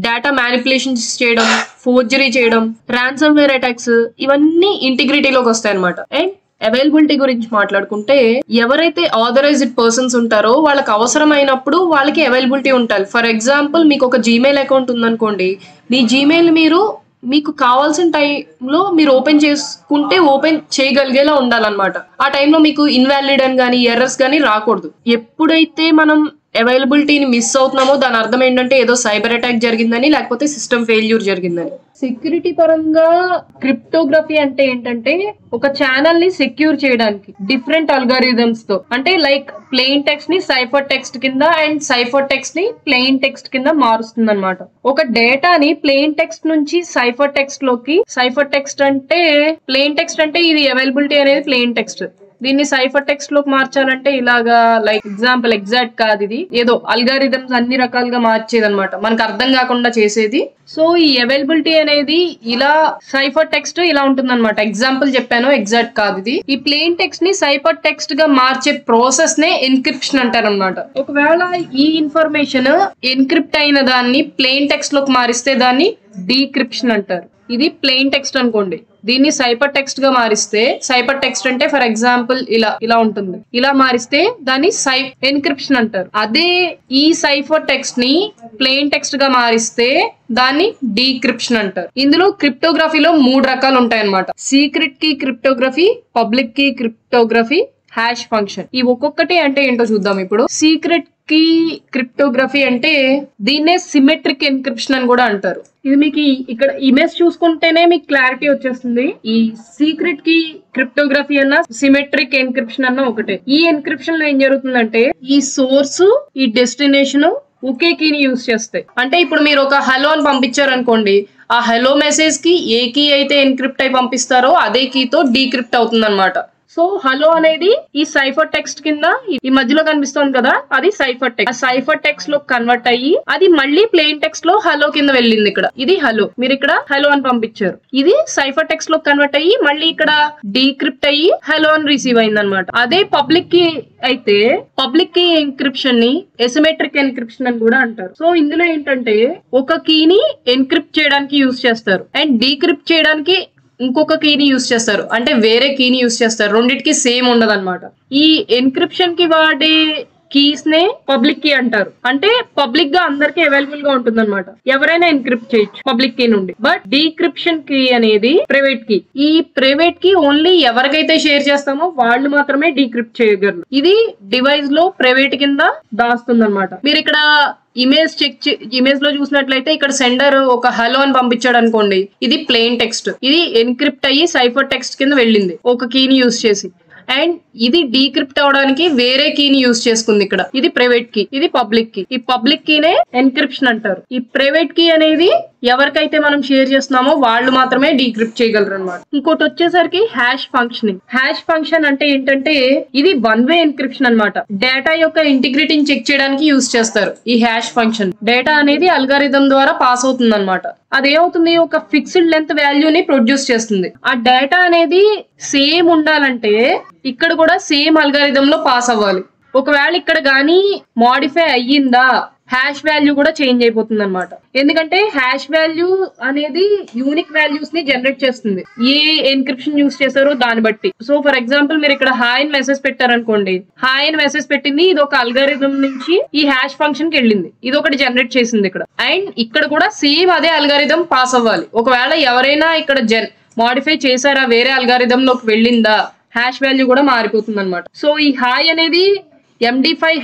డేటా మ్యానిపులేషన్స్ చేయడం, ఫోర్జరీ చేయడం, రాన్సమ్వేర్ అటాక్స్, ఇవన్నీ ఇంటిగ్రిటీలోకి వస్తాయి అనమాట. అండ్ అవైలబిలిటీ గురించి మాట్లాడుకుంటే ఎవరైతే ఆథరైజ్డ్ పర్సన్స్ ఉంటారో వాళ్ళకి అవసరమైనప్పుడు వాళ్ళకి అవైలబిలిటీ ఉండాలి. ఫర్ ఎగ్జాంపుల్ మీకు ఒక జీమెయిల్ అకౌంట్ ఉందనుకోండి, మీ జీమెయిల్ మీకు కావాల్సిన టైంలో మీరు ఓపెన్ చేసుకుంటే ఓపెన్ చేయగలిగేలా ఉండాలన్నమాట. ఆ టైంలో మీకు ఇన్వాలిడ్ అని కానీ ఎర్రర్స్ కానీ రాకూడదు. ఎప్పుడైతే మనం అవైలబిలిటీని మిస్ అవుతున్నామో దాని అర్థం ఏంటంటే ఏదో సైబర్ అటాక్ జరిగిందని లేకపోతే సిస్టమ్ ఫెయిల్యూర్ జరిగిందని. సెక్యూరిటీ పరంగా క్రిప్టోగ్రఫీ అంటే ఏంటంటే ఒక ఛానల్ ని సెక్యూర్ చేయడానికి డిఫరెంట్ అల్గారిథమ్స్ తో, అంటే లైక్ ప్లెయిన్ టెక్స్ట్ ని సైఫర్ టెక్స్ట్ కింద అండ్ సైఫర్ టెక్స్ట్ ని ప్లెయిన్ టెక్స్ట్ కింద మారుస్తుంది అనమాట. ఒక డేటాని ప్లెయిన్ టెక్స్ట్ నుంచి సైఫర్ టెక్స్ట్ లోకి, సైఫర్ టెక్స్ట్ అంటే ప్లెయిన్ టెక్స్ట్ అంటే ఇది అవైలబిలిటీ అనేది ప్లెయిన్ టెక్స్ట్, దీన్ని సైఫర్ టెక్స్ట్ లోకి మార్చాలంటే ఇలాగా లైక్ ఎగ్జాంపుల్ ఎగ్జాక్ట్ కాదు, ఇది ఏదో అల్గారిథమ్స్ అన్ని రకాలుగా మార్చేది అనమాట, మనకు అర్థం కాకుండా చేసేది. సో ఈ అవైలబిలిటీ అనేది ఇలా సైఫర్ టెక్స్ట్ ఇలా ఉంటుంది అనమాట. ఎగ్జాంపుల్ చెప్పాను, ఎగ్జాక్ట్ కాదు ఇది. ఈ ప్లెయిన్ టెక్స్ట్ ని సైఫర్ టెక్స్ట్ గా మార్చే ప్రాసెస్ నే ఎన్క్రిప్షన్ అంటారు అనమాట. ఒకవేళ ఈ ఇన్ఫర్మేషన్ ఎన్క్రిప్ట్ అయిన దాన్ని ప్లెయిన్ టెక్స్ట్ లోకి మారిస్తే దాన్ని డీక్రిప్షన్ అంటారు. ఇది ప్లెయిన్ టెక్స్ట్ అనుకోండి, దీన్ని సైఫర్ టెక్స్ట్ గా మారిస్తే, సైఫర్ టెక్స్ట్ అంటే ఫర్ ఎగ్జాంపుల్ ఇలా ఉంటుంది, ఇలా మారిస్తే దాన్ని ఎన్క్రిప్షన్ అంటారు. అదే ఈ సైఫర్ టెక్స్ట్ ని ప్లెయిన్ టెక్స్ట్ గా మారిస్తే దాన్ని డీక్రిప్షన్ అంటారు. ఇందులో క్రిప్టోగ్రఫీలో 3 రకాలు ఉంటాయన్నమాట. Secret key cryptography, public key cryptography, hash function. ఈ ఒక్కొక్కటి అంటే ఏంటో చూద్దాం ఇప్పుడు. సీక్రెట్ కీ క్రిప్టోగ్రఫీ అంటే దీన్నే సిమెట్రిక్ ఎన్క్రిప్షన్ అని కూడా అంటారు. ఇది మీకు ఇక్కడ ఇమేజ్ చూసుకుంటేనే మీకు క్లారిటీ వచ్చేస్తుంది. ఈ సీక్రెట్ కీ క్రిప్టోగ్రఫీ అన్న సిమెట్రిక్ ఎన్క్రిప్షన్ అన్న ఒకటే. ఈ ఎన్క్రిప్షన్ లో ఏం జరుగుతుందంటే ఈ సోర్స్ ఈ డెస్టినేషన్ ఒకే కీని యూజ్ చేస్తాయి. అంటే ఇప్పుడు మీరు ఒక హలో అని పంపించారు అనుకోండి, ఆ హలో మెసేజ్ కి ఏ కీ అయితే ఎన్క్రిప్ట్ అయి పంపిస్తారో అదే కీతో డీక్రిప్ట్ అవుతుంది అనమాట. సో హలో అనేది ఈ సైఫర్ టెక్స్ట్ కింద ఈ మధ్యలో కనిపిస్తుంది కదా, అది సైఫర్ టెక్స్ట్. ఆ సైఫర్ టెక్స్ట్ లో కన్వర్ట్ అయ్యి అది మళ్ళీ ప్లెయిన్ టెక్స్ట్ లో హలో కింద వెళ్ళింది. ఇక్కడ ఇది హలో, మీరు ఇక్కడ హలో అని పంపించారు, ఇది సైఫర్ టెక్స్ట్ లో కన్వర్ట్ అయ్యి మళ్ళీ ఇక్కడ డీక్రిప్ట్ అయ్యి హలో అని రిసీవ్ అయింది అనమాట. అదే పబ్లిక్ కీ అయితే పబ్లిక్ కీ ఎన్క్రిప్షన్ ని ఎసిమెట్రిక్ ఎన్క్రిప్షన్ అని కూడా అంటారు. సో ఇందులో ఏంటంటే ఒక కీని ఎన్క్రిప్ట్ చేయడానికి యూజ్ చేస్తారు అండ్ డీక్రిప్ట్ చేయడానికి ఇంకొక కీని యూజ్ చేస్తారు, అంటే వేరే కీని యూజ్ చేస్తారు. రెండింటికి సేమ్ ఉండదు అనమాట. ఈ ఎన్క్రిప్షన్ కి వాడే కీస్ నే పబ్లిక్ కీ అంటారు. అంటే పబ్లిక్ గా అందరికి అవైలబుల్ గా ఉంటుంది అనమాట, ఎవరైనా ఎన్క్రిప్ట్ చేయొచ్చు పబ్లిక్ కీ నుండి. బట్ డీక్రిప్షన్ కీ అనేది ప్రైవేట్ కీ. ఈ ప్రైవేట్ కీ ఓన్లీ ఎవరికైతే షేర్ చేస్తామో వాళ్ళు మాత్రమే డీక్రిప్ట్ చేయగలరు. ఇది డివైస్ లో ప్రైవేట్ కింద దాస్తుంది అనమాట. మీరు ఇక్కడ ఇమేజ్ లో చూసినట్లయితే ఇక్కడ సెండర్ ఒక హలో అని పంపించాడు అనుకోండి, ఇది ప్లెయిన్ టెక్స్ట్, ఇది ఎన్క్రిప్ట్ అయ్యి సైఫర్ టెక్స్ట్ కింద వెళ్ళింది ఒక కీని యూజ్ చేసి. అండ్ ఇది డీక్రిప్ట్ అవడానికి వేరే కీని యూజ్ చేసుకుంది. ఇక్కడ ఇది ప్రైవేట్ కీ, ఇది పబ్లిక్ కీ. ఈ పబ్లిక్ కీనే ఎన్క్రిప్షన్ అంటారు. ఈ ప్రైవేట్ కీ అనేది ఎవరికైతే మనం షేర్ చేస్తున్నామో వాళ్ళు మాత్రమే డీక్రిప్ట్ చేయగలరు అనమాట. ఇంకోటి వచ్చేసరికి హ్యాష్ ఫంక్షనింగ్. హ్యాష్ ఫంక్షన్ అంటే ఏంటంటే ఇది 1 వే ఎన్క్రిప్షన్ అనమాట. డేటా యొక్క ఇంటిగ్రిటీని చెక్ చేయడానికి యూజ్ చేస్తారు ఈ హ్యాష్ ఫంక్షన్. డేటా అనేది అల్గారిథం ద్వారా పాస్ అవుతుంది అనమాట. అదేమవుతుంది, ఒక ఫిక్స్డ్ లెంత్ వాల్యూని ప్రొడ్యూస్ చేస్తుంది. ఆ డేటా అనేది సేమ్ ఉండాలంటే ఇక్కడ కూడా సేమ్ అల్గారిథం లో పాస్ అవ్వాలి. ఒకవేళ ఇక్కడ గానీ మాడిఫై అయ్యిందా హ్యాష్ వాల్యూ కూడా చేంజ్ అయిపోతుంది అనమాట. ఎందుకంటే హ్యాష్ వాల్యూ అనేది యూనిక్ వాల్యూస్ ని జనరేట్ చేస్తుంది ఏ ఎన్క్రిప్షన్ యూస్ చేశారో దాన్ని బట్టి. సో ఫర్ ఎగ్జాంపుల్ మీరు ఇక్కడ హాయ్ అని మెసేజ్ పెట్టారనుకోండి, హాయ్ అని మెసేజ్ పెట్టింది, ఇది ఒక అల్గారిథం నుంచి ఈ హ్యాష్ ఫంక్షన్ కి వెళ్ళింది, ఇది ఒకటి జనరేట్ చేసింది ఇక్కడ. అండ్ ఇక్కడ కూడా సేమ్ అదే అల్గారిథం పాస్ అవ్వాలి. ఒకవేళ ఎవరైనా ఇక్కడ మాడిఫై చేశారా, వేరే అల్గారిథం లోకి వెళ్ళిందా, హ్యాష్ వాల్యూ కూడా మారిపోతుంది అనమాట. సో ఈ హాయ్ అనేది MD5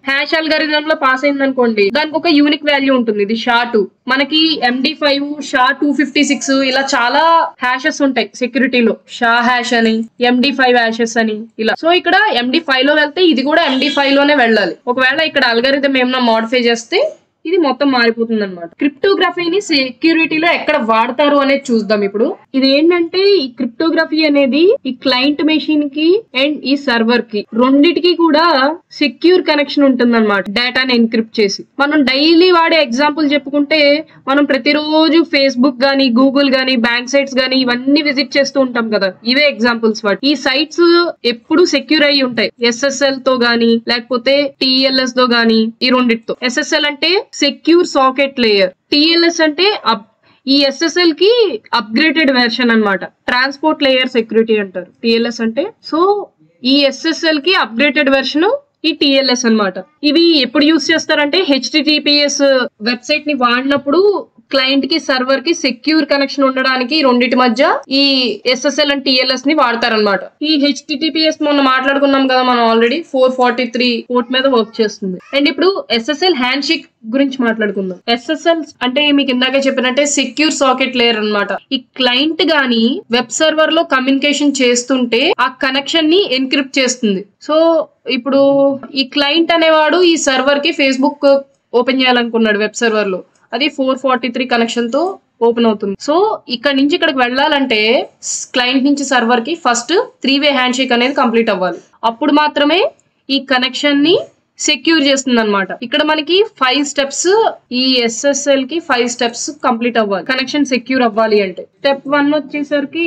హ్యాష్ అల్గారిథం లో పాస్ అయింది అనుకోండి, దానికి ఒక యూనిక్ వాల్యూ ఉంటుంది, ఇది SHA-2. మనకి MD5 SHA-256 ఇలా చాలా హ్యాషెస్ ఉంటాయి సెక్యూరిటీలో, షా హ్యాష్ అని, MD5 హ్యాషెస్ అని ఇలా. సో ఇక్కడ MD5 లో వెళ్తే ఇది కూడా MD5 లోనే వెళ్ళాలి. ఒకవేళ ఇక్కడ అల్గారిథం ఏమైనా మోడిఫై చేస్తే ఇది మొత్తం మారిపోతుంది అనమాట. క్రిప్టోగ్రఫీని సెక్యూరిటీలో ఎక్కడ వాడతారు అనేది చూద్దాం ఇప్పుడు. ఇది ఏంటంటే ఈ క్రిప్టోగ్రఫీ అనేది ఈ క్లయింట్ మెషిన్ కి అండ్ ఈ సర్వర్ కి రెండిటికి కూడా సెక్యూర్ కనెక్షన్ ఉంటుంది అనమాట. డేటాని ఎన్క్రిప్ట్ చేసి మనం డైలీ వాడే ఎగ్జాంపుల్ చెప్పుకుంటే, మనం ప్రతిరోజు ఫేస్బుక్ గానీ, గూగుల్ గానీ, బ్యాంక్ సైట్స్ గానీ ఇవన్నీ విజిట్ చేస్తూ ఉంటాం కదా, ఇవే ఎగ్జాంపుల్స్ వాటి. ఈ సైట్స్ ఎప్పుడు సెక్యూర్ అయ్యి ఉంటాయి, SSL తో గానీ లేకపోతే TLS తో గానీ. ఈ రెండిటితో, SSL అంటే సెక్యూర్ సాకెట్ లేయర్, TLS అంటే ఈ SSL కి అప్గ్రేడెడ్ వెర్షన్ అన్నమాట, ట్రాన్స్పోర్ట్ లేయర్ సెక్యూరిటీ అంటారు TLS అంటే. సో ఈ SSL కి అప్గ్రేడెడ్ వెర్షన్ ఈ TLS అన్నమాట. ఇవి ఎప్పుడు యూస్ చేస్తారంటే HTTPS వెబ్సైట్ ని వాడినప్పుడు క్లయింట్ కి సర్వర్ కి సెక్యూర్ కనెక్షన్ ఉండడానికి రెండింటి మధ్య ఈ SSL అండ్ TLS ని వాడతారనమాట. ఈ HTTPS మొన్న మాట్లాడుకున్నాం కదా మనం ఆల్రెడీ, 443 పోర్ట్ మీద వర్క్ చేస్తుంది. అండ్ ఇప్పుడు SSL హ్యాండ్ షేక్ గురించి మాట్లాడుకుందాం. SSL అంటే మీకు ఇందాక చెప్పినట్టే సెక్యూర్ సాకెట్ లేయర్ అన్నమాట. ఈ క్లయింట్ గానీ వెబ్ సర్వర్ లో కమ్యూనికేషన్ చేస్తుంటే ఆ కనెక్షన్ ని ఎన్క్రిప్ట్ చేస్తుంది. సో ఇప్పుడు ఈ క్లయింట్ అనేవాడు ఈ సర్వర్ కి ఫేస్బుక్ ఓపెన్ చేయాలనుకున్నాడు వెబ్ సర్వర్ లో, అది 443 కనెక్షన్ తో ఓపెన్ అవుతుంది. సో ఇక్కడ నుంచి ఇక్కడికి వెళ్ళాలంటే క్లయింట్ నుంచి సర్వర్ కి ఫస్ట్ 3-వే హ్యాండ్ షేక్ అనేది కంప్లీట్ అవ్వాలి. అప్పుడు మాత్రమే ఈ కనెక్షన్ ని సెక్యూర్ చేస్తుంది అనమాట. ఇక్కడ మనకి 5 స్టెప్స్, ఈ SSL కి 5 స్టెప్స్ కంప్లీట్ అవ్వాలి కనెక్షన్ సెక్యూర్ అవ్వాలి అంటే. స్టెప్ 1 వచ్చేసరికి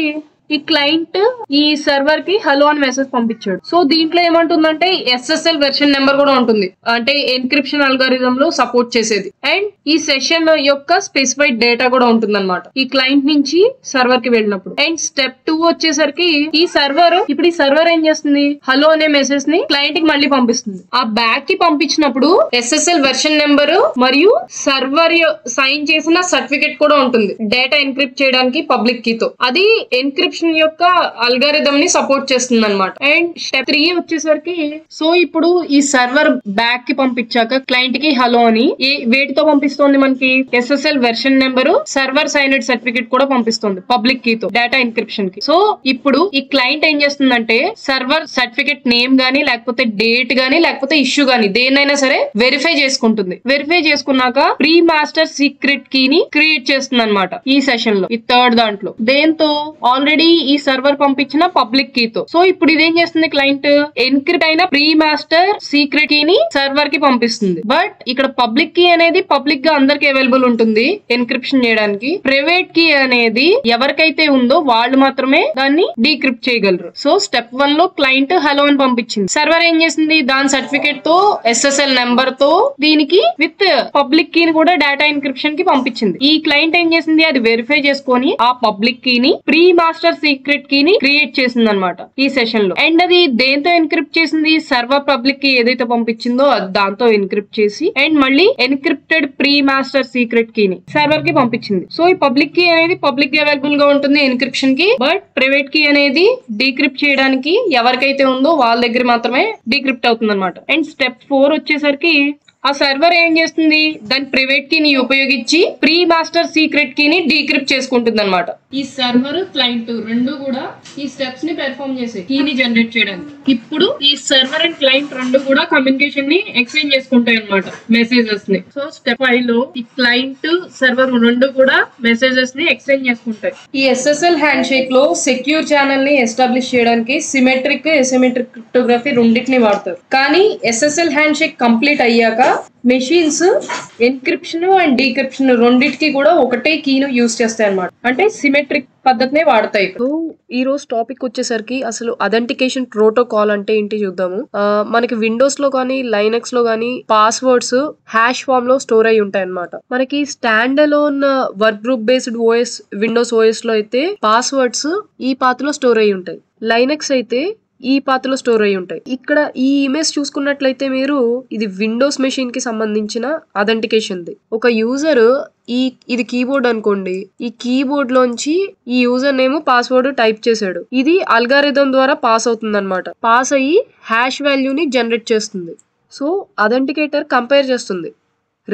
ఈ క్లయింట్ ఈ సర్వర్ కి హలో అని మెసేజ్ పంపించాడు. సో దీంట్లో ఏమంటుందంటే SSL వెర్షన్ నెంబర్ కూడా ఉంటుంది, అంటే ఎన్క్రిప్షన్ అల్గారిథం లో సపోర్ట్ చేసేది. అండ్ ఈ సెషన్ యొక్క స్పెసిఫైడ్ డేటా కూడా ఉంటుంది అనమాట ఈ క్లయింట్ నుంచి సర్వర్ కి వెళ్ళినప్పుడు. అండ్ స్టెప్ 2 వచ్చేసరికి ఈ సర్వర్ ఏం చేస్తుంది, హలో అనే మెసేజ్ ని క్లయింట్ కి మళ్ళీ పంపిస్తుంది. ఆ బ్యాక్ కి పంపించినప్పుడు SSL వెర్షన్ నెంబర్ మరియు సర్వర్ సైన్ చేసిన సర్టిఫికెట్ కూడా ఉంటుంది డేటా ఎన్క్రిప్ట్ చేయడానికి పబ్లిక్ కీ తో. అది ఎన్క్రిప్షన్ యొక్క అల్గారిథం ని సపోర్ట్ చేస్తుంది అనమాట. అండ్ స్టెప్ 3 వచ్చేసరికి సో ఇప్పుడు ఈ సర్వర్ బ్యాక్ కి పంపించాక క్లయింట్ కి హలో అని వేటితో పంపిస్తోంది, మనకి SSL version number server signed certificate కూడా పంపిస్తుంది పబ్లిక్ కీ తో డేటా ఎన్క్రిప్షన్ కి. సో ఇప్పుడు ఈ క్లయింట్ ఏం చేస్తుందంటే సర్వర్ సర్టిఫికెట్ నేమ్ గానీ లేకపోతే డేట్ గానీ లేకపోతే ఇష్యూ గానీ దేన్నైనా సరే వెరిఫై చేసుకుంటుంది. వెరిఫై చేసుకున్నాక ప్రీ మాస్టర్ సీక్రెట్ కీ ని క్రియేట్ చేస్తుంది అనమాట ఈ సెషన్ లో, ఈ థర్డ్ దాంట్లో. దేంతో ఆల్రెడీ ఈ సర్వర్ పంపించిన పబ్లిక్ కీ తో. సో ఇప్పుడు ఇదేం చేస్తుంది, క్లయింట్ ఎన్క్రిప్ట్ అయిన ప్రీ మాస్టర్ సీక్రెట్ కీ ని సర్వర్ కి పంపిస్తుంది. బట్ ఇక్కడ పబ్లిక్ కీ అనేది పబ్లిక్ గా అందరికి అవైలబుల్ ఉంటుంది ఎన్క్రిప్షన్ చేయడానికి. ప్రైవేట్ కీ అనేది ఎవరికైతే ఉందో వాళ్ళు మాత్రమే దాన్ని డీక్రిప్ట్ చేయగలరు. సో స్టెప్ 1 లో క్లయింట్ హలో అని పంపించింది. సర్వర్ ఏం చేసింది, దాని సర్టిఫికేట్ తో SSL నెంబర్ తో దీనికి విత్ పబ్లిక్ కీ ని కూడా డేటా ఎన్క్రిప్షన్ కి పంపించింది. ఈ క్లయింట్ ఏం చేసింది, అది వెరిఫై చేసుకొని ఆ పబ్లిక్ కీ ని ప్రీ మాస్టర్ సీక్రెట్ కీ ని క్రియేట్ చేసింది అనమాట ఈ సెషన్ లో. అండ్ అది దేంతో ఎన్క్రిప్ట్ చేసింది, సర్వర్ పబ్లిక్ కీ ఏదైతే పంపించిందో అది దాంతో ఎన్క్రిప్ట్ చేసి అండ్ మళ్ళీ encrypted pre master secret key ని సర్వర్ కి పంపించింది. సో ఈ పబ్లిక్ కీ అనేది పబ్లిక్ గా అవైలబుల్ గా ఉంటుంది ఎన్క్రిప్షన్ కి. బట్ ప్రైవేట్ కీ అనేది డీక్రిప్ట్ చేయడానికి ఎవరికైతే ఉందో వాళ్ళ దగ్గర మాత్రమే డీక్రిప్ట్ అవుతుంది అనమాట. అండ్ స్టెప్ 4 వచ్చేసరికి ఆ సర్వర్ ఏం చేస్తుంది, దాని ప్రైవేట్ కీని ఉపయోగించి ప్రీ మాస్టర్ సీక్రెట్ కీని డీక్రిప్ట్ చేసుకుంటుంది అనమాట. ఈ సర్వర్ క్లయింట్ రెండు కూడా ఈ స్టెప్స్ ని పెర్ఫార్మ్ చేసే కీని జనరేట్ చేయడానికి. ఇప్పుడు ఈ సర్వర్ అండ్ క్లయింట్ రెండు కూడా కమ్యూనికేషన్ ని ఎక్స్చేంజ్ చేసుకుంటాయి అనమాట, మెసేజెస్ ని. సో స్టెప్ 5 లో ఈ క్లయింట్ సర్వర్ రెండు కూడా మెసేజెస్ ని ఎక్స్చేంజ్ చేసుకుంటాయి. ఈ SSL హ్యాండ్ షేక్ లో సెక్యూర్ ఛానల్ ని ఎస్టాబ్లిష్ చేయడానికి సిమెట్రిక్ ఎసిమెట్రిక్ క్రిప్టోగ్రఫీ రెండింటిని వాడతారు. కానీ SSL హ్యాండ్ షేక్ కంప్లీట్ అయ్యాక మెషిన్స్ ఎన్క్రిప్షన్ అండ్ డీక్రిప్షన్ రెండింటికి కూడా ఒకటే కీను యూజ్ చేస్తాయి అన్నమాట, అంటే సిమెట్రిక్ పద్ధతినే వాడతాయి. ఈ రోజు టాపిక్ వచ్చేసరికి అసలు అథెంటికేషన్ ప్రోటోకాల్ అంటే ఏంటి చూద్దాము. మనకి విండోస్ లో కానీ లైనక్స్ లో కానీ పాస్వర్డ్స్ హ్యాష్ ఫామ్ లో స్టోర్ అయి ఉంటాయి అన్నమాట. మనకి stand alone work group based OS Windows OS లో అయితే పాస్వర్డ్స్ ఈ పాత్ లో స్టోర్ అయి ఉంటాయి. లైనక్స్ అయితే ఈ పాత్రలో స్టోర్ అయి ఉంటాయి. ఇక్కడ ఈ ఇమేజ్ చూసుకున్నట్లయితే మీరు ఇది విండోస్ మెషిన్ కి సంబంధించిన అథెంటికేషన్ ది. ఒక యూజర్ ఇది కీబోర్డ్ అనుకోండి, ఈ కీబోర్డ్ లోంచి ఈ యూజర్ నేమ్ పాస్వర్డ్ టైప్ చేశాడు. ఇది అల్గారిథం ద్వారా పాస్ అవుతుంది అనమాట. పాస్ అయ్యి హ్యాష్ వాల్యూని జనరేట్ చేస్తుంది. సో అథెంటికేటర్ కంపేర్ చేస్తుంది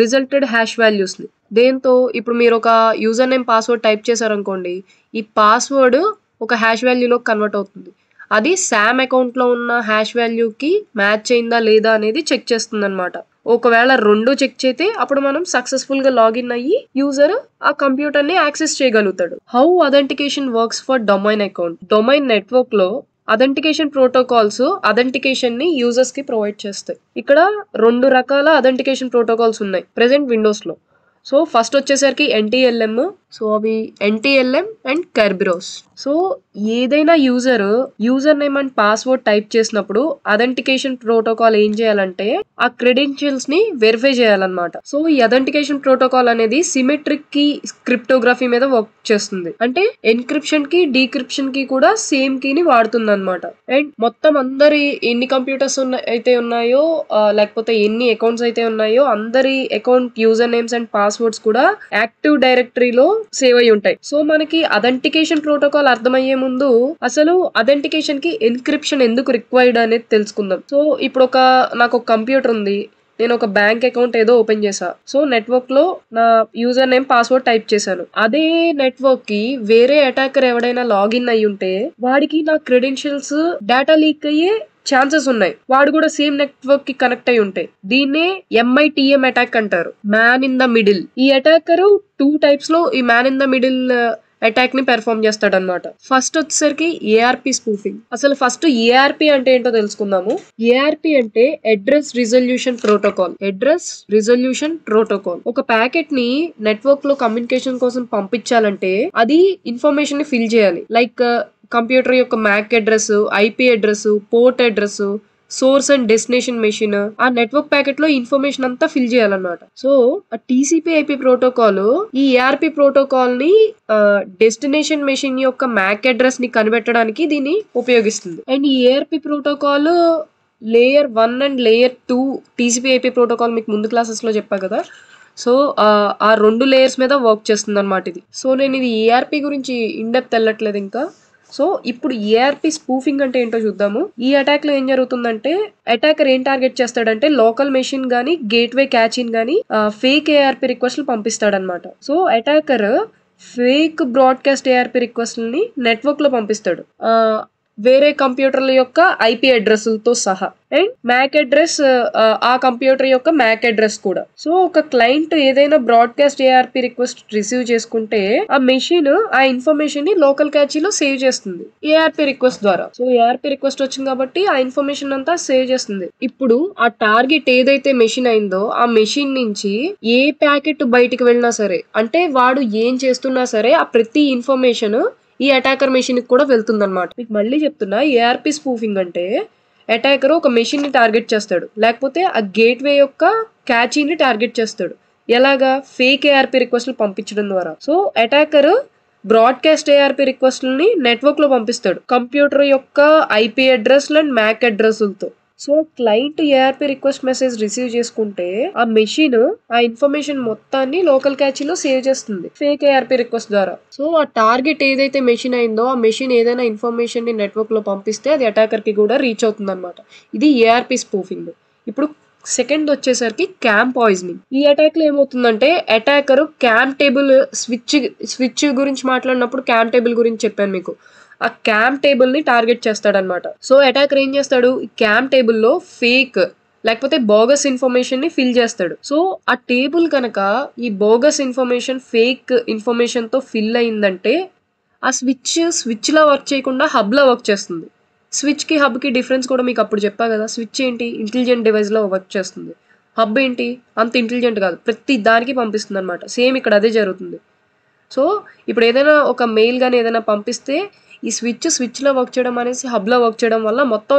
రిజల్టెడ్ హ్యాష్ వాల్యూస్ ని. దేంతో ఇప్పుడు మీరు ఒక యూజర్ నేమ్ పాస్వర్డ్ టైప్ చేశారనుకోండి, ఈ పాస్వర్డ్ ఒక హ్యాష్ వాల్యూలో కన్వర్ట్ అవుతుంది. అది శామ్ అకౌంట్ లో ఉన్న హ్యాష్ వాల్యూకి మ్యాచ్ అయిందా లేదా అనేది చెక్ చేస్తుంది అనమాట. ఒకవేళ రెండు చెక్ చేస్తే అప్పుడు మనం సక్సెస్ఫుల్ గా లాగిన్ అయ్యి యూజర్ ఆ కంప్యూటర్ ని యాక్సెస్ చేయగలుగుతాడు. How authentication works for domain account. Domain network లో అథెంటికేషన్ ప్రోటోకాల్స్ అథెంటికేషన్ ని యూజర్స్ కి ప్రొవైడ్ చేస్తాయి. ఇక్కడ 2 రకాల అథెంటికేషన్ ప్రోటోకాల్స్ ఉన్నాయి ప్రెసెంట్ విండోస్ లో. సో ఫస్ట్ వచ్చేసరికి NTLM. సో అవి NTLM అండ్ Kerberos. సో ఏదైనా user name and password type చేసినప్పుడు అథెంటికేషన్ ప్రోటోకాల్ ఏం చేయాలంటే ఆ క్రెడెన్షియల్స్ ని వెరిఫై చేయాలన్నమాట. సో ఈ అథెంటికేషన్ ప్రోటోకాల్ అనేది సిమెట్రిక్ కీ క్రిప్టోగ్రఫీ మీద వర్క్ చేస్తుంది. అంటే ఎన్క్రిప్షన్ కి డీక్రిప్షన్ కి కూడా సేమ్ కీని వాడుతుంది అనమాట. అండ్ మొత్తం అందరి ఎన్ని కంప్యూటర్స్ అయితే ఉన్నాయో లేకపోతే ఎన్ని అకౌంట్స్ అయితే ఉన్నాయో అందరి account user names and passwords కూడా యాక్టివ్ డైరెక్టరీలో సేవ్ అయి ఉంటాయి. సో మనకి అథెంటికేషన్ ప్రోటోకాల్ అర్థమయ్యే ముందు అసలు అథెంటికేషన్ కి ఎన్క్రిప్షన్ ఎందుకు రిక్వైర్డ్ అనేది తెలుసుకుందాం. సో ఇప్పుడు నాకు ఒక కంప్యూటర్ ఉంది, నేను ఒక బ్యాంక్ అకౌంట్ ఏదో ఓపెన్ చేసా. సో నెట్వర్క్ లో నా యూజర్ నేమ్ పాస్వర్డ్ టైప్ చేశాను. అదే నెట్వర్క్ కి వేరే అటాకర్ ఎవడైనా లాగిన్ అయి ఉంటే వాడికి నా క్రెడెన్షియల్స్ డేటా లీక్ అయ్యే ఛాన్సెస్ ఉన్నాయి. వాడు కూడా సేమ్ నెట్వర్క్ కి కనెక్ట్ అయి ఉంటాయి. దీన్నే MITM అటాక్ అంటారు, మ్యాన్ ఇన్ ద మిడిల్. ఈ అటాకర్ 2 టైప్స్ లో ఈ man in the middle attack ని పెర్ఫార్మ్ చేస్తాడు అనమాట. ఫస్ట్ వచ్చేసరికి ARP స్పూఫింగ్. అసలు ఫస్ట్ ARP అంటే ఏంటో తెలుసుకుందాము. ARP అంటే అడ్రస్ రిజల్యూషన్ ప్రోటోకాల్. ఒక ప్యాకెట్ ని నెట్వర్క్ లో కమ్యూనికేషన్ కోసం పంపించాలంటే అది ఇన్ఫర్మేషన్ ని ఫిల్ చేయాలి. లైక్ కంప్యూటర్ యొక్క MAC address, IP address, port address, source and destination machine, ఆ నెట్వర్క్ ప్యాకెట్ లో ఇన్ఫర్మేషన్ అంతా ఫిల్ చేయాలన్నమాట. సో ఆ టీసీపీ/ఐపీ ప్రోటోకాల్ ఈ ఏఆర్పి ప్రోటోకాల్ ని డెస్టినేషన్ మెషిన్ యొక్క మ్యాక్ అడ్రస్ ని కనిపెట్టడానికి దీన్ని ఉపయోగిస్తుంది. అండ్ ఈ ARP protocol layer 1 and layer 2 TCP IP protocol మీకు ముందు క్లాసెస్ లో చెప్పా కదా. సో ఆ 2 లేయర్స్ మీద వర్క్ చేస్తుంది అనమాట ఇది. సో నేను ఇది ఏఆర్పి గురించి ఇన్డెప్త్ వెళ్ళట్లేదు ఇంకా. సో ఇప్పుడు ఏఆర్పి స్పూఫింగ్ అంటే ఏంటో చూద్దాము. ఈ అటాక్ లో ఏం జరుగుతుందంటే అటాకర్ ఏం టార్గెట్ చేస్తాడంటే లోకల్ మెషిన్ గానీ గేట్వే క్యాచిన్ గానీ ఫేక్ ఏఆర్పి రిక్వెస్ట్లు పంపిస్తాడనమాట. So attacker fake broadcast ARP రిక్వెస్ట్లని నెట్వర్క్ లో పంపిస్తాడు వేరే కంప్యూటర్ల యొక్క ఐపీ అడ్రస్లతో సహా. అండ్ మ్యాక్ అడ్రస్ ఆ కంప్యూటర్ యొక్క మ్యాక్ అడ్రస్ కూడా. సో ఒక క్లయింట్ ఏదైనా బ్రాడ్కాస్ట్ ఏఆర్పి రిక్వెస్ట్ రిసీవ్ చేసుకుంటే ఆ మెషిన్ ఆ ఇన్ఫర్మేషన్ ని లోకల్ క్యాచీలో సేవ్ చేస్తుంది ఏఆర్పి రిక్వెస్ట్ ద్వారా. సో ఏఆర్పి రిక్వెస్ట్ వచ్చింది కాబట్టి ఆ ఇన్ఫర్మేషన్ అంతా సేవ్ చేస్తుంది. ఇప్పుడు ఆ టార్గెట్ ఏదైతే మెషిన్ అయిందో ఆ మెషిన్ నుంచి ఏ ప్యాకెట్ బయటికి వెళ్ళినా సరే, అంటే వాడు ఏం చేస్తున్నా సరే ఆ ప్రతి ఇన్ఫర్మేషన్ ఈ అటాకర్ మెషిన్ కి కూడా వెళ్తుంది అనమాట. మీకు మళ్ళీ చెప్తున్నా, ఏఆర్పి స్పూఫింగ్ అంటే అటాకర్ ఒక మెషిన్ ని టార్గెట్ చేస్తాడు, లేకపోతే ఆ గేట్వే యొక్క క్యాచీని టార్గెట్ చేస్తాడు. ఎలాగా? ఫేక్ ఏఆర్పి రిక్వెస్ట్లు పంపించడం ద్వారా. సో అటాకర్ బ్రాడ్కాస్ట్ ఏఆర్పి రిక్వెస్ట్లని నెట్వర్క్ లో పంపిస్తాడు కంప్యూటర్ యొక్క ఐపీ అడ్రస్ అండ్ మ్యాక్ అడ్రస్లతో. So client ARP request message receive చేసుకుంటే ఆ మెషిన్ ఆ ఇన్ఫర్మేషన్ మొత్తాన్ని లోకల్ క్యాచీలో సేవ్ చేస్తుంది ఫేక్ ఏఆర్పి రిక్వెస్ట్ ద్వారా. సో ఆ టార్గెట్ ఏదైతే మెషిన్ అయిందో ఆ మెషిన్ ఏదైనా ఇన్ఫర్మేషన్ ని నెట్వర్క్ లో పంపిస్తే అది అటాకర్ కి కూడా రీచ్ అవుతుంది అనమాట. ఇది ఏఆర్పి స్పూఫింగ్. ఇప్పుడు సెకండ్ వచ్చేసరికి క్యామ్ పాయిజనింగ్. ఈ అటాక్ లో ఏమవుతుందంటే అటాకర్ క్యామ్ టేబుల్ స్విచ్ గురించి మాట్లాడినప్పుడు క్యామ్ టేబుల్ గురించి చెప్పాను మీకు. ఆ క్యామ్ టేబుల్ ని టార్గెట్ చేస్తాడనమాట. సో అటాకర్ ఏం చేస్తాడు, ఈ క్యామ్ టేబుల్ లో ఫేక్ లేకపోతే బోగస్ ఇన్ఫర్మేషన్ ని ఫిల్ చేస్తాడు. సో ఆ టేబుల్ కనుక ఈ బోగస్ ఇన్ఫర్మేషన్ ఫేక్ ఇన్ఫర్మేషన్ తో ఫిల్ అయిందంటే ఆ స్విచ్ లా వర్క్ చేయకుండా హబ్ లా వర్క్ చేస్తుంది. స్విచ్ కి హబ్ కి డిఫరెన్స్ కూడా మీకు అప్పుడు చెప్పా కదా. స్విచ్ ఏంటి, ఇంటెలిజెంట్ డివైస్ లో వర్క్ చేస్తుంది. హబ్ ఏంటి, అంత ఇంటెలిజెంట్ కాదు, ప్రతి దానికి పంపిస్తుంది అనమాట. సేమ్ ఇక్కడ అదే జరుగుతుంది. సో ఇప్పుడు ఏదైనా ఒక మెయిల్ కానీ ఏదైనా పంపిస్తే ఈ స్విచ్ లో వర్క్ చేయడం అనేసి హబ్ లో వర్క్ చేయడం వల్ల మొత్తం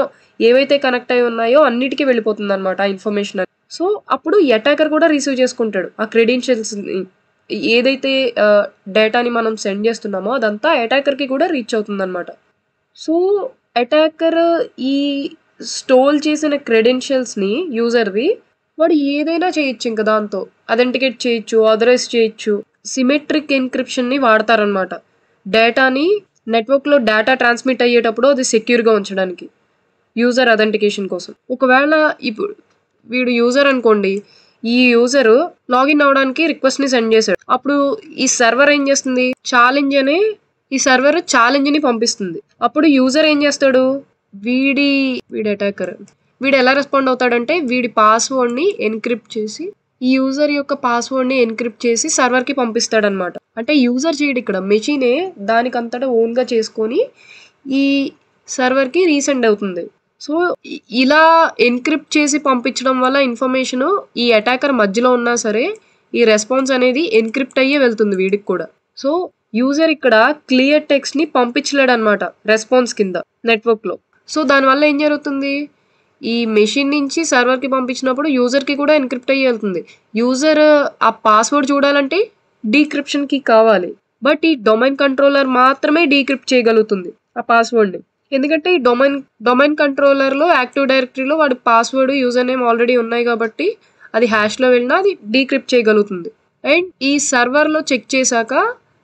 ఏవైతే కనెక్ట్ అయి ఉన్నాయో అన్నిటికీ వెళ్ళిపోతుంది అనమాట ఆ ఇన్ఫర్మేషన్. సో అప్పుడు అటాకర్ కూడా రిసీవ్ చేసుకుంటాడు ఆ క్రెడెన్షియల్స్, ఏదైతే డేటాని మనం సెండ్ చేస్తున్నామో అదంతా అటాకర్ కి కూడా రీచ్ అవుతుంది అనమాట. సో అటాకర్ ఈ స్టోల్ చేసిన క్రెడెన్షియల్స్ ని యూజర్వి వాడు ఏదైనా చేయొచ్చు, ఇంకా దాంతో అథెంటికేట్ చేయొచ్చు, ఆథరైజ్ చేయొచ్చు. సిమెట్రిక్ ఎన్క్రిప్షన్ ని వాడతారనమాట డేటాని నెట్వర్క్ లో డేటా ట్రాన్స్మిట్ అయ్యేటప్పుడు అది సెక్యూర్ గా ఉంచడానికి యూజర్ అథెంటికేషన్ కోసం. ఒకవేళ ఇప్పుడు వీడు యూజర్ అనుకోండి, ఈ యూజర్ లాగిన్ అవడానికి రిక్వెస్ట్ ని సెండ్ చేశాడు. అప్పుడు ఈ సర్వర్ ఏం చేస్తుంది, ఈ సర్వర్ ఛాలెంజ్ ని పంపిస్తుంది. అప్పుడు యూజర్ ఏం చేస్తాడు, వీడి అటాకర్ వీడు ఎలా రెస్పాండ్ అవుతాడంటే వీడి పాస్వర్డ్ ని ఎన్క్రిప్ట్ చేసి ఈ యూజర్ యొక్క పాస్వర్డ్ ని ఎన్క్రిప్ట్ చేసి సర్వర్ కి పంపిస్తాడనమాట. అంటే యూజర్ చేయడు, ఇక్కడ మెషినే దానికంతటా ఓన్ గా చేసుకొని ఈ సర్వర్ కి రీసెండ్ అవుతుంది. సో ఇలా ఎన్క్రిప్ట్ చేసి పంపించడం వల్ల ఇన్ఫర్మేషన్ ఈ అటాకర్ మధ్యలో ఉన్నా సరే ఈ రెస్పాన్స్ అనేది ఎన్క్రిప్ట్ అయ్యే వెళ్తుంది వీడికి కూడా. సో యూజర్ ఇక్కడ క్లియర్ టెక్స్ట్ ని పంపించలేడు అనమాట రెస్పాన్స్ కింద నెట్వర్క్ లో. సో దానివల్ల ఏం జరుగుతుంది, ఈ మెషిన్ నుంచి సర్వర్ కి పంపించినప్పుడు యూజర్ కి కూడా ఎన్క్రిప్ట్ అయ్యి వెళ్తుంది. యూజర్ ఆ పాస్వర్డ్ చూడాలంటే డీక్రిప్షన్ కి కావాలి, బట్ ఈ డొమైన్ కంట్రోలర్ మాత్రమే డీక్రిప్ట్ చేయగలుగుతుంది ఆ పాస్వర్డ్ ని. ఎందుకంటే ఈ డొమైన్ కంట్రోలర్ లో యాక్టివ్ డైరెక్టరీలో వాడి పాస్వర్డ్ యూజర్ నేమ్ ఆల్రెడీ ఉన్నాయి కాబట్టి అది హ్యాష్ లో వెళ్ళినా అది డీక్రిప్ట్ చేయగలుగుతుంది. అండ్ ఈ సర్వర్ లో చెక్ చేశాక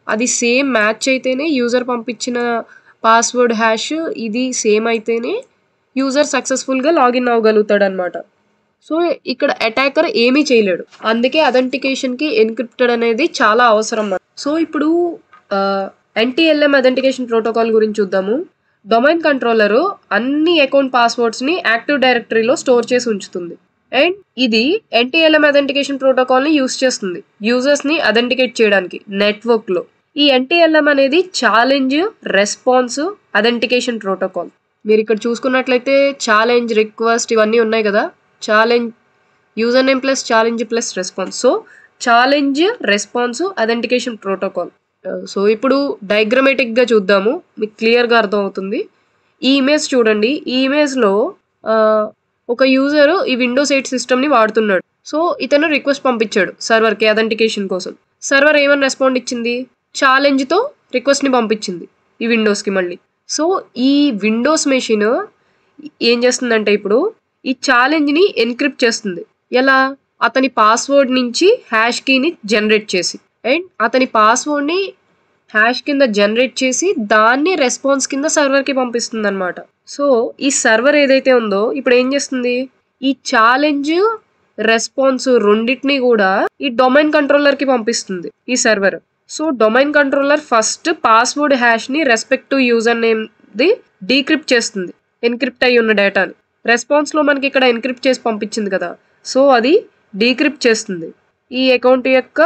అది సేమ్ మ్యాచ్ అయితేనే యూజర్ పంపించిన పాస్వర్డ్ హ్యాష్ ఇది సేమ్ అయితేనే యూజర్ సక్సెస్ఫుల్ గా లాగిన్ అవ్వగలుగుతాడు అనమాట. సో ఇక్కడ అటాకర్ ఏమీ చేయలేడు. అందుకే అథెంటికేషన్ కి ఎన్క్రిప్టెడ్ అనేది చాలా అవసరం. సో ఇప్పుడు NTLM అథెంటికేషన్ ప్రోటోకాల్ గురించి చూద్దాము. డొమైన్ కంట్రోలర్ అన్ని అకౌంట్ పాస్వర్డ్స్ ని యాక్టివ్ డైరెక్టరీలో స్టోర్ చేసి ఉంచుతుంది. అండ్ ఇది NTLM అథెంటికేషన్ ప్రోటోకాల్ ని యూస్ చేస్తుంది యూజర్స్ ని అథెంటికేట్ చేయడానికి నెట్వర్క్ లో. ఈ NTLM అనేది ఛాలెంజ్, రెస్పాన్స్, అథెంటికేషన్ ప్రోటోకాల్. మీరు ఇక్కడ చూసుకున్నట్లయితే ఛాలెంజ్, రిక్వెస్ట్ ఇవన్నీ ఉన్నాయి కదా. Challenge user name plus challenge plus response. So challenge, response, authentication protocol so ఇప్పుడు డయాగ్రమాటిక్ గా చూద్దాము, మీకు క్లియర్ గా అర్థం అవుతుంది. ఈ ఇమేజ్ చూడండి. ఈ ఇమేజ్ లో ఒక యూజర్ ఈ విండోస్ 8 సిస్టమ్ ని వాడుతున్నాడు. సో ఇతను రిక్వెస్ట్ పంపించాడు సర్వర్ కి అథెంటికేషన్ కోసం. సర్వర్ ఏమని రెస్పాండ్ ఇచ్చింది, ఛాలెంజ్ తో రిక్వెస్ట్ ని పంపించింది ఈ విండోస్ కి మళ్ళీ. సో ఈ విండోస్ మెషిన్ ఏం చేస్తుందంటే ఇప్పుడు ఈ ఛాలెంజ్ ని ఎన్క్రిప్ట్ చేస్తుంది. ఎలా, అతని పాస్వర్డ్ నుంచి హ్యాష్ కీని జనరేట్ చేసి, అండ్ అతని పాస్వర్డ్ ని హ్యాష్ కింద జనరేట్ చేసి దాన్ని రెస్పాన్స్ కింద సర్వర్ కి పంపిస్తుంది అనమాట. సో ఈ సర్వర్ ఏదైతే ఉందో ఇప్పుడు ఏం చేస్తుంది, ఈ ఛాలెంజ్ రెస్పాన్స్ రెండింటిని కూడా ఈ డొమైన్ కంట్రోలర్ కి పంపిస్తుంది ఈ server. So domain controller first password hash ని respect to user name the decrypt చేస్తుంది, ఎన్క్రిప్ట్ అయి ఉన్న డేటాని. రెస్పాన్స్ లో మనకి ఇక్కడ ఎన్క్రిప్ట్ చేసి పంపించింది కదా, సో అది డీక్రిప్ట్ చేస్తుంది ఈ అకౌంట్ యొక్క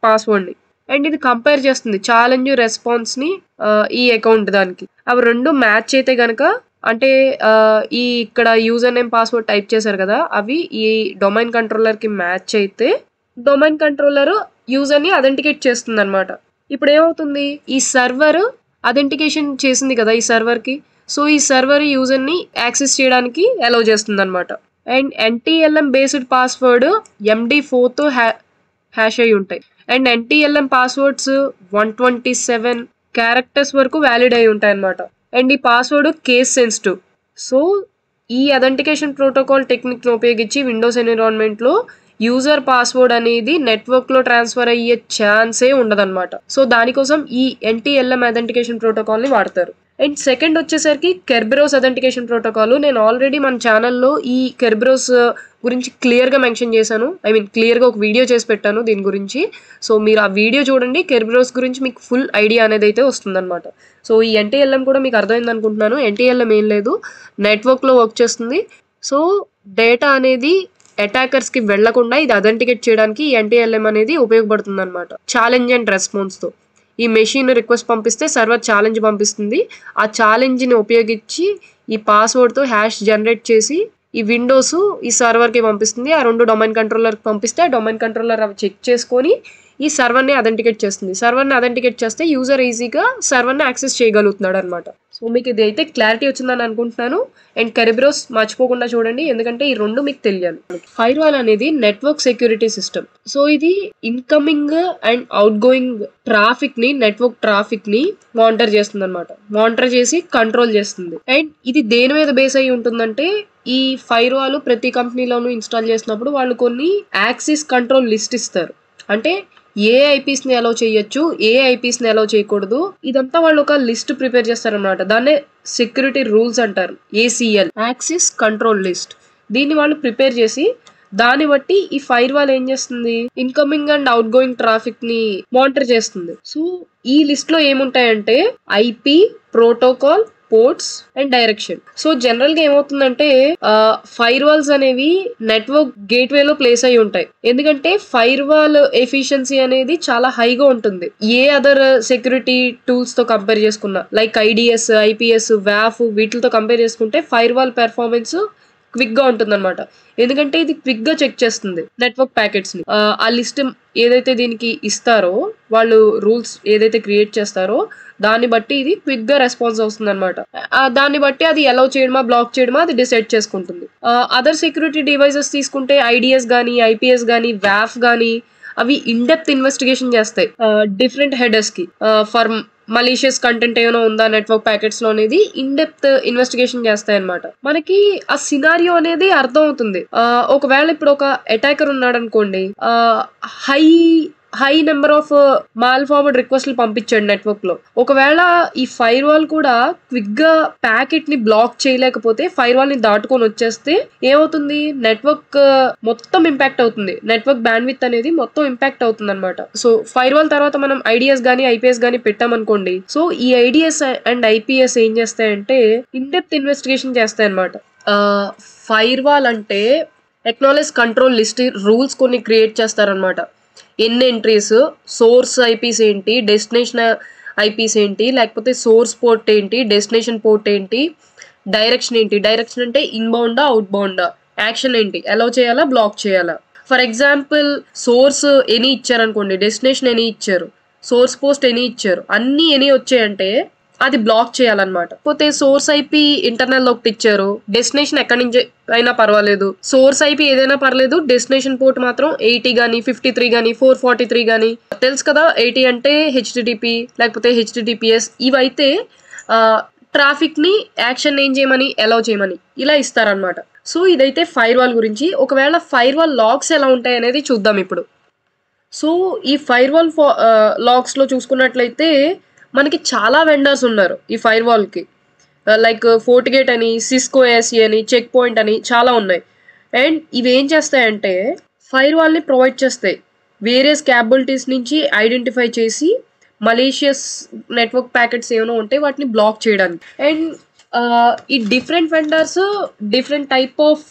పాస్వర్డ్ ని. అండ్ ఇది కంపేర్ చేస్తుంది ఛాలెంజ్ రెస్పాన్స్ ని ఈ అకౌంట్ దానికి. అవి రెండు మ్యాచ్ అయితే గనక, అంటే ఈ ఇక్కడ యూజర్ నేమ్ పాస్వర్డ్ టైప్ చేశారు కదా, అవి ఈ డొమైన్ కంట్రోలర్ కి మ్యాచ్ అయితే డొమైన్ కంట్రోలర్ యూజర్ ని అథెంటికేట్ చేస్తుంది అనమాట. ఇప్పుడు ఏమవుతుంది, ఈ సర్వర్ అథెంటికేషన్ చేసింది కదా ఈ సర్వర్ కి, సో ఈ సర్వర్ యూజర్ ని యాక్సెస్ చేయడానికి అలౌ చేస్తుంది అనమాట. And NTLM based password MD4 తో హ్యాష్ అయి ఉంటాయి. అండ్ NTLM పాస్వర్డ్స్ 127 క్యారెక్టర్స్ వరకు వ్యాలిడ్ అయి ఉంటాయి అనమాట. అండ్ ఈ పాస్వర్డ్ కేస్ సెన్సిటివ్. సో ఈ అథెంటికేషన్ ప్రోటోకాల్ టెక్నిక్ ను ఉపయోగించి విండోస్ ఎన్విరాన్మెంట్ లో యూజర్ పాస్వర్డ్ అనేది నెట్వర్క్ లో ట్రాన్స్ఫర్ అయ్యే ఛాన్సే ఉండదన్నమాట. సో దానికోసం ఈ NTLM అథెంటికేషన్ ప్రోటోకాల్ ని వాడతారు. అండ్ సెకండ్ వచ్చేసరికి కెర్బెరోస్ అథెంటికేషన్ ప్రోటోకాల్. నేను ఆల్రెడీ మన ఛానల్లో ఈ కెర్బెరోస్ గురించి క్లియర్ గా మెన్షన్ చేశాను, క్లియర్ గా ఒక వీడియో చేసి పెట్టాను దీని గురించి. సో మీరు ఆ వీడియో చూడండి, కెర్బెరోస్ గురించి మీకు ఫుల్ ఐడియా అనేది అయితే వస్తుందన్నమాట. సో ఈ NTLM కూడా మీకు అర్థమైంది అనుకుంటున్నాను. NTLM ఏం లేదు, నెట్వర్క్ లో వర్క్ చేస్తుంది. సో డేటా అనేది అటాకర్స్ కి వెళ్లకుండా ఇది అథెంటికేట్ చేయడానికి ఈ NTLM అనేది ఉపయోగపడుతుంది అనమాట. ఛాలెంజ్ అండ్ రెస్పాన్స్ తో ఈ మెషిన్ రిక్వెస్ట్ పంపిస్తే సర్వర్ ఛాలెంజ్ పంపిస్తుంది. ఆ ఛాలెంజ్ ని ఉపయోగించి ఈ పాస్వర్డ్ తో హ్యాష్ జనరేట్ చేసి ఈ విండోస్ ఈ సర్వర్ కి పంపిస్తుంది. ఆ రెండు డొమైన్ కంట్రోలర్ కి పంపిస్తే డొమైన్ కంట్రోలర్ అవి చెక్ చేసుకొని ఈ సర్వర్ ని అథెంటికేట్ చేస్తుంది. సర్వర్ ని అథెంటికేట్ చేస్తే యూజర్ ఈజీగా సర్వర్ ని యాక్సెస్ చేయగలుగుతున్నాడు అనమాట. సో మీకు ఇది అయితే క్లారిటీ వచ్చిందని అనుకుంటున్నాను. అండ్ కెర్బెరోస్ మర్చిపోకుండా చూడండి, ఎందుకంటే ఈ రెండు మీకు తెలియాలి. ఫైర్వాల్ అనేది నెట్వర్క్ సెక్యూరిటీ సిస్టమ్. సో ఇది incoming and out going traffic ని, నెట్వర్క్ ట్రాఫిక్ ని మానిటర్ చేస్తుంది అనమాట. మానిటర్ చేసి కంట్రోల్ చేస్తుంది. అండ్ ఇది దేని మీద బేస్ అయి ఉంటుందంటే, ఈ ఫైర్వాల్ ప్రతి కంపెనీలోనూ ఇన్స్టాల్ చేసినప్పుడు వాళ్ళు కొన్ని యాక్సెస్ కంట్రోల్ లిస్ట్ ఇస్తారు. అంటే ఏ ఐపీస్ ని అలౌ చేయొచ్చు, ఏ ఐపీస్ ని అలౌ చేయకూడదు, ఇదంతా వాళ్ళు ఒక లిస్ట్ ప్రిపేర్ చేస్తారనమాట. దాన్నే సెక్యూరిటీ రూల్స్ అంటారు, ACL, యాక్సెస్ కంట్రోల్ లిస్ట్. దీన్ని వాళ్ళు ప్రిపేర్ చేసి దాన్ని బట్టి ఈ ఫైర్వాల్ ఏం చేస్తుంది, incoming and out going traffic ని మానిటర్ చేస్తుంది. సో ఈ లిస్ట్ లో ఏముంటాయంటే IP, protocol, ports and direction. So general గా ఏమవుతుందంటే ఫైర్వాల్స్ అనేవి నెట్వర్క్ గేట్వే లో ప్లేస్ అయి ఉంటాయి. ఎందుకంటే ఫైర్వాల్ ఎఫిషియన్సీ అనేది చాలా హైగా ఉంటుంది ఏ అదర్ సెక్యూరిటీ టూల్స్ తో కంపేర్ చేసుకున్నా, లైక్ IDS, IPS, WAF వీటితో కంపేర్ చేసుకుంటే ఫైర్వాల్ పెర్ఫార్మెన్స్ క్విక్ గా ఉంటుంది అనమాట. ఎందుకంటే ఇది క్విక్ గా చెక్ చేస్తుంది నెట్వర్క్ ప్యాకెట్స్ ని. ఆ లిస్ట్ ఏదైతే దీనికి ఇస్తారో, వాళ్ళు రూల్స్ ఏదైతే క్రియేట్ చేస్తారో దాన్ని బట్టి ఇది క్విక్ గా రెస్పాన్స్ అవుతుంది అనమాట. దాన్ని బట్టి అది అలౌ చేయడమా బ్లాక్ చేయడమా అది డిసైడ్ చేసుకుంటుంది. అదర్ సెక్యూరిటీ డివైసెస్ తీసుకుంటే IDS గానీ, IPS గానీ, WAF గానీ అవి ఇన్ డెప్త్ ఇన్వెస్టిగేషన్ చేస్తాయి డిఫరెంట్ హెడర్స్ కి. ఫర్ మలీషియస్ కంటెంట్ ఏమైనా ఉందా నెట్వర్క్ ప్యాకెట్స్ లో అనేది ఇన్ డెప్త్ ఇన్వెస్టిగేషన్ చేస్తాయి అనమాట. మనకి ఆ సినారియో అనేది అర్థం అవుతుంది. ఒకవేళ ఇప్పుడు ఒక అటాకర్ ఉన్నాడు అనుకోండి, high number of malformed రిక్వెస్ట్లు పంపించాడు నెట్వర్క్ లో. ఒకవేళ ఈ ఫైర్వాల్ కూడా క్విక్ గా ప్యాకెట్ ని బ్లాక్ చేయలేకపోతే, ఫైర్వాల్ ని దాటుకొని వచ్చేస్తే ఏమవుతుంది, నెట్వర్క్ మొత్తం ఇంపాక్ట్ అవుతుంది. నెట్వర్క్ బ్యాండ్విడ్త్ అనేది మొత్తం ఇంపాక్ట్ అవుతుంది అనమాట. సో ఫైర్వాల్ తర్వాత మనం IDS గానీ, IPS గానీ పెట్టామనుకోండి, సో ఈ IDS అండ్ IPS ఏం చేస్తాయంటే ఇన్ డెప్త్ ఇన్వెస్టిగేషన్ చేస్తాయి అనమాట. ఫైర్వాల్ అంటే ఎక్నాలెడ్జ్ కంట్రోల్ లిస్ట్ రూల్స్ కొన్ని క్రియేట్ చేస్తారనమాట. ఎన్ని ఎంట్రీస్, సోర్స్ ఐపీస్ ఏంటి, డెస్టినేషన్ ఐపీస్ ఏంటి, లేకపోతే సోర్స్ పోర్ట్ ఏంటి, డెస్టినేషన్ పోర్ట్ ఏంటి, డైరెక్షన్ ఏంటి. డైరెక్షన్ అంటే ఇన్బౌండా, అవుట్ బౌండా, యాక్షన్ ఏంటి, అలౌ చేయాలా బ్లాక్ చేయాలా. ఫర్ ఎగ్జాంపుల్ సోర్స్ ఎనీ ఇచ్చారనుకోండి, డెస్టినేషన్ ఎనీ ఇచ్చారు. సోర్స్ పోస్ట్ ఎనీ ఇచ్చారు, అన్ని ఎనీ వచ్చాయంటే అది బ్లాక్ చేయాలన్నమాట. పోతే సోర్స్ ఐపీ ఇంటర్నల్ ఒకటి ఇచ్చారు, డెస్టినేషన్ ఎక్కడి నుంచి అయినా పర్వాలేదు, సోర్స్ ఐపీ ఏదైనా పర్లేదు, డెస్టినేషన్ పోర్ట్ మాత్రం 80 గానీ 53 గానీ 443 గానీ, తెలుసు కదా 80 అంటే హెచ్టిటిపి లేకపోతే హెచ్టిటిపిఎస్, ఇవైతే ట్రాఫిక్ ని యాక్షన్ ఏం చేయమని అలౌ చేయమని ఇలా ఇస్తారనమాట. సో ఇదైతే ఫైర్ వాల్ గురించి. ఒకవేళ ఫైర్ వాల్ లాగ్స్ ఎలా ఉంటాయి అనేది చూద్దాం ఇప్పుడు. సో ఈ ఫైర్ వాల్ లాగ్స్ లో చూసుకున్నట్లయితే మనకి చాలా వెండర్స్ ఉన్నారు ఈ ఫైర్ వాల్ కి. లైక్ ఫోర్టిగేట్ అని, సిస్కో ఏసీ అని, చెక్ పాయింట్ అని చాలా ఉన్నాయి. అండ్ ఇవి ఏం చేస్తాయంటే ఫైర్ వాల్ ని ప్రొవైడ్ చేస్తాయి, వేరియస్ క్యాపబిలిటీస్ నుంచి ఐడెంటిఫై చేసి మలేషియస్ నెట్వర్క్ ప్యాకెట్స్ ఏమైనా ఉంటే వాటిని బ్లాక్ చేయడానికి. అండ్ ఈ different vendors different type of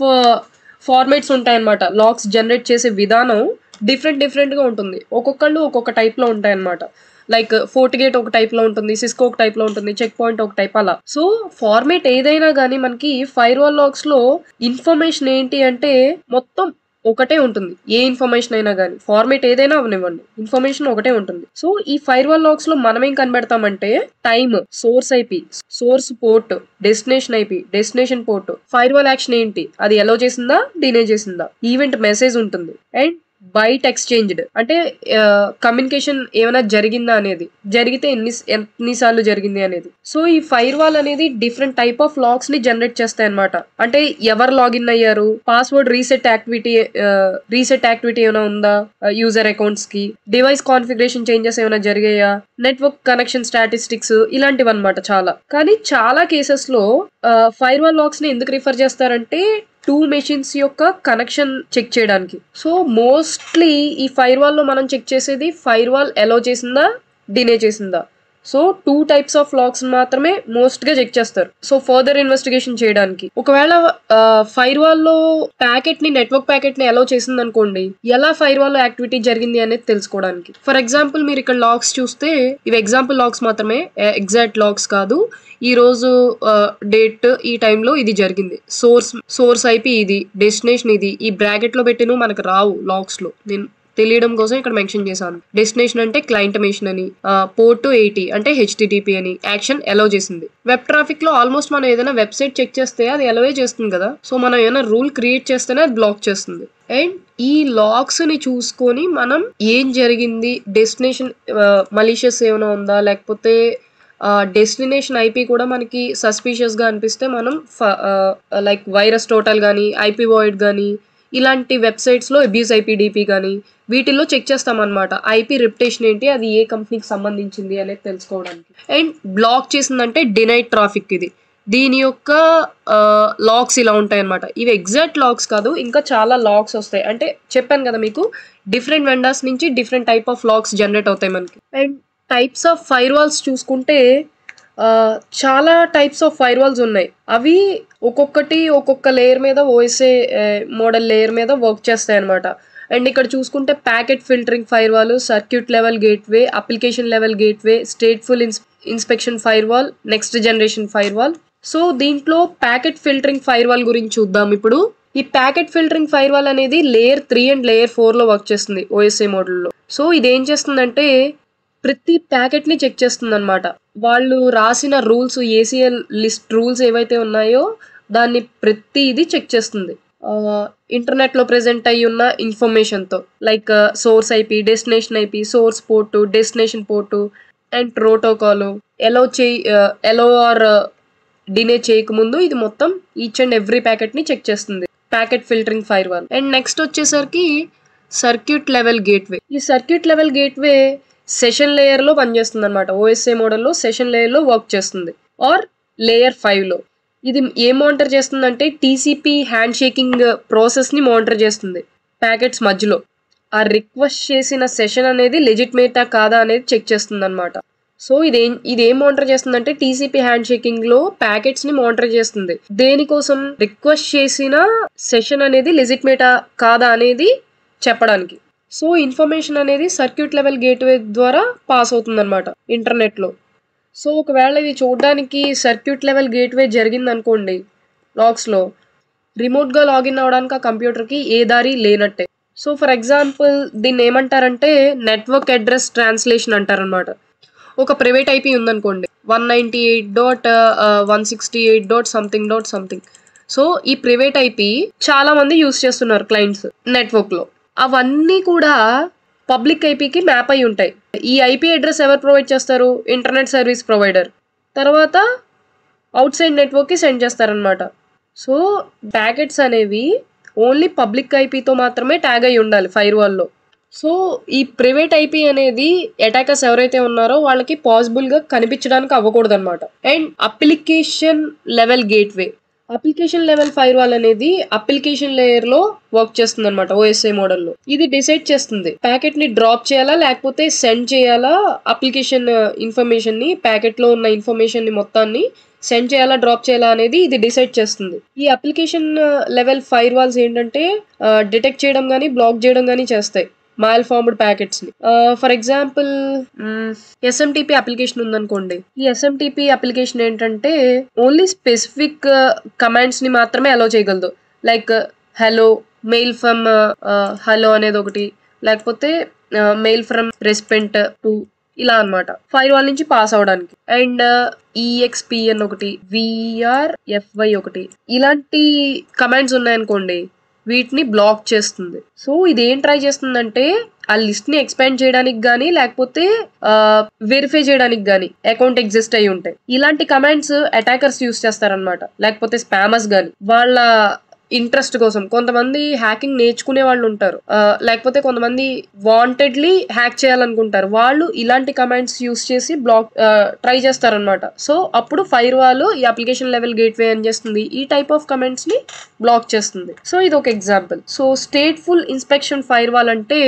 formats ఉంటాయి అన్నమాట. లాగ్స్ జనరేట్ చేసే విధానం డిఫరెంట్ గా ఉంటుంది, ఒక్కొక్కళ్ళు ఒక్కొక్క టైప్ లో ఉంటాయి అన్నమాట. లైక్ ఫోర్టిగేట్ ఒక టైప్ లో ఉంటుంది, సిస్కో ఒక టైప్ లో ఉంటుంది, చెక్ పాయింట్ ఒక టైప్ అలా. సో ఫార్మేట్ ఏదైనా కానీ మనకి ఫైర్ వాల్ లాగ్స్ లో ఇన్ఫర్మేషన్ ఏంటి అంటే మొత్తం ఒకటే ఉంటుంది. ఏ ఇన్ఫర్మేషన్ అయినా కానీ ఫార్మేట్ ఏదైనా అవనివ్వండి, ఇన్ఫర్మేషన్ ఒకటే ఉంటుంది. సో ఈ ఫైర్ వాల్ లాగ్స్ లో మనం ఏం కనిపెడతామంటే time, source IP, source port, destination IP, destination port, firewall action ఏంటి, అది ఎలో చేసిందా డినే చేసిందా, ఈవెంట్ మెసేజ్ ఉంటుంది. అండ్ బైట్ ఎక్స్చేంజ్డ్ అంటే కమ్యూనికేషన్ ఏమైనా జరిగిందా అనేది, జరిగితే ఎన్నిసార్లు జరిగింది అనేది. సో ఈ ఫైర్ వాల్ అనేది డిఫరెంట్ టైప్ ఆఫ్ లాగ్స్ ని జనరేట్ చేస్తాయి అనమాట. అంటే ఎవరు లాగిన్ అయ్యారు, పాస్వర్డ్ రీసెట్ యాక్టివిటీ ఏమైనా ఉందా యూజర్ అకౌంట్స్ కి, డివైస్ కాన్ఫిగరేషన్ చేంజెస్ ఏమైనా జరిగాయా, నెట్వర్క్ కనెక్షన్ స్టాటిస్టిక్స్, ఇలాంటివి అనమాట చాలా. కానీ చాలా కేసెస్ లో ఫైర్ వాల్ లాగ్స్ ని ఎందుకు రిఫర్ చేస్తారంటే 2 మెషిన్స్ యొక్క కనెక్షన్ చెక్ చేయడానికి. సో మోస్ట్లీ ఈ ఫైర్ వాల్ లో మనం చెక్ చేసేది ఫైర్ వాల్ అలౌ చేసిందా డినే చేసిందా. సో 2 టైప్స్ ఆఫ్ లాగ్స్ మాత్రమే మోస్ట్ గా చెక్ చేస్తారు. సో ఫర్దర్ ఇన్వెస్టిగేషన్ చేయడానికి. ఒకవేళ ఫైర్ వాల్ లో ప్యాకెట్ ని, నెట్వర్క్ ప్యాకెట్ ని అలౌ చేసింది అనుకోండి, ఎలా ఫైర్ వాల్ లో యాక్టివిటీ జరిగింది అనేది తెలుసుకోవడానికి. ఫర్ ఎగ్జాంపుల్ మీరు ఇక్కడ లాగ్స్ చూస్తే ఇవి ఎగ్జాంపుల్ లాగ్స్ మాత్రమే, ఎగ్జాక్ట్ లాగ్స్ కాదు. ఈ రోజు డేట్ ఈ టైంలో ఇది జరిగింది, సోర్స్ ఐపీ ఇది, డెస్టినేషన్ ఇది, ఈ బ్రాకెట్ లో పెట్టిన మనకు రావు లాగ్స్ లో, నేను తెలియడం కోసం ఇక్కడ మెన్షన్ చేశాను. డెస్టినేషన్ అంటే క్లయింట్ మెషిన్ అని, పోర్ట్ 80 అంటే హెచ్టిటిపి అని, యాక్షన్ అలౌ చేసింది. వెబ్ ట్రాఫిక్ లో ఆల్మోస్ట్ మనం ఏదైనా వెబ్సైట్ చెక్ చేస్తే అది అలౌవే చేస్తుంది కదా. సో మనం ఏదైనా రూల్ క్రియేట్ చేస్తేనే అది బ్లాక్ చేస్తుంది. అండ్ ఈ లాగ్స్ ని చూసుకొని మనం ఏం జరిగింది, డెస్టినేషన్ మలీషియస్ ఏమైనా ఉందా, లేకపోతే డెస్టినేషన్ ఐపీ కూడా మనకి సస్పిషియస్ గా అనిపిస్తే మనం లైక్ వైరస్ టోటల్ కానీ, ఐపీ వాయిడ్ కానీ, ఇలాంటి వెబ్సైట్స్ లో అబ్యూస్ ఐపీడిపి కానీ వీటిల్లో చెక్ చేస్తాం అనమాట. ఐపీ రిప్యుటేషన్ ఏంటి, అది ఏ కంపెనీకి సంబంధించింది అనేది తెలుసుకోవడానికి. అండ్ బ్లాక్ చేసిందంటే డినైడ్ ట్రాఫిక్. ఇది దీని యొక్క లాగ్స్ ఇలా ఉంటాయి అనమాట. ఇవి ఎగ్జాక్ట్ లాగ్స్ కాదు, ఇంకా చాలా లాగ్స్ వస్తాయి. అంటే చెప్పాను కదా మీకు, డిఫరెంట్ వెండర్స్ నుంచి different type of logs generate అవుతాయి మనకి. And types of firewalls చూసుకుంటే చాలా టైప్స్ ఆఫ్ ఫైర్ వాల్స్ ఉన్నాయి. అవి ఒక్కొక్కటి ఒక్కొక్క లేయర్ మీద, ఓఎస్ఏ మోడల్ లేయర్ మీద వర్క్ చేస్తాయి అనమాట. అండ్ ఇక్కడ చూసుకుంటే packet filtering fire wall, circuit level gateway, application level gateway, stateful inspection fire wall, next generation fire wall. So దీంట్లో ప్యాకెట్ ఫిల్టరింగ్ ఫైర్ వాల్ గురించి చూద్దాం ఇప్పుడు. ఈ ప్యాకెట్ ఫిల్టరింగ్ ఫైర్ వాల్ అనేది లేయర్ 3 అండ్ లేయర్ 4 లో work చేస్తుంది OSA మోడల్లో. So ఇది ఏం చేస్తుందంటే ప్రతి ప్యాకెట్ ని చెక్ చేస్తుంది అనమాట. వాళ్ళు రాసిన రూల్స్, ఏసీఎల్ లిస్ట్ రూల్స్ ఏవైతే ఉన్నాయో దాన్ని ప్రతి ఇది చెక్ చేస్తుంది ఇంటర్నెట్ లో ప్రెసెంట్ అయ్యి ఉన్న ఇన్ఫర్మేషన్ తో. Like source IP, destination IP, source port, destination port and protocol allow or deny చేయకముందు ఇది మొత్తం ఈచ్ అండ్ ఎవ్రీ ప్యాకెట్ ని చెక్ చేస్తుంది packet filtering firewall. And next వచ్చేసరికి సర్క్యూట్ లెవెల్ గేట్వే. ఈ circuit level gateway session layer లో పనిచేస్తుంది అనమాట. ఓఎస్ఏ మోడల్లో సెషన్ లేయర్ లో వర్క్ చేస్తుంది, ఆర్ లేయర్ 5 లో. ఇది ఏం మానిటర్ చేస్తుందంటే టీసీపీ హ్యాండ్ షేకింగ్ ప్రాసెస్ ని మానిటర్ చేస్తుంది ప్యాకెట్స్ మధ్యలో. ఆ రిక్వెస్ట్ చేసిన సెషన్ అనేది లెజిటిమేటా కాదా అనేది చెక్ చేస్తుంది అనమాట. సో ఇదేం మానిటర్ చేస్తుందంటే టీసీపీ హ్యాండ్ షేకింగ్ లో ప్యాకెట్స్ ని మానిటర్ చేస్తుంది. దేనికోసం, రిక్వెస్ట్ చేసిన సెషన్ అనేది లెజిటిమేటా కాదా అనేది చెప్పడానికి. సో ఇన్ఫర్మేషన్ అనేది సర్క్యూట్ లెవెల్ గేట్వే ద్వారా పాస్ అవుతుంది అనమాట ఇంటర్నెట్ లో. సో ఒకవేళ ఇది చూడడానికి సర్క్యూట్ లెవెల్ గేట్వే జరిగింది అనుకోండి లాగ్స్ లో, రిమోట్ గా లాగిన్ అవడానికి ఆ కంప్యూటర్ కి ఏ దారి లేనట్టే. సో ఫర్ ఎగ్జాంపుల్ దీన్ని ఏమంటారంటే నెట్వర్క్ అడ్రస్ ట్రాన్స్లేషన్ అంటారనమాట. ఒక ప్రైవేట్ ఐపీ ఉందనుకోండి 198.168.something. సో ఈ ప్రైవేట్ ఐపీ చాలా మంది యూస్ చేస్తున్నారు క్లయింట్స్ నెట్వర్క్ లో. అవన్నీ కూడా పబ్లిక్ ఐపీకి మ్యాప్ అయి ఉంటాయి. ఈ ఐపీ అడ్రస్ ఎవరు ప్రొవైడ్ చేస్తారు? Internet service provider. తర్వాత అవుట్ సైడ్ నెట్వర్క్ కి సెండ్ చేస్తారనమాట. సో ప్యాకెట్స్ అనేవి ఓన్లీ పబ్లిక్ ఐపీతో మాత్రమే ట్యాగ్ అయి ఉండాలి ఫైర్ వాల్లో. సో ఈ ప్రైవేట్ ఐపీ అనేది అటాకర్స్ ఎవరైతే ఉన్నారో వాళ్ళకి పాసిబుల్ గా కనిపించడానికి అవ్వకూడదు అనమాట. And application level gateway, application level fire wall అనేది అప్లికేషన్ లేయర్ లో వర్క్ చేస్తుంది అనమాట. ఓఎస్ఐ మోడల్లో ఇది డిసైడ్ చేస్తుంది ప్యాకెట్ ని డ్రాప్ చేయాలా లేకపోతే సెండ్ చేయాలా, అప్లికేషన్ ఇన్ఫర్మేషన్ ని, ప్యాకెట్ లో ఉన్న ఇన్ఫర్మేషన్ ని మొత్తాన్ని సెండ్ చేయాలా డ్రాప్ చేయాలా అనేది ఇది డిసైడ్ చేస్తుంది. ఈ అప్లికేషన్ లెవెల్ ఫైర్ వాల్స్ ఏంటంటే డిటెక్ట్ చేయడం కానీ బ్లాక్ చేయడం కానీ చేస్తాయి మాల్ ఫార్మ్డ్ ప్యాకెట్స్ ని. ఫర్ ఎగ్జాంపుల్ ఎస్ఎంటిపి అప్లికేషన్ ఉందనుకోండి. ఈ ఎస్ఎంటిపి అప్లికేషన్ ఏంటంటే ఓన్లీ స్పెసిఫిక్ కమాండ్స్ ని మాత్రమే అలౌ చేయగలదు. Like hello, mail from hello అనేది ఒకటి, లేకపోతే మెయిల్ ఫ్రమ్ రెస్పెంట్ టు, ఇలా అనమాట ఫైర్ వాల్ నుంచి పాస్ అవడానికి. అండ్ EXPN ఒకటి, VRFY ఒకటి, ఇలాంటి కమాండ్స్ ఉన్నాయనుకోండి వీటిని బ్లాక్ చేస్తుంది. సో ఇది ఏం ట్రై చేస్తుందంటే ఆ లిస్ట్ ని ఎక్స్పాండ్ చేయడానికి గానీ లేకపోతే వెరిఫై చేయడానికి గానీ అకౌంట్ ఎగ్జిస్ట్ అయి ఉంటాయి. ఇలాంటి కమాండ్స్ అటాకర్స్ యూస్ చేస్తారనమాట. లేకపోతే స్పామర్స్ గానీ వాళ్ళ ఇంట్రెస్ట్ కోసం. కొంతమంది హ్యాకింగ్ నేర్చుకునే వాళ్ళు ఉంటారు, లేకపోతే కొంతమంది వాంటెడ్లీ హ్యాక్ చేయాలనుకుంటారు. వాళ్ళు ఇలాంటి కమాండ్స్ యూస్ చేసి బ్లాక్ ట్రై చేస్తారనమాట. సో అప్పుడు ఫైర్ వాల్ ఈ అప్లికేషన్ లెవెల్ గేట్వే ఏం చేస్తుంది, ఈ టైప్ ఆఫ్ కమాండ్స్ ని బ్లాక్ చేస్తుంది. సో ఇది ఒక example. So stateful inspection fire wall అంటే,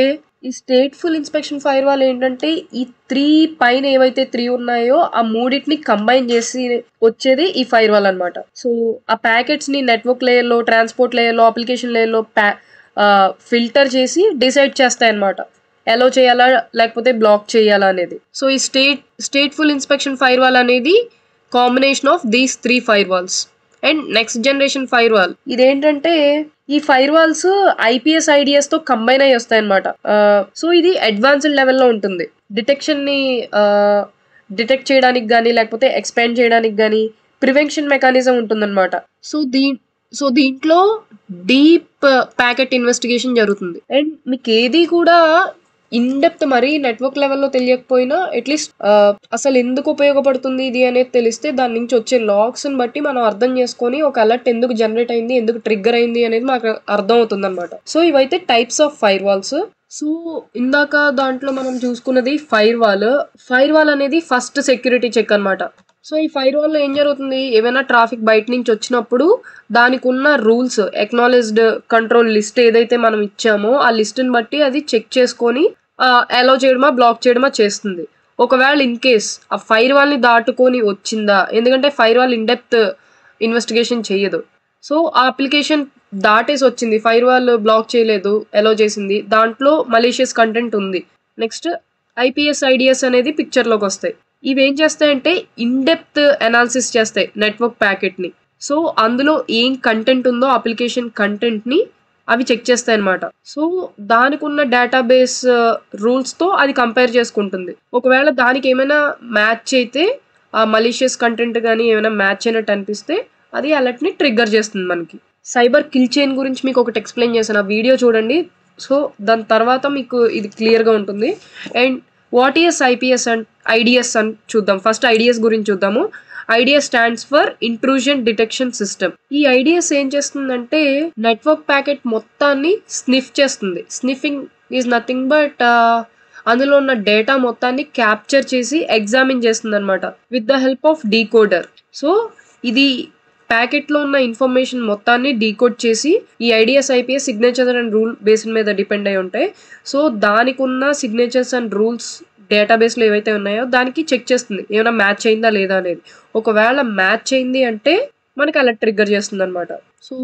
ఈ స్టేట్ఫుల్ ఇన్స్పెక్షన్ ఫైర్ వాల్ ఏంటంటే ఈ 3 పైన ఏవైతే 3 ఉన్నాయో ఆ మూడింటిని కంబైన్ చేసి వచ్చేది ఈ ఫైర్ వాల్ అనమాట. సో ఆ ప్యాకెట్స్ ని నెట్వర్క్ లేయర్ లో, ట్రాన్స్పోర్ట్ లేయర్ లో, అప్లికేషన్ లేయర్ లో ఫిల్టర్ చేసి డిసైడ్ చేస్తాయి అనమాట అలో చేయాలా లేకపోతే బ్లాక్ చేయాలా అనేది. సో ఈ స్టేట్ఫుల్ ఇన్స్పెక్షన్ ఫైర్ వాల్ అనేది combination of these 3 firewalls. And next generation firewall ఇదేంటంటే ఈ ఫైర్ వాల్స్ IPS IDS తో కంబైన్ అయ్యి వస్తాయి అనమాట. సో ఇది అడ్వాన్స్డ్ లెవెల్లో ఉంటుంది. డిటెక్షన్ ని డిటెక్ట్ చేయడానికి కానీ లేకపోతే ఎక్స్పాండ్ చేయడానికి కానీ ప్రివెన్షన్ మెకానిజం ఉంటుందన్నమాట. సో దీంట్లో డీప్ ప్యాకెట్ ఇన్వెస్టిగేషన్ జరుగుతుంది. అండ్ మీకు ఏది కూడా ఇన్ డెప్త్ మరి నెట్వర్క్ లెవెల్లో తెలియకపోయినా అట్లీస్ట్ అసలు ఎందుకు ఉపయోగపడుతుంది ఇది అనేది తెలిస్తే దాని నుంచి వచ్చే లాగ్స్ ని బట్టి మనం అర్థం చేసుకొని ఒక అలర్ట్ ఎందుకు జనరేట్ అయింది, ఎందుకు ట్రిగ్గర్ అయింది అనేది మనకు అర్థం అవుతుంది అనమాట. సో ఇవైతే types of firewalls. So ఇందాక దాంట్లో మనం చూసుకున్నది ఫైర్ వాల్ అనేది ఫస్ట్ సెక్యూరిటీ చెక్ అనమాట. సో ఈ ఫైర్ వాల్ లో ఏం జరుగుతుంది, ఏమైనా ట్రాఫిక్ బయట నుంచి వచ్చినప్పుడు దానికి ఉన్న రూల్స్, ఎక్నాలెజ్డ్ కంట్రోల్ లిస్ట్ ఏదైతే మనం ఇచ్చామో ఆ లిస్ట్ ని బట్టి అది చెక్ చేసుకొని అలౌ చేయడమా బ్లాక్ చేయడమా చేస్తుంది. ఒకవేళ ఇన్ కేస్ ఆ ఫైర్ వాల్ ని దాటుకొని వచ్చిందా, ఎందుకంటే fire wall in depth investigation చేయదు. సో ఆ అప్లికేషన్ దాటేసి వచ్చింది, ఫైర్ వాల్ బ్లాక్ చేయలేదు, అలౌ చేసింది, దాంట్లో మలీషియస్ కంటెంట్ ఉంది. నెక్స్ట్ IPS IDS అనేది పిక్చర్ లోకి వస్తాయి. ఇవి ఏం చేస్తాయంటే ఇన్ డెప్త్ అనాలిసిస్ చేస్తాయి నెట్వర్క్ ప్యాకెట్ ని. సో అందులో ఏం కంటెంట్ ఉందో అప్లికేషన్ కంటెంట్ ని అవి చెక్ చేస్తాయి అనమాట. సో దానికి ఉన్న డేటాబేస్ రూల్స్ తో అది కంపేర్ చేసుకుంటుంది. ఒకవేళ దానికి ఏమైనా మ్యాచ్ అయితే, ఆ మలీషియస్ కంటెంట్ కానీ ఏమైనా మ్యాచ్ అయినట్టు అనిపిస్తే అది అలర్ట్ ని ట్రిగ్గర్ చేస్తుంది మనకి. సైబర్ కిల్ చైన్ గురించి మీకు ఒకటి ఎక్స్ప్లెయిన్ చేశాను, ఆ వీడియో చూడండి. సో దాని తర్వాత మీకు ఇది క్లియర్ గా ఉంటుంది. అండ్ వాట్ ఈస్ IDS అని చూద్దాం. ఫస్ట్ IDS గురించి చూద్దాము. IDS stands for intrusion detection system. ఈ IDS ఏం చేస్తుందంటే నెట్వర్క్ ప్యాకెట్ మొత్తాన్ని స్నిఫ్ చేస్తుంది. స్నిఫింగ్ ఈజ్ నథింగ్ బట్ అందులో ఉన్న డేటా మొత్తాన్ని క్యాప్చర్ చేసి ఎగ్జామిన్ చేస్తుంది అనమాట with the help of decoder. So ఇది ప్యాకెట్ లో ఉన్న ఇన్ఫర్మేషన్ మొత్తాన్ని డీకోడ్ చేసి ఈ IDS IPS signature and rule base మీద డిపెండ్ అయి ఉంటాయి. సో దానికి ఉన్న సిగ్నేచర్స్ అండ్ రూల్స్ డేటాబేస్ లో ఏవైతే ఉన్నాయో దానికి చెక్ చేస్తుంది ఏమైనా మ్యాచ్ అయిందా లేదా అనేది. ఒకవేళ మ్యాచ్ అయింది అంటే మనకి అలా ట్రిగ్గర్ చేస్తుంది అనమాట. సో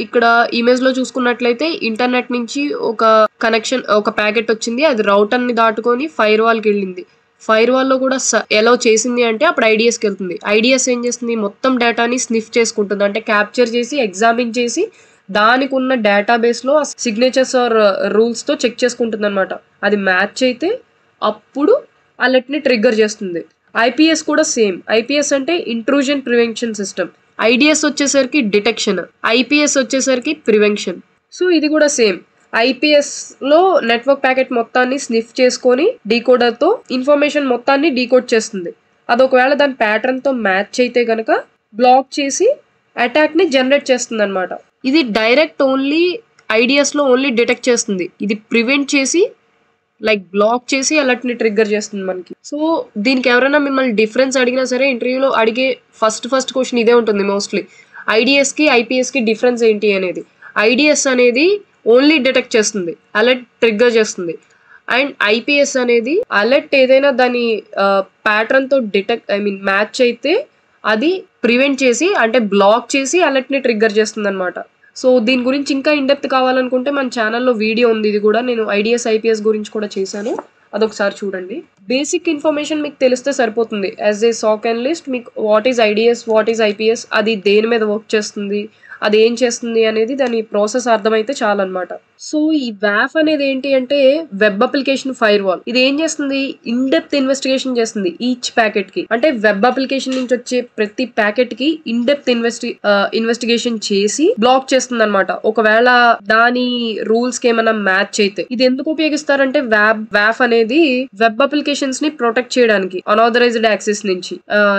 ఇక్కడ ఇమేజ్ లో చూసుకున్నట్లయితే ఇంటర్నెట్ నుంచి ఒక కనెక్షన్, ఒక ప్యాకెట్ వచ్చింది, అది రౌటర్ ని దాటుకొని ఫైర్ వాల్ కి వెళ్ళింది. ఫైర్ వాల్ లో కూడా ఎలో చేసింది అంటే అప్పుడు IDS కి వెళ్తుంది. IDS ఏం చేస్తుంది, మొత్తం డేటాని స్నిఫ్ చేసుకుంటుంది, అంటే క్యాప్చర్ చేసి ఎగ్జామిన్ చేసి దానికి ఉన్న డేటాబేస్ లో ఆ సిగ్నేచర్స్ ఆర్ రూల్స్ తో చెక్ చేసుకుంటుంది అనమాట. అది మ్యాచ్ అయితే అప్పుడు అలర్ట్ ని ట్రిగ్గర్ చేస్తుంది. ఐపీఎస్ కూడా సేమ్. ఐపీఎస్ అంటే ఇంట్రూజన్ ప్రివెన్షన్ సిస్టమ్, ఐడిఎస్ వచ్చేసరికి డిటెక్షన్, ఐపీఎస్ వచ్చేసరికి ప్రివెన్షన్. సో ఇది కూడా సేమ్. ఐపీఎస్ లో నెట్వర్క్ ప్యాకెట్ మొత్తాన్ని స్నిఫ్ చేసుకొని డీకోడర్ తో ఇన్ఫర్మేషన్ మొత్తాన్ని డీకోడ్ చేస్తుంది. అది ఒకవేళ దాని ప్యాటర్న్ తో మ్యాచ్ అయితే గనక బ్లాక్ చేసి అటాక్ ని జనరేట్ చేస్తుంది అనమాట. ఇది డైరెక్ట్ ఓన్లీ ఐడిఎస్ లో ఓన్లీ డిటెక్ట్ చేస్తుంది. ఇది ప్రివెంట్ చేసి లైక్ బ్లాక్ చేసి అలర్ట్ ని ట్రిగ్గర్ చేస్తుంది మనకి. సో దీనికి ఎవరైనా మిమ్మల్ని డిఫరెన్స్ అడిగినా సరే ఇంటర్వ్యూలో అడిగే ఫస్ట్ క్వశ్చన్ ఇదే ఉంటుంది మోస్ట్లీ. ఐడిఎస్ కి ఐపీఎస్ కి డిఫరెన్స్ ఏంటి అనేది. ఐడిఎస్ అనేది ఓన్లీ డిటెక్ట్ చేస్తుంది, అలర్ట్ ట్రిగ్గర్ చేస్తుంది. అండ్ ఐపీఎస్ అనేది అలర్ట్ ఏదైనా దాని ప్యాటర్న్ తో మ్యాచ్ అయితే అది ప్రివెంట్ చేసి అంటే బ్లాక్ చేసి అలర్ట్ ని ట్రిగ్గర్ చేస్తుంది అనమాట. సో దీని గురించి ఇంకా ఇన్డెప్త్ కావాలనుకుంటే మన ఛానల్లో వీడియో ఉంది. ఇది కూడా నేను ఐడిఎస్ ఐపీఎస్ గురించి కూడా చేశాను, అదొకసారి చూడండి. బేసిక్ ఇన్ఫర్మేషన్ మీకు తెలిస్తే సరిపోతుంది. యాజ్ ఏ సాక్ అనలిస్ట్ మీకు what is IDS, what is IPS, అది దేని మీద వర్క్ చేస్తుంది, అది ఏం చేస్తుంది అనేది దాని ప్రాసెస్ అర్థమైతే చాలన్నమాట. సో ఈ వ్యాఫ్ అనేది ఏంటి అంటే వెబ్ అప్లికేషన్ ఫైర్ వాల్. ఇది ఏం చేస్తుంది, ఇన్ డెప్త్ ఇన్వెస్టిగేషన్ చేస్తుంది ఈచ్ ప్యాకెట్ కి. అంటే వెబ్ అప్లికేషన్ నుంచి వచ్చే ప్రతి ప్యాకెట్ కి ఇన్ డెప్త్ ఇన్వెస్టిగేషన్ చేసి బ్లాక్ చేస్తుంది అనమాట, ఒకవేళ దాని రూల్స్ కి ఏమైనా మ్యాచ్ అయితే. ఇది ఎందుకు ఉపయోగిస్తారంటే వ్యాఫ్ అనేది వెబ్ అప్లికేషన్స్ ని ప్రొటెక్ట్ చేయడానికి, అన్ఆథరైజ్డ్ యాక్సెస్ నుంచి,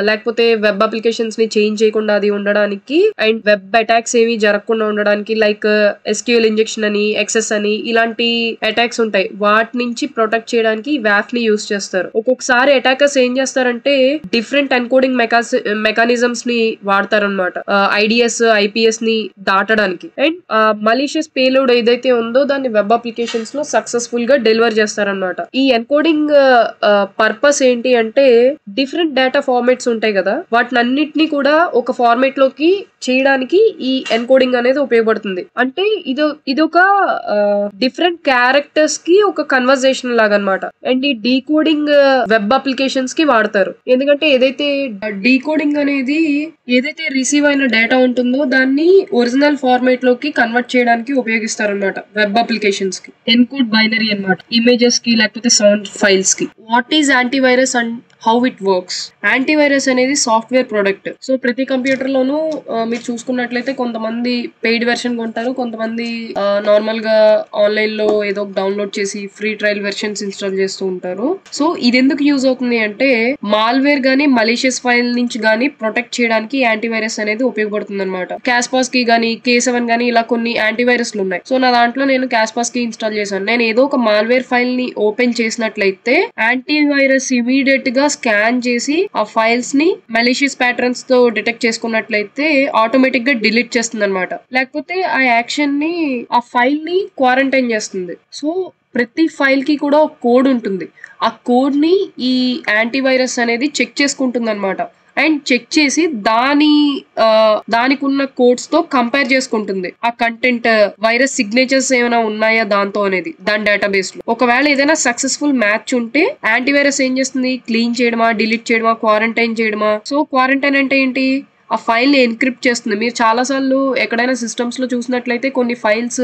లేకపోతే వెబ్ అప్లికేషన్స్ ని చేంజ్ చేయకుండా అది ఉండడానికి, అండ్ వెబ్ అటాక్స్ ఏవి జరగకుండా ఉండడానికి, లైక్ ఎస్క్యూఎల్ ఇంజెక్షన్ అని, ఎక్సెస్ అని, ఇలాంటి అటాక్స్ ఉంటాయి, వాటి నుంచి ప్రొటెక్ట్ చేయడానికి వ్యాఫ్ ని యూస్ చేస్తారు. ఒక్కొక్కసారి అటాకర్స్ ఏం చేస్తారంటే డిఫరెంట్ ఎన్కోడింగ్ మెకానిజమ్స్ ని వాడతారనమాట ఐడిఎస్ ఐపీఎస్ ని దాటడానికి. అండ్ మలీషియస్ పేలోడ్ ఏదైతే ఉందో దాన్ని వెబ్ అప్లికేషన్స్ లో సక్సెస్ఫుల్ గా డెలివర్ చేస్తారనమాట. ఈ ఎన్కోడింగ్ పర్పస్ ఏంటి అంటే డిఫరెంట్ డేటా ఫార్మాట్స్ ఉంటాయి కదా, వాటిని అన్నిటినీ కూడా ఒక ఫార్మాట్ లోకి చేయడానికి ఈ ఎన్కోడింగ్ అనేది ఉపయోగపడుతుంది. అంటే ఇదొక డిఫరెంట్ క్యారెక్టర్స్ కి ఒక కన్వర్జేషన్ లాగా అనమాట. అండ్ ఈ డీకోడింగ్ వెబ్ అప్లికేషన్స్ కి వాడతారు, ఎందుకంటే ఏదైతే డీకోడింగ్ అనేది ఏదైతే రిసీవ్ అయిన డేటా ఉంటుందో దాన్ని ఒరిజినల్ ఫార్మాట్ లోకి కన్వర్ట్ చేయడానికి ఉపయోగిస్తారు అనమాట వెబ్ అప్లికేషన్స్ కి. ఎన్కోడ్ బైనరీ అనమాట, ఇమేజెస్ కి లేకపోతే సౌండ్ ఫైల్స్ కి. What is antivirus and how it works. Antivirus అనేది సాఫ్ట్వేర్ ప్రొడక్ట్. సో ప్రతి కంప్యూటర్ లోనూ మీరు చూసుకున్నట్లయితే కొంతమంది పెయిడ్ వెర్షన్ కొంటారు, కొంతమంది నార్మల్ గా ఆన్లైన్ లో ఏదో డౌన్లోడ్ చేసి ఫ్రీ ట్రయల్ వెర్షన్స్ ఇన్స్టాల్ చేస్తూ ఉంటారు. సో ఇది ఎందుకు యూజ్ అవుతుంది అంటే మాల్వేర్ గానీ మలీషియస్ ఫైల్ నుంచి గానీ ప్రొటెక్ట్ చేయడానికి యాంటీవైరస్ అనేది ఉపయోగపడుతుంది అనమాట. కాస్పాస్ కి గానీ K7 గానీ ఇలా కొన్ని యాంటీవైరస్లు ఉన్నాయి. సో నా దాంట్లో నేను కాస్పాస్ కి ఇన్స్టాల్ చేశాను. నేను ఏదో ఒక మాల్వేర్ ఫైల్ ని ఓపెన్ చేసినట్లయితే యాంటీవైరస్ ఇమీడియట్ గా స్కాన్ చేసి ఆ ఫైల్స్ ని మలీషియస్ ప్యాటర్న్స్ తో డిటెక్ట్ చేసుకున్నట్లయితే ఆటోమేటిక్ గా డిలీట్ చేస్తుంది అనమాట, లేకపోతే ఆ యాక్షన్ ని ఆ ఫైల్ ని క్వారంటైన్ చేస్తుంది. సో ప్రతి ఫైల్ కి కూడా ఒక కోడ్ ఉంటుంది, ఆ కోడ్ ని ఈ యాంటీవైరస్ అనేది చెక్ చేసుకుంటుంది అనమాట. అండ్ చెక్ చేసి దానికి ఉన్న కోడ్స్ తో కంపేర్ చేసుకుంటుంది ఆ కంటెంట్ వైరస్ సిగ్నేచర్స్ ఏమైనా ఉన్నాయా దాంతో అనేది దాని డేటాబేస్ లో. ఒకవేళ ఏదైనా సక్సెస్ఫుల్ మ్యాచ్ ఉంటే యాంటీవైరస్ ఏం చేస్తుంది, క్లీన్ చేయడమా, డిలీట్ చేయడమా, క్వారంటైన్ చేయడమా. సో క్వారంటైన్ అంటే ఏంటి, ఆ ఫైల్ ని ఎన్క్రిప్ట్ చేస్తుంది. మీరు చాలా సార్లు ఎక్కడైనా సిస్టమ్స్ లో చూసినట్లయితే కొన్ని ఫైల్స్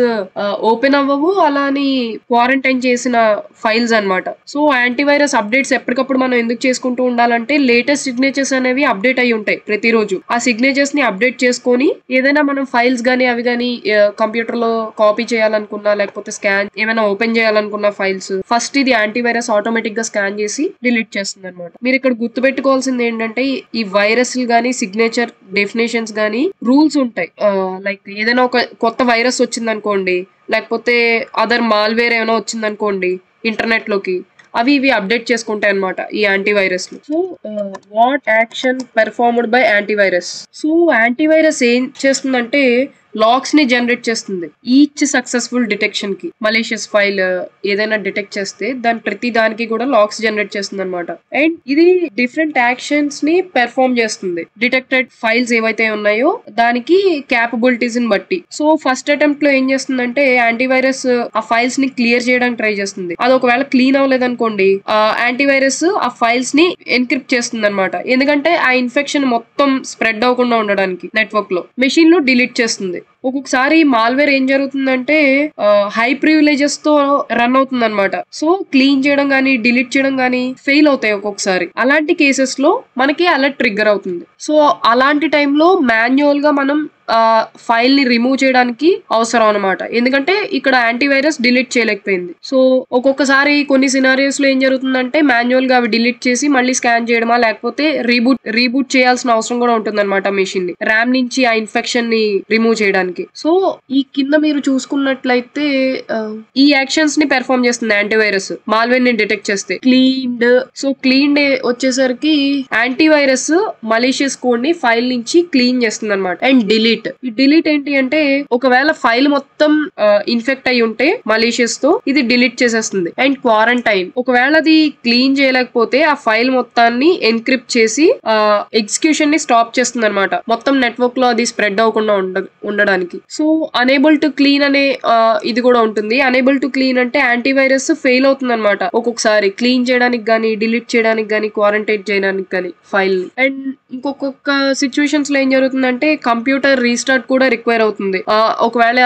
ఓపెన్ అవ్వవు, అలా అని క్వారంటైన్ చేసిన ఫైల్స్ అనమాట. సో యాంటీవైరస్ అప్డేట్స్ ఎప్పటికప్పుడు మనం ఎందుకు చేసుకుంటూ ఉండాలంటే లేటెస్ట్ సిగ్నేచర్స్ అనేవి అప్డేట్ అయి ఉంటాయి ప్రతిరోజు. ఆ సిగ్నేచర్స్ ని అప్డేట్ చేసుకొని ఏదైనా మనం ఫైల్స్ గానీ అవి గానీ కంప్యూటర్ లో కాపీ చేయాలనుకున్నా, లేకపోతే స్కాన్ ఏమైనా ఓపెన్ చేయాలనుకున్న ఫైల్స్ ఫస్ట్ ఇది యాంటీవైరస్ ఆటోమేటిక్ గా స్కాన్ చేసి డిలీట్ చేస్తుంది అనమాట. మీరు ఇక్కడ గుర్తుపెట్టుకోవాల్సింది ఏంటంటే ఈ వైరస్లు గానీ సిగ్నేచర్ డెఫినేషన్స్ గానీ రూల్స్ ఉంటాయి. లైక్ ఏదైనా ఒక కొత్త వైరస్ వచ్చింది అనుకోండి, లేకపోతే అదర్ మాల్వేర్ ఏమైనా వచ్చింది అనుకోండి ఇంటర్నెట్ లోకి, అవి ఇవి అప్డేట్ చేసుకుంటాయి అనమాట ఈ యాంటీవైరస్ లు. So what action performed by antivirus. So antivirus ఏం చేస్తుందంటే లాక్స్ ని జనరేట్ చేస్తుంది ఈచ్ సక్సెస్ఫుల్ డిటెక్షన్ కి. మలీషియస్ ఫైల్ ఏదైనా డిటెక్ట్ చేస్తే ప్రతి దానికి కూడా లాక్స్ జనరేట్ చేస్తుంది అనమాట. అండ్ ఇది డిఫరెంట్ యాక్షన్స్ ని పెర్ఫార్మ్ చేస్తుంది డిటెక్టెడ్ ఫైల్స్ ఏవైతే ఉన్నాయో దానికి క్యాపబిలిటీస్ ని బట్టి. సో ఫస్ట్ అటెంప్ట్ లో ఏం చేస్తుందంటే యాంటీవైరస్ ఆ ఫైల్స్ ని క్లియర్ చేయడానికి ట్రై చేస్తుంది. అది ఒకవేళ క్లీన్ అవ్వలేదు అనుకోండి, యాంటీవైరస్ ఆ ఫైల్స్ ని ఎన్క్రిప్ట్ చేస్తుంది అనమాట. ఎందుకంటే ఆ ఇన్ఫెక్షన్ మొత్తం స్ప్రెడ్ అవ్వకుండా ఉండడానికి నెట్వర్క్ లో మెషిన్ లో డిలీట్ చేస్తుంది. ఒక్కొక్కసారి మాల్వేర్ ఏం జరుగుతుందంటే హై ప్రివిలేజెస్ తో రన్ అవుతుంది అనమాట. సో క్లీన్ చేయడం గానీ డిలీట్ చేయడం గానీ ఫెయిల్ అవుతాయి ఒక్కొక్కసారి. అలాంటి కేసెస్ లో మనకి అలర్ట్ ట్రిగ్గర్ అవుతుంది. సో అలాంటి టైంలో మాన్యువల్ గా మనం ఫైల్ ని రిమూవ్ చేయడానికి అవసరం అనమాట. ఎందుకంటే ఇక్కడ యాంటీవైరస్ డిలీట్ చేయలేకపోయింది. సో ఒక్కొక్కసారి కొన్ని సినారియోస్ లో ఏం జరుగుతుందంటే మాన్యువల్ గా అవి డిలీట్ చేసి మళ్ళీ స్కాన్ చేయడమా లేకపోతే రీబూట్ చేయాల్సిన అవసరం కూడా ఉంటుంది అనమాట మెషిన్ ని, ర్యామ్ నుంచి ఆ ఇన్ఫెక్షన్ ని రిమూవ్ చేయడానికి. సో ఈ కింద మీరు చూసుకున్నట్లయితే ఈ యాక్షన్స్ ని పెర్ఫార్మ్ చేస్తుంది యాంటీవైరస్ మాల్వేర్ ని డిటెక్ట్ చేస్తే. క్లీన్డ్, సో క్లీన్డ్ వచ్చేసరికి యాంటీవైరస్ మలీషియస్ కోడ్ ని ఫైల్ నుంచి క్లీన్ చేస్తుంది అనమాట. అండ్ డిలీట్, ఈ డిలీట్ ఏంటి అంటే ఒకవేళ ఫైల్ మొత్తం ఇన్ఫెక్ట్ అయి ఉంటే మలీషియస్ తో ఇది డిలీట్ చేసేస్తుంది. అండ్ క్వారంటైన్, ఒకవేళ అది క్లీన్ చేయలేకపోతే ఆ ఫైల్ మొత్తాన్ని ఎన్క్రిప్ట్ చేసి ఎగ్జిక్యూషన్ ని స్టాప్ చేస్తుంది అనమాట, మొత్తం నెట్వర్క్ లో అది స్ప్రెడ్ అవ్వకుండా ఉండడానికి. సో అనేబుల్ టు క్లీన్ అనే ఇది కూడా ఉంటుంది. అనేబుల్ టు క్లీన్ అంటే యాంటీవైరస్ ఫెయిల్ అవుతుంది అనమాట ఒక్కొక్కసారి క్లీన్ చేయడానికి గానీ డిలీట్ చేయడానికి గానీ క్వారంటైన్ చేయడానికి గానీ ఫైల్ ని. అండ్ ఇంకొక సిచ్యువేషన్స్ లో ఏం జరుగుతుందంటే కంప్యూటర్ రీస్టార్ట్ కూడా రిక్వైర్ అవుతుంది. ఒకవేళ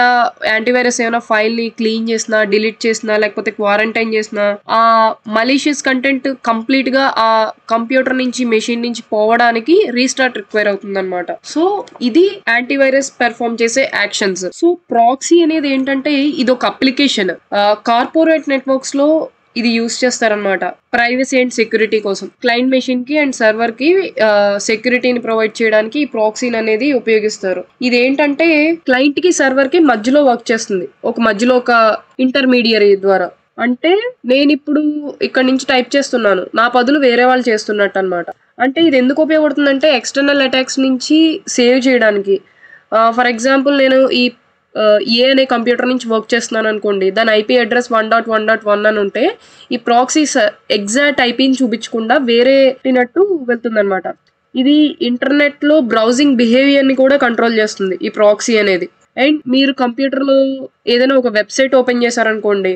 యాంటీవైరస్ ఏమైనా ఫైల్ ని క్లీన్ చేసినా డిలీట్ చేసినా లేకపోతే క్వారంటైన్ చేసినా ఆ మలీషియస్ కంటెంట్ కంప్లీట్ గా ఆ కంప్యూటర్ నుంచి మెషిన్ నుంచి పోవడానికి రీస్టార్ట్ రిక్వైర్ అవుతుంది అనమాట. సో ఇది యాంటీవైరస్ పెర్ఫార్మ్ చేసే యాక్షన్స్. సో ప్రాక్సీ అనేది ఏంటంటే ఇది ఒక అప్లికేషన్. కార్పొరేట్ నెట్వర్క్స్ లో ఇది యూజ్ చేస్తారనమాట ప్రైవసీ అండ్ సెక్యూరిటీ కోసం. క్లయింట్ మెషిన్ కి అండ్ సర్వర్ కి సెక్యూరిటీని ప్రొవైడ్ చేయడానికి ఈ ప్రాక్సీని అనేది ఉపయోగిస్తారు. ఇది ఏంటంటే క్లయింట్ కి సర్వర్ కి మధ్యలో వర్క్ చేస్తుంది, మధ్యలో ఒక ఇంటర్మీడియరీ ద్వారా. అంటే నేను ఇప్పుడు ఇక్కడ నుంచి టైప్ చేస్తున్నాను, నా బదులు వేరే వాళ్ళు చేస్తున్నట్టు అనమాట. అంటే ఇది ఎందుకు ఉపయోగపడుతుందంటే ఎక్స్టర్నల్ అటాక్స్ నుంచి సేవ్ చేయడానికి. ఫర్ ఎగ్జాంపుల్ నేను ఈ ఏ అనే కంప్యూటర్ నుంచి వర్క్ చేస్తున్నాను అనుకోండి, దాని ఐపీ అడ్రస్ 1.1.1 అని ఉంటే ఈ ప్రాక్సీ ఎగ్జాక్ట్ ఐపీని చూపించకుండా వేరేనట్టు వెళ్తుంది అనమాట. ఇది ఇంటర్నెట్ లో బ్రౌజింగ్ బిహేవియర్ ని కూడా కంట్రోల్ చేస్తుంది ఈ ప్రాక్సీ అనేది. అండ్ మీరు కంప్యూటర్ లో ఏదైనా ఒక వెబ్సైట్ ఓపెన్ చేశారనుకోండి,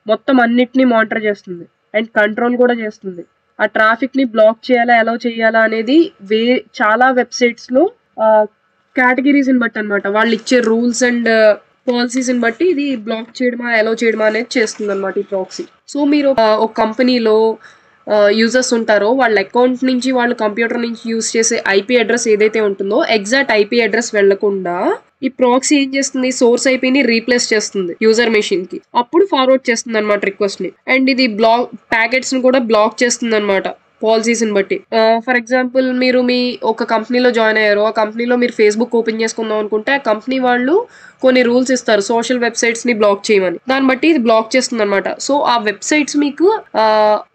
మొత్తం అన్నిటినీ మానిటర్ చేస్తుంది అండ్ కంట్రోల్ కూడా చేస్తుంది. ఆ ట్రాఫిక్ ని బ్లాక్ చేయాలా అలౌ చేయాలా అనేది చాలా వెబ్సైట్స్ లో కేటగిరీస్ ని బట్టి అనమాట, వాళ్ళు ఇచ్చే రూల్స్ అండ్ పాలసీస్ ని బట్టి ఇది బ్లాక్ చేయడమా అలౌ చేయడమా అనేది చేస్తుంది అనమాట ఈ ప్రాక్సీ. సో మీరు ఒక కంపెనీలో యూజర్స్ ఉంటారో వాళ్ళ అకౌంట్ నుంచి వాళ్ళ కంప్యూటర్ నుంచి యూజ్ చేసే ఐపీ అడ్రస్ ఏదైతే ఉంటుందో ఎగ్జాక్ట్ ఐపీ అడ్రస్ వెళ్లకుండా ఈ ప్రాక్సీ ఏం చేస్తుంది, సోర్స్ ఐపీని రీప్లేస్ చేస్తుంది యూజర్ మెషిన్ కి, అప్పుడు ఫార్వర్డ్ చేస్తుంది అనమాట రిక్వెస్ట్ ని. అండ్ ఇది ప్యాకెట్స్ ని కూడా బ్లాక్ చేస్తుంది అనమాట పాలసీస్ ని బట్టి. ఫర్ ఎగ్జాంపుల్ మీరు మీ ఒక కంపెనీలో జాయిన్ అయ్యారు, ఆ కంపెనీలో మీరు ఫేస్బుక్ ఓపెన్ చేసుకుందాం అనుకుంటే ఆ కంపెనీ వాళ్ళు కొన్ని రూల్స్ ఇస్తారు సోషల్ వెబ్సైట్స్ ని బ్లాక్ చేయమని, దాన్ని బట్టి ఇది బ్లాక్ చేస్తుంది అనమాట. సో ఆ వెబ్సైట్స్ మీకు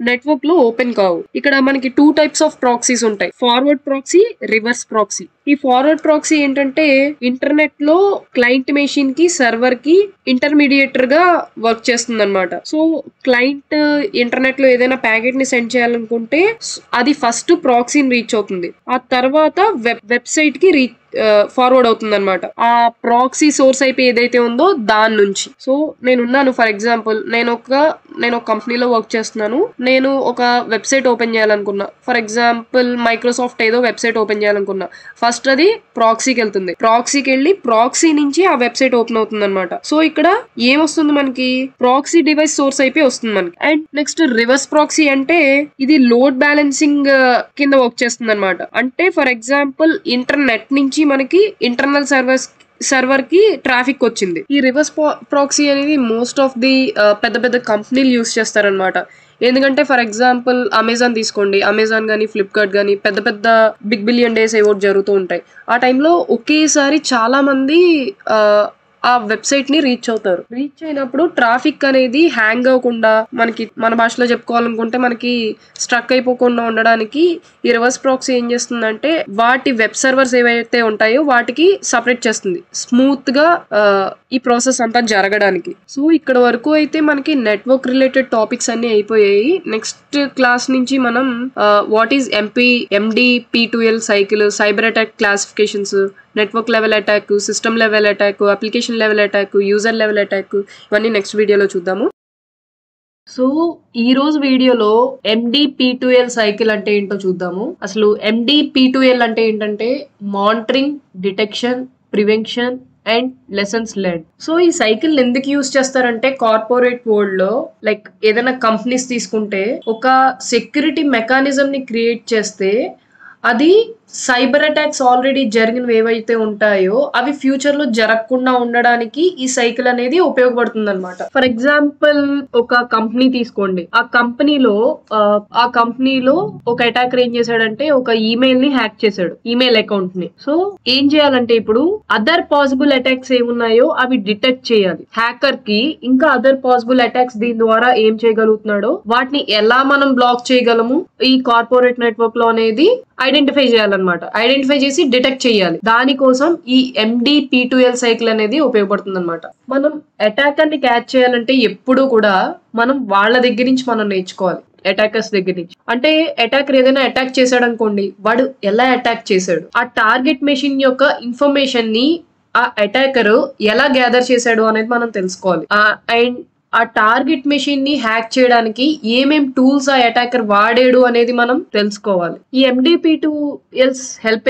నెట్వర్క్ లో ఓపెన్ కావు. ఇక్కడ మనకి 2 types ఆఫ్ ప్రాక్సీస్ ఉంటాయి, ఫార్వర్డ్ ప్రాక్సీ, రివర్స్ ప్రాక్సీ. ఈ ఫార్వర్డ్ ప్రాక్సీ ఏంటంటే ఇంటర్నెట్ లో క్లయింట్ మెషిన్ కి సర్వర్ కి ఇంటర్మీడియేటర్ గా వర్క్ చేస్తుంది అనమాట. సో క్లయింట్ ఇంటర్నెట్ లో ఏదైనా ప్యాకెట్ ని సెండ్ చేయాలనుకుంటే అది ఫస్ట్ ప్రాక్సీని రీచ్ అవుతుంది, ఆ తర్వాత వెబ్సైట్ కి ఫార్వర్డ్ అవుతుంది అనమాట ఆ ప్రాక్సీ సోర్స్ ఐపీ ఏదైతే ఉందో దాని నుంచి. సో నేనున్నాను, ఫర్ ఎగ్జాంపుల్ నేను ఒక కంపెనీలో వర్క్ చేస్తున్నాను, నేను ఒక వెబ్సైట్ ఓపెన్ చేయాలనుకున్నా, ఫర్ ఎగ్జాంపుల్ మైక్రోసాఫ్ట్ ఏదో వెబ్సైట్ ఓపెన్ చేయాలనుకున్నా. ఫస్ట్ అది ప్రాక్సీకి వెళ్తుంది, ప్రాక్సీకి వెళ్ళి ప్రాక్సీ నుంచి ఆ వెబ్సైట్ ఓపెన్ అవుతుంది అనమాట. సో ఇక్కడ ఏమొస్తుంది మనకి, ప్రాక్సీ డివైస్ సోర్స్ ఐపీ వస్తుంది మనకి. అండ్ నెక్స్ట్ రివర్స్ ప్రాక్సీ అంటే ఇది లోడ్ బ్యాలెన్సింగ్ కింద వర్క్ చేస్తుంది అనమాట. అంటే ఫర్ ఎగ్జాంపుల్ ఇంటర్నెట్ నుంచి మనకి ఇంటర్నల్ సర్వర్ కి ట్రాఫిక్ వచ్చింది. ఈ రివర్స్ ప్రాక్సీ అనేది మోస్ట్ ఆఫ్ ది పెద్ద పెద్ద కంపెనీలు యూస్ చేస్తారనమాట. ఎందుకంటే ఫర్ ఎగ్జాంపుల్ అమెజాన్ తీసుకోండి, అమెజాన్ గానీ ఫ్లిప్కార్ట్ గానీ పెద్ద పెద్ద బిగ్ బిలియన్ డేస్ అవార్డ్ జరుగుతూ ఉంటాయి. ఆ టైంలో ఒకేసారి చాలా మంది ఆ వెబ్సైట్ ని రీచ్ అవుతారు. రీచ్ అయినప్పుడు ట్రాఫిక్ అనేది హ్యాంగ్ అవ్వకుండా, మనకి మన భాషలో చెప్పుకోవాలనుకుంటే మనకి స్ట్రక్ అయిపోకుండా ఉండడానికి ఈ రివర్స్ ప్రాక్సీ ఏం చేస్తుందంటే వాటి వెబ్ సర్వర్స్ ఏవైతే ఉంటాయో వాటికి సపరేట్ చేస్తుంది స్మూత్ గా ఈ ప్రాసెస్ అంతా జరగడానికి. సో ఇక్కడ వరకు అయితే మనకి నెట్వర్క్ రిలేటెడ్ టాపిక్స్ అన్ని అయిపోయాయి. నెక్స్ట్ క్లాస్ నుంచి మనం what is MD-P2L cycle, cyber attack classifications, network level attack, system level attack, application level attack, user level attack, ఇవన్నీ నెక్స్ట్ వీడియోలో చూద్దాము. సో ఈ రోజు వీడియోలో MD-P2L సైకిల్ అంటే ఏంటో చూద్దాము. అసలు MD-P2L అంటే ఏంటంటే monitoring, detection, prevention and lessons learn. So ఈ సైకిల్ ఎందుకు యూజ్ చేస్తారంటే కార్పొరేట్ వరల్డ్ లో లైక్ ఏదైనా కంపెనీస్ తీసుకుంటే ఒక సెక్యూరిటీ మెకానిజం ని క్రియేట్ చేస్తే అది సైబర్ అటాక్స్ ఆల్రెడీ జరిగినవి ఏవైతే ఉంటాయో అవి ఫ్యూచర్ లో జరగకుండా ఉండడానికి ఈ సైకిల్ అనేది ఉపయోగపడుతుంది అనమాట. ఫర్ ఎగ్జాంపుల్ ఒక కంపెనీ తీసుకోండి. ఆ కంపెనీలో ఒక అటాకర్ ఏం చేశాడంటే ఒక ఈమెయిల్ ని హ్యాక్ చేశాడు, ఈమెయిల్ అకౌంట్ ని. సో ఏం చేయాలంటే ఇప్పుడు అదర్ పాసిబుల్ అటాక్స్ ఏమున్నాయో అవి డిటెక్ట్ చేయాలి. హ్యాకర్ కి ఇంకా అదర్ పాసిబుల్ అటాక్స్ దీని ద్వారా ఏం చేయగలుగుతున్నాడో వాటిని ఎలా మనం బ్లాక్ చేయగలము ఈ కార్పొరేట్ నెట్వర్క్ లో అనేది ఐడెంటిఫై చేయాలన్నమాట. ఐడెంటిఫై చేసి డిటెక్ట్ చేయాలి. దానికోసం ఈ MD-P2L సైకిల్ అనేది ఉపయోగపడుతుంది అనమాట. మనం అటాకర్ ని క్యాచ్ చేయాలంటే ఎప్పుడూ కూడా మనం వాళ్ళ దగ్గర నుంచి మనం నేర్చుకోవాలి, అటాకర్స్ దగ్గర నుంచి. అంటే అటాకర్ ఏదైనా అటాక్ చేశాడు అనుకోండి, వాడు ఎలా అటాక్ చేశాడు, ఆ టార్గెట్ మెషిన్ యొక్క ఇన్ఫర్మేషన్ ని ఆ అటాకర్ ఎలా గ్యాదర్ చేశాడు అనేది మనం తెలుసుకోవాలి. అండ్ ఆ టార్గెట్ మెషిన్ ని హ్యాక్ చేయడానికి ఏమేం టూల్స్ ఆ అటాకర్ వాడాడు అనేది మనం తెలుసుకోవాలి. ఈ MD-P2L హెల్ప్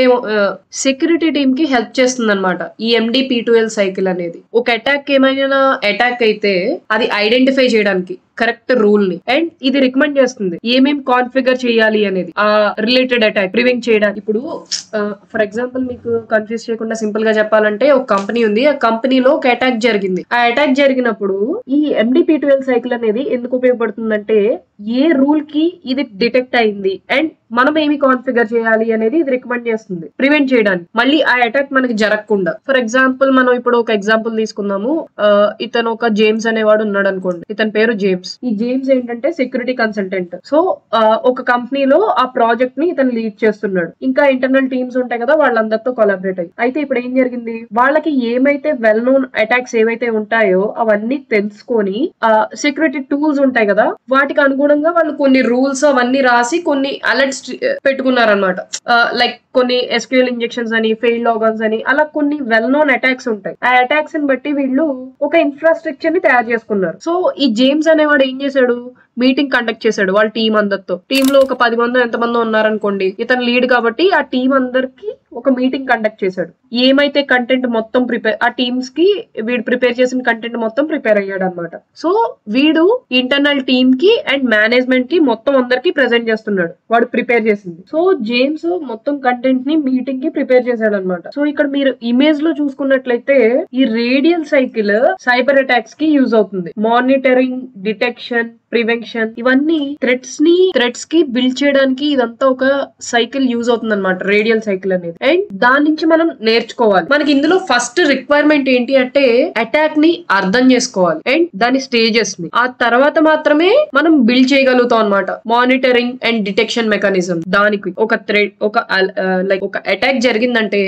సెక్యూరిటీ టీమ్ కి హెల్ప్ చేస్తుంది అనమాట. ఈ MD-P2L సైకిల్ అనేది ఒక అటాక్ ఏమైనా అటాక్ అయితే అది ఐడెంటిఫై చేయడానికి కరెక్ట్ రూల్ ని అండ్ ఇది రికమెండ్ చేస్తుంది ఏమేం కాన్ఫిగర్ చేయాలి అనేది ఆ రిలేటెడ్ అటాక్ ప్రివెంట్ చేయడానికి. ఇప్పుడు ఫర్ ఎగ్జాంపుల్ మీకు కన్ఫ్యూజ్ చేయకుండా సింపుల్ గా చెప్పాలంటే ఒక కంపెనీ ఉంది, ఆ కంపెనీలో ఒక అటాక్ జరిగింది. ఆ అటాక్ జరిగినప్పుడు ఈ MD-P2L సైకిల్ అనేది ఎందుకు ఉపయోగపడుతుందంటే ఏ రూల్ కి ఇది డిటెక్ట్ అయింది అండ్ మనం ఏమి కాన్ఫిగర్ చేయాలి అనేది ఇది రికమెండ్ చేస్తుంది ప్రివెంట్ చేయడానికి, మళ్ళీ ఆ అటాక్ మనకి జరగకుండా. ఫర్ ఎగ్జాంపుల్ మనం ఇప్పుడు ఒక ఎగ్జాంపుల్ తీసుకుందాము. ఇతను ఒక జేమ్స్ అనేవాడు ఉన్నాడు అనుకోండి, ఇతని పేరు జేమ్స్. ఈ జేమ్స్ ఏంటంటే సెక్యూరిటీ కన్సల్టెంట్. సో ఒక కంపెనీలో ఆ ప్రాజెక్ట్ ని ఇతను లీడ్ చేస్తున్నాడు. ఇంకా ఇంటర్నల్ టీమ్స్ ఉంటాయి కదా, వాళ్ళందరితో కొలాబరేట్ అయ్యి. అయితే ఇప్పుడు ఏం జరిగింది, వాళ్ళకి ఏమైతే వెల్ నోన్ అటాక్స్ ఏవైతే ఉంటాయో అవన్నీ తెలుసుకొని సెక్యూరిటీ టూల్స్ ఉంటాయి కదా, వాటికి అనుగుణంగా వాళ్ళు కొన్ని రూల్స్ అవన్నీ రాసి కొన్ని అలర్ట్స్ పెట్టుకున్నారనమాట. లైక్ కొన్ని SQL ఇంజెక్షన్స్ అని, ఫెయిల్ లాగన్స్ అని, అలా కొన్ని వెల్ నోన్ అటాక్స్ ఉంటాయి. ఆ అటాక్స్ ని బట్టి వీళ్ళు ఒక ఇన్ఫ్రాస్ట్రక్చర్ ని తయారు చేసుకున్నారు. సో ఈ జేమ్స్ అనేవాడు ఏం చేశాడు, మీటింగ్ కండక్ట్ చేశాడు వాళ్ళ టీం అందరితో. టీమ్ లో ఒక 10 మంది ఎంతమంది ఉన్నారనుకోండి, ఇతను లీడ్ కాబట్టి ఆ టీం అందరికి ఒక మీటింగ్ కండక్ట్ చేశాడు. ఏమైతే కంటెంట్ మొత్తం ఆ టీమ్స్ కి వీడు ప్రిపేర్ చేసిన కంటెంట్ మొత్తం ప్రిపేర్ అయ్యాడు అనమాట. సో వీడు ఇంటర్నల్ టీమ్ కి అండ్ మేనేజ్మెంట్ కి మొత్తం అందరికి ప్రెజెంట్ చేస్తున్నాడు వాడు ప్రిపేర్ చేసింది. సో జేమ్స్ మొత్తం కంటెంట్ ని మీటింగ్ కి ప్రిపేర్ చేశాడు అనమాట. సో ఇక్కడ మీరు ఇమేజ్ లో చూసుకున్నట్లయితే ఈ రేడియల్ సైకిల్ సైబర్ అటాక్స్ కి యూజ్ అవుతుంది. మానిటరింగ్, డిటెక్షన్, ప్రివెన్షన్, ఇవన్నీ థ్రెట్స్ కి బిల్డ్ చేయడానికి ఇదంతా ఒక సైకిల్ యూజ్ అవుతుంది అనమాట, రేడియల్ సైకిల్ అనేది. అండ్ దాని నుంచి మనం నేర్చుకోవాలి. మనకి ఇందులో ఫస్ట్ రిక్వైర్మెంట్ ఏంటి అంటే అటాక్ ని అర్థం చేసుకోవాలి అండ్ దాని స్టేజెస్ ని. ఆ తర్వాత మాత్రమే మనం బిల్డ్ చేయగలుగుతాం అనమాట మానిటరింగ్ అండ్ డిటెక్షన్ మెకానిజం. దానికి ఒక థ్రెడ్ ఒక అటాక్ జరిగిందంటే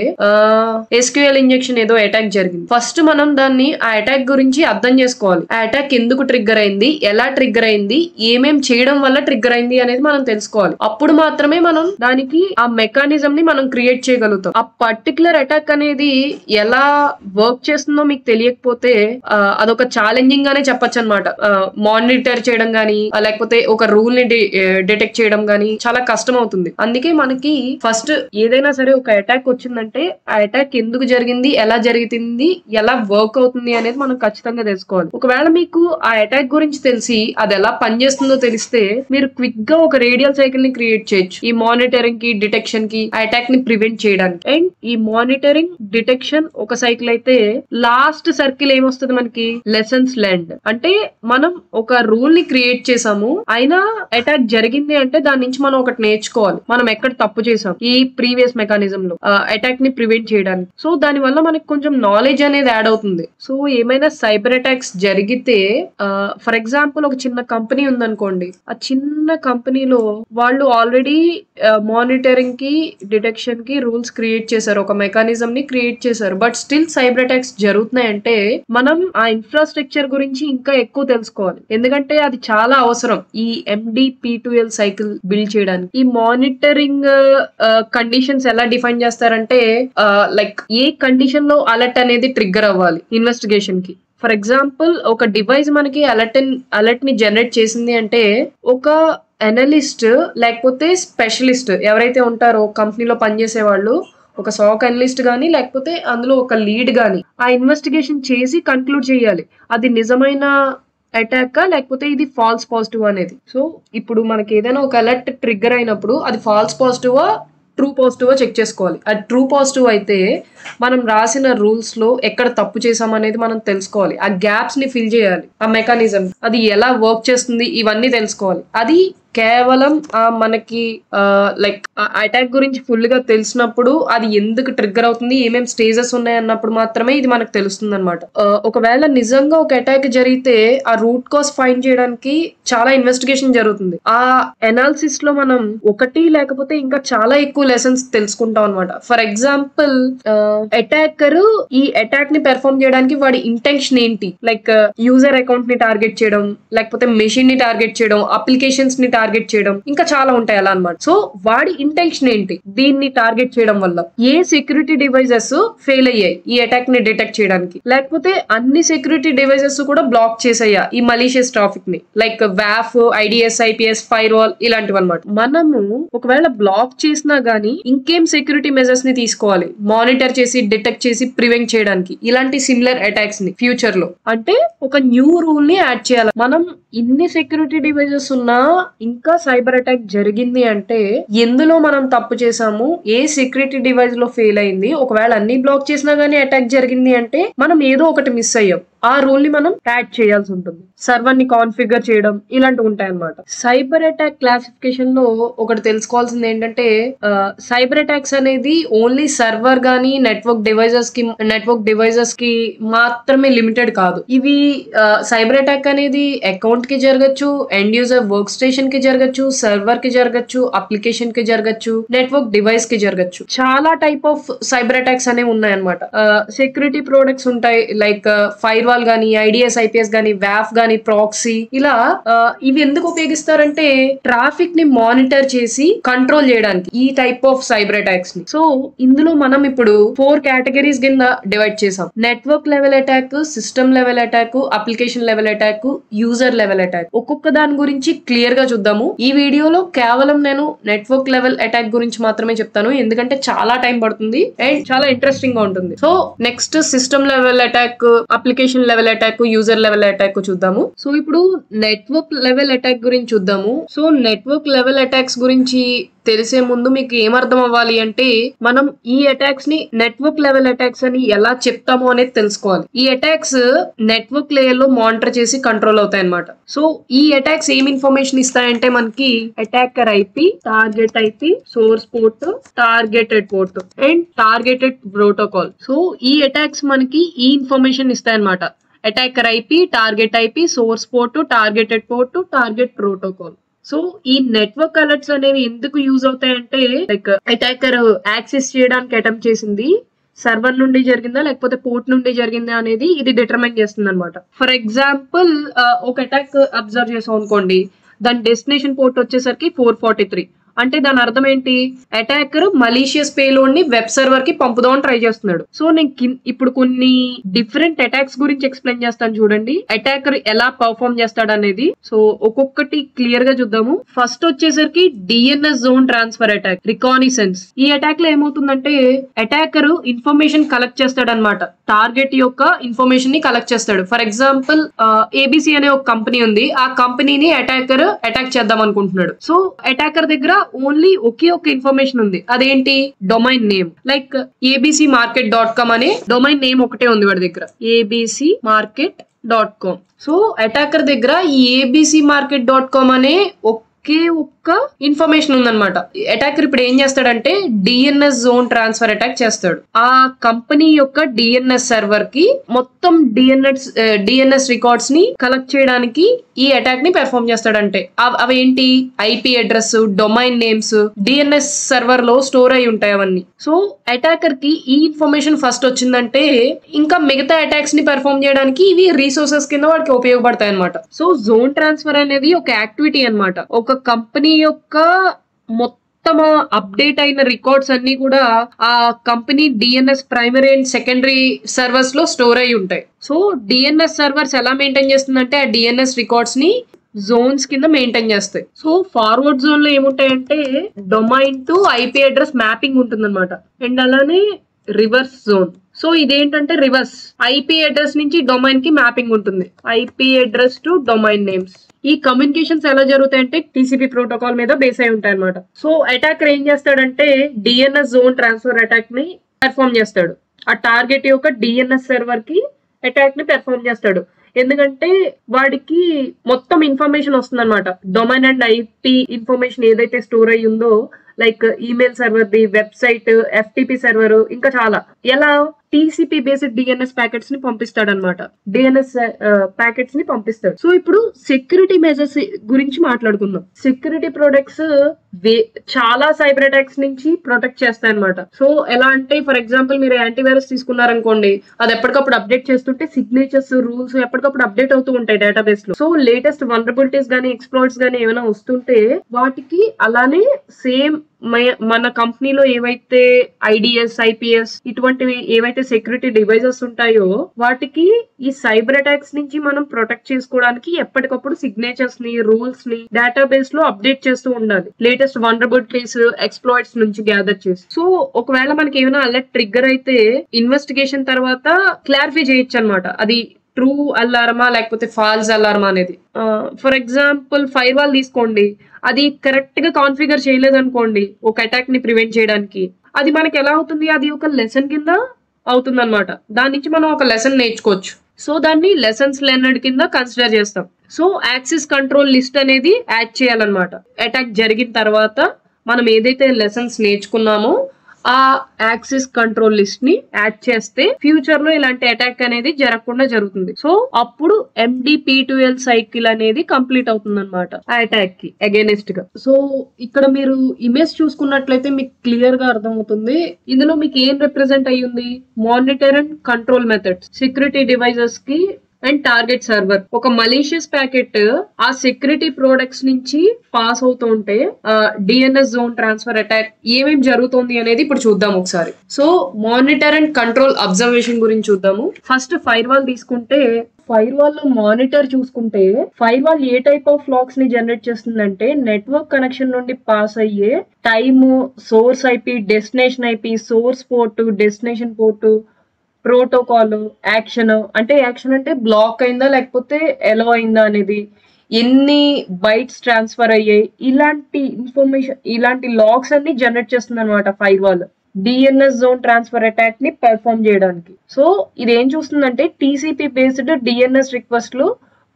SQL ఇంజెక్షన్ ఏదో అటాక్ జరిగింది, ఫస్ట్ మనం దాన్ని ఆ అటాక్ గురించి అర్థం చేసుకోవాలి. ఆ అటాక్ ఎందుకు ట్రిగ్గర్ అయింది, ఎలా ట్రిగ్గర్ అయింది, ఏమేం చేయడం వల్ల ట్రిగ్గర్ అయింది అనేది మనం తెలుసుకోవాలి. అప్పుడు మాత్రమే మనం దానికి ఆ మెకానిజం ని మనం క్రియేట్ చేయగలుగుతాం. ఆ పర్టికులర్ అటాక్ అనేది ఎలా వర్క్ చేస్తుందో మీకు తెలియకపోతే అదొక ఛాలెంజింగ్ గానే చెప్పొచ్చు అనమాట. మానిటర్ చేయడం గానీ లేకపోతే ఒక రూల్ ని డిటెక్ట్ చేయడం గానీ చాలా కష్టం అవుతుంది. అందుకే మనకి ఫస్ట్ ఏదైనా సరే ఒక అటాక్ వచ్చిందంటే ఆ అటాక్ ఎందుకు జరిగింది, ఎలా జరుగుతుంది, ఎలా వర్క్ అవుతుంది అనేది మనం ఖచ్చితంగా తెలుసుకోవాలి. ఒకవేళ మీకు ఆ అటాక్ గురించి తెలిసి అది ఎలా పనిచేస్తుందో తెలిస్తే మీరు క్విక్ గా ఒక రేడియల్ సైకిల్ ని క్రియేట్ చేయొచ్చు ఈ మానిటరింగ్ కి, డిటెక్షన్ కి, అటాక్ ని ప్రివెంట్ చేయడానికి. అండ్ ఈ మానిటరింగ్, డిటెక్షన్ ఒక సైకిల్ అయితే లాస్ట్ సర్కిల్ ఏమొస్తుంది మనకి, లెసన్స్ లెర్న్డ్. అంటే మనం ఒక రూల్ ని క్రియేట్ చేసాము, అయినా అటాక్ జరిగింది అంటే దాని నుంచి మనం ఒకటి నేర్చుకోవాలి, మనం ఎక్కడ తప్పు చేసాం ఈ ప్రీవియస్ మెకానిజం లో అటాక్ ని ప్రివెంట్ చేయడానికి. సో దాని వల్ల మనకి కొంచెం నాలెడ్జ్ అనేది యాడ్ అవుతుంది. సో ఏమైనా సైబర్ అటాక్స్ జరిగితే ఫర్ ఎగ్జాంపుల్ ఒక చిన్న కంపెనీ ఉందనుకోండి, ఆ చిన్న కంపెనీలో వాళ్ళు ఆల్రెడీ మానిటరింగ్ కి, డిటెక్షన్ కి రూల్స్ క్రియేట్ చేశారు, ఒక మెకానిజం ని క్రియేట్ చేశారు. బట్ స్టిల్ సైబర్ అటాక్స్ జరుగుతున్నాయంటే మనం ఆ ఇన్ఫ్రాస్ట్రక్చర్ గురించి ఇంకా ఎక్కువ తెలుసుకోవాలి. ఎందుకంటే అది చాలా అవసరం ఈ MD-P2L సైకిల్ బిల్డ్ చేయడానికి. ఈ మానిటరింగ్ కండిషన్స్ ఎలా డిఫైన్ చేస్తారంటే లైక్ ఏ కండిషన్ లో అలర్ట్ అనేది ట్రిగ్గర్ అవ్వాలి ఇన్వెస్టిగేషన్ కి. ఫర్ ఎగ్జాంపుల్ ఒక డివైస్ మనకి అలర్ట్ ని జనరేట్ చేసింది అంటే ఒక అనలిస్ట్ లేకపోతే స్పెషలిస్ట్ ఎవరైతే ఉంటారో కంపెనీలో పనిచేసే వాళ్ళు ఒక సాక్ అనలిస్ట్ గానీ లేకపోతే అందులో ఒక లీడ్ గానీ ఆ ఇన్వెస్టిగేషన్ చేసి కన్క్లూడ్ చేయాలి అది నిజమైన అటాక్ లేకపోతే ఇది ఫాల్స్ పాజిటివ్ అనేది. సో ఇప్పుడు మనకి ఏదైనా ఒక అలర్ట్ ట్రిగ్గర్ అయినప్పుడు అది ఫాల్స్ పాజిటివా ట్రూ పాజిటివా చెక్ చేసుకోవాలి. అది ట్రూ పాజిటివ్ అయితే మనం రాసిన రూల్స్ లో ఎక్కడ తప్పు చేసాం అనేది మనం తెలుసుకోవాలి. ఆ గ్యాప్స్ ని ఫిల్ చేయాలి. ఆ మెకానిజం అది ఎలా వర్క్ చేస్తుంది ఇవన్నీ తెలుసుకోవాలి. అది కేవలం మనకి లైక్ అటాక్ గురించి ఫుల్ గా తెలిసినప్పుడు అది ఎందుకు ట్రిగ్గర్ అవుతుంది ఏమేం స్టేజెస్ ఉన్నాయి అన్నప్పుడు మాత్రమే ఇది మనకు తెలుస్తుంది అనమాట. ఒకవేళ నిజంగా ఒక అటాక్ జరిగితే ఆ రూట్ కాజ్ ఫైండ్ చేయడానికి చాలా ఇన్వెస్టిగేషన్ జరుగుతుంది. ఆ అనాలిసిస్ లో మనం ఒకటి లేకపోతే ఇంకా చాలా ఎక్కువ లెసన్స్ తెలుసుకుంటాం అనమాట. ఫర్ ఎగ్జాంపుల్ అటాకర్ ఈ అటాక్ ని పెర్ఫార్మ్ చేయడానికి వాడి ఇంటెన్షన్ ఏంటి, లైక్ యూజర్ అకౌంట్ ని టార్గెట్ చేయడం లేకపోతే మెషిన్ ని టార్గెట్ చేయడం అప్లికేషన్స్ ని టార్గెట్ చేయడం ఇంకా చాలా ఉంటాయి అలా అనమాట. సో వాడి ఇంటెన్షన్ ఏంటి దీన్ని టార్గెట్ చేయడం వల్ల, ఏ సెక్యూరిటీ డివైజెస్ ఫెయిల్ అయ్యాయి ఈ అటాక్ ని డిటెక్ట్ చేయడానికి లేకపోతే అన్ని సెక్యూరిటీ డివైజెస్ కూడా బ్లాక్ చేసాయా ఈ మలీషియస్ ట్రాఫిక్ ని, like వ్యాఫ్ IDS IPS fire wall ఇలాంటివి అనమాట. మనము ఒకవేళ బ్లాక్ చేసినా గానీ ఇంకేం సెక్యూరిటీ మెజర్స్ ని తీసుకోవాలి మానిటర్ చేసి డిటెక్ట్ చేసి ప్రివెంట్ చేయడానికి ఇలాంటి సిమిలర్ అటాక్స్ ని ఫ్యూచర్ లో. అంటే ఒక న్యూ రూల్ ని యాడ్ చేయాలి. మనం ఇన్ని సెక్యూరిటీ డివైజెస్ ఉన్నా ఇంకా సైబర్ అటాక్ జరిగింది అంటే ఎందులో మనం తప్పు చేసాము, ఏ సెక్యూరిటీ డివైస్ లో ఫెయిల్ అయింది, ఒకవేళ అన్ని బ్లాక్ చేసినా గానీ అటాక్ జరిగింది అంటే మనం ఏదో ఒకటి మిస్ అయ్యాం. ఆ రూల్ ని మనం యాడ్ చేయాల్సి ఉంటుంది. సర్వర్ ని కాన్ఫిగర్ చేయడం ఇలాంటివి ఉంటాయి అన్నమాట. సైబర్ అటాక్ క్లాసిఫికేషన్ లో ఒకటి తెలుసుకోవాల్సింది ఏంటంటే సైబర్ అటాక్స్ అనేది ఓన్లీ సర్వర్ గానీ నెట్వర్క్ డివైజెస్ కి మాత్రమే లిమిటెడ్ కాదు. ఇవి సైబర్ అటాక్ అనేది అకౌంట్ కి జరగచ్చు, ఎండ్ యూజర్ వర్క్ స్టేషన్ కి జరగచ్చు, సర్వర్ కి జరగచ్చు, అప్లికేషన్ కి జరగచ్చు, నెట్వర్క్ డివైస్ కి జరగచ్చు. చాలా టైప్ ఆఫ్ సైబర్ అటాక్స్ అనేవి ఉన్నాయన్నమాట. సెక్యూరిటీ ప్రొడక్ట్స్ ఉంటాయి లైక్ ఫైర్ వాల్ గానీ ఐడిఎస్ ఐపీఎస్ గానీ వ్యాఫ్ గానీ ప్రాక్సీ ఇలా. ఇవి ఎందుకు ఉపయోగిస్తారంటే ట్రాఫిక్ ని మానిటర్ చేసి కంట్రోల్ చేయడానికి ఈ టైప్ ఆఫ్ సైబర్ అటాక్స్ ని. సో ఇందులో మనం ఇప్పుడు 4 కేటగిరీస్ కింద డివైడ్ చేసాం. Network level attack, system level attack, application level attack, user level attack. ఒక్కొక్క దాని గురించి క్లియర్ గా చూద్దాము. ఈ వీడియోలో కేవలం నేను నెట్వర్క్ లెవెల్ అటాక్ గురించి మాత్రమే చెప్తాను ఎందుకంటే చాలా టైం పడుతుంది అండ్ చాలా ఇంట్రెస్టింగ్ గా ఉంటుంది. So next system level attack, application level attack, user level attack చూద్దాము. సో ఇప్పుడు నెట్వర్క్ లెవెల్ అటాక్ గురించి చూద్దాము. సో నెట్వర్క్ లెవెల్ అటాక్స్ గురించి తెలిసే ముందు మీకు ఏమర్థం అవ్వాలి అంటే మనం ఈ అటాక్స్ ని నెట్వర్క్ లెవెల్ అటాక్స్ అని ఎలా చెప్తాము అనేది తెలుసుకోవాలి. ఈ అటాక్స్ నెట్వర్క్ లేయర్ లో మానిటర్ చేసి కంట్రోల్ అవుతాయి అన్నమాట. సో ఈ అటాక్స్ ఏం ఇన్ఫర్మేషన్ ఇస్తాయంటే మనకి attacker IP, target IP, source port, targeted port and targeted protocol. So ఈ అటాక్స్ మనకి ఈ ఇన్ఫర్మేషన్ ఇస్తాయన్నమాట. Attacker IP, target IP, source port, targeted port, target protocol. So ఈ నెట్వర్క్ అలర్ట్స్ అనేవి ఎందుకు యూజ్ అవుతాయంటే లైక్ అటాకర్ యాక్సెస్ చేయడానికి attempt చేసింది సర్వర్ నుండి జరిగిందా లేకపోతే పోర్ట్ నుండి జరిగిందా అనేది ఇది డిటర్మైన్ చేస్తుంది అనమాట. ఫర్ ఎగ్జాంపుల్ ఒక అటాక్ అబ్జర్వ్ చేసాం అనుకోండి, దాని డెస్టినేషన్ పోర్ట్ వచ్చేసరికి 443. అంటే దాని అర్థం ఏంటి, అటాకర్ మలీషియస్ పేలోడ్ ని వెబ్ సర్వర్ కి పంపుదామని ట్రై చేస్తున్నాడు. సో నేను ఇప్పుడు కొన్ని డిఫరెంట్ అటాక్స్ గురించి ఎక్స్ప్లెయిన్ చేస్తాను చూడండి, అటాకర్ ఎలా పర్ఫార్మ్ చేస్తాడు అనేది. సో ఒక్కొక్కటి క్లియర్ గా చూద్దాము. ఫస్ట్ వచ్చేసరికి డిఎన్ఎస్ జోన్ ట్రాన్స్ఫర్ అటాక్, రికానిసెన్స్. ఈ అటాక్ లో ఏమవుతుందంటే అటాకర్ ఇన్ఫర్మేషన్ కలెక్ట్ చేస్తాడు అనమాట. టార్గెట్ యొక్క ఇన్ఫర్మేషన్ ని కలెక్ట్ చేస్తాడు. ఫర్ ఎగ్జాంపుల్ ఏబిసి అనే ఒక కంపెనీ ఉంది, ఆ కంపెనీని అటాకర్ అటాక్ చేద్దాం అనుకుంటున్నాడు. సో అటాకర్ దగ్గర ఓన్లీ ఒకే ఒక ఇన్ఫర్మేషన్ ఉంది, అదేంటి డొమైన్ నేమ్. లైక్ abcmarket.com అనే డొమైన్ నేమ్ ఒకటే ఉంది వాడి దగ్గర, abcmarket.com. సో అటాకర్ దగ్గర ఈ abcmarket.com అనే ఒకే ఒక్క ఇన్ఫర్మేషన్ ఉందన్నమాట. అటాకర్ ఇప్పుడు ఏం చేస్తాడంటే డిఎన్ఎస్ జోన్ ట్రాన్స్ఫర్ అటాక్ చేస్తాడు. ఆ కంపెనీ యొక్క డిఎన్ఎస్ సర్వర్ కి మొత్తం డిఎన్ఎస్ రికార్డ్స్ ని కలెక్ట్ చేయడానికి ఈ అటాక్ ని పెర్ఫార్మ్ చేస్తాడంటే అవి ఏంటి, IP address, domain names DNS server లో స్టోర్ అయి ఉంటాయి అవన్నీ. సో అటాకర్ కి ఈ ఇన్ఫర్మేషన్ ఫస్ట్ వచ్చిందంటే ఇంకా మిగతా అటాక్స్ ని పెర్ఫార్మ్ చేయడానికి ఇవి రీసోర్సెస్ కింద వాడికి ఉపయోగపడతాయి అనమాట. సో జోన్ ట్రాన్స్ఫర్ అనేది ఒక యాక్టివిటీ అనమాట. ఒక కంపెనీ యొక్క మొత్తం అప్డేట్ అయిన రికార్డ్స్ అన్ని కూడా ఆ company DNS primary and secondary servers లో స్టోర్ అయి ఉంటాయి. సో డిఎన్ఎస్ సర్వర్స్ ఎలా మెయింటైన్ చేస్తుందంటే ఆ డిఎన్ఎస్ రికార్డ్స్ ని జోన్స్ కింద మెయింటైన్ చేస్తాయి. సో ఫార్వర్డ్ జోన్ లో ఏముంటాయంటే domain to IP address mapping ఉంటుంది అనమాట. అండ్ అలానే రివర్స్ జోన్. సో ఇదేంటంటే రివర్స్ ఐపీ అడ్రస్ నుంచి డొమైన్ కి మ్యాపింగ్ ఉంటుంది. IP address to domain names. ఈ కమ్యూనికేషన్స్ ఎలా జరుగుతాయంటే టీసీపీ ప్రోటోకాల్ మీద బేస్ అయి ఉంటాయి అనమాట. సో అటాకర్ ఏం చేస్తాడంటే డిఎన్ఎస్ జోన్ ట్రాన్స్ఫర్ అటాక్ ని పెర్ఫార్మ్ చేస్తాడు. ఆ టార్గెట్ యొక్క డిఎన్ఎస్ సర్వర్ కి అటాక్ ని పెర్ఫార్మ్ చేస్తాడు. ఎందుకంటే వాడికి మొత్తం ఇన్ఫర్మేషన్ వస్తుంది అనమాట. డొమైన్ అండ్ ఐపీ ఇన్ఫర్మేషన్ ఏదైతే స్టోర్ అయ్యి ఉందో, like email server the, website, FTP server, ఇంకా చాలా. ఎలా టీసీపీ బేస్డ్ డిఎన్ఎస్ ప్యాకెట్స్ ని పంపిస్తాడు అనమాట. డిఎన్ఎస్ ప్యాకెట్స్ ని పంపిస్తాడు. సో ఇప్పుడు సెక్యూరిటీ మెజర్స్ గురించి మాట్లాడుకుందాం. సెక్యూరిటీ ప్రొడక్ట్స్ చాలా సైబర్ అటాక్స్ నుంచి ప్రొటెక్ట్ చేస్తాయి అనమాట. సో ఎలా అంటే ఫర్ ఎగ్జాంపుల్ మీరు యాంటీవైరస్ తీసుకున్నారనుకోండి, అది ఎప్పటికప్పుడు అప్డేట్ చేస్తుంటే సిగ్నేచర్స్, రూల్స్ ఎప్పటికప్పుడు అప్డేట్ అవుతూ ఉంటాయి డేటాబేస్ లో. సో లేటెస్ట్ వల్నరబిలిటీస్ గానీ ఎక్స్ప్లాయిట్స్ గానీ ఏమైనా వస్తుంటే వాటికి అలానే సేమ్ మన కంపెనీలో ఏవైతే ఐడిఎస్, ఐపీఎస్ ఇటువంటివి ఏవైతే సెక్యూరిటీ డివైజెస్ ఉంటాయో వాటికి ఈ సైబర్ అటాక్స్ నుంచి మనం ప్రొటెక్ట్ చేసుకోవడానికి ఎప్పటికప్పుడు సిగ్నేచర్స్ ని, రూల్స్ ని డేటాబేస్ లో అప్డేట్ చేస్తూ ఉండాలి. లేటెస్ట్ వల్నరబిలిటీస్, ఎక్స్ప్లాయిట్స్ నుంచి గ్యాదర్ చేసి. సో ఒకవేళ మనకి ఏమైనా అలర్ట్ ట్రిగ్గర్ అయితే ఇన్వెస్టిగేషన్ తర్వాత క్లారిఫై చేయొచ్చు అనమాట. అది ట్రూ అలారమా లేకపోతే ఫాల్స్ అలారమా అనేది. ఫర్ ఎగ్జాంపుల్ ఫైర్ వాల్ తీసుకోండి, అది కరెక్ట్ గా కాన్ఫిగర్ చేయలేదు అనుకోండి ఒక అటాక్ ని ప్రివెంట్ చేయడానికి, అది మనకి ఎలా అవుతుంది, అది ఒక లెసన్ కింద అవుతుంది అనమాట. దాని నుంచి మనం ఒక లెసన్ నేర్చుకోవచ్చు. సో దాన్ని లెసన్స్ లెర్నడ్ కింద కన్సిడర్ చేస్తాం. సో యాక్సెస్ కంట్రోల్ లిస్ట్ అనేది యాడ్ చేయాలన్నమాట. అటాక్ జరిగిన తర్వాత మనం ఏదైతే లెసన్స్ నేర్చుకున్నామో ఆ యాక్సెస్ కంట్రోల్ లిస్ట్ ని యాడ్ చేస్తే ఫ్యూచర్ లో ఇలాంటి అటాక్ అనేది జరగకుండా జరుగుతుంది. సో అప్పుడు MD-P2L సైకిల్ అనేది కంప్లీట్ అవుతుంది అనమాట ఆ అటాక్ కి అగైనెస్ట్ గా. సో ఇక్కడ మీరు ఇమేజ్ చూసుకున్నట్లయితే మీకు క్లియర్ గా అర్థమవుతుంది. ఇందులో మీకు ఏం రిప్రజెంట్ అయ్యింది, monitor and control methods, security devices కి అండ్ టార్గెట్ సర్వర్. ఒక మలీషియస్ ప్యాకెట్ ఆ సెక్యూరిటీ ప్రొడక్ట్స్ నుంచి పాస్ అవుతూ ఉంటే డిఎన్ఎస్ జోన్ ట్రాన్స్ఫర్ అటాక్ ఏమేమి జరుగుతుంది అనేది ఇప్పుడు చూద్దాం ఒకసారి. So monitor and control observation గురించి చూద్దాము. ఫస్ట్ ఫైర్ వాల్ తీసుకుంటే, ఫైర్ వాల్ లో మానిటర్ చూసుకుంటే ఫైర్ వాల్ ఏ టైప్ ఆఫ్ లాగ్స్ ని జనరేట్ చేస్తుందంటే నెట్వర్క్ కనెక్షన్ నుండి పాస్ అయ్యే time, source IP, destination IP, source port, destination port, protocol, action అంటే బ్లాక్ అయిందా లేకపోతే ఎలో అయిందా అనేది, ఎన్ని బైట్స్ ట్రాన్స్ఫర్ అయ్యాయి, ఇలాంటి ఇన్ఫర్మేషన్, ఇలాంటి లాగ్స్ అన్ని జనరేట్ చేస్తుంది అనమాట fire wall DNS zone transfer attack ని పెర్ఫార్మ్ చేయడానికి. సో ఇది ఏం చూస్తుందంటే టీసీపీ బేస్డ్ డిఎన్ఎస్ రిక్వెస్ట్లు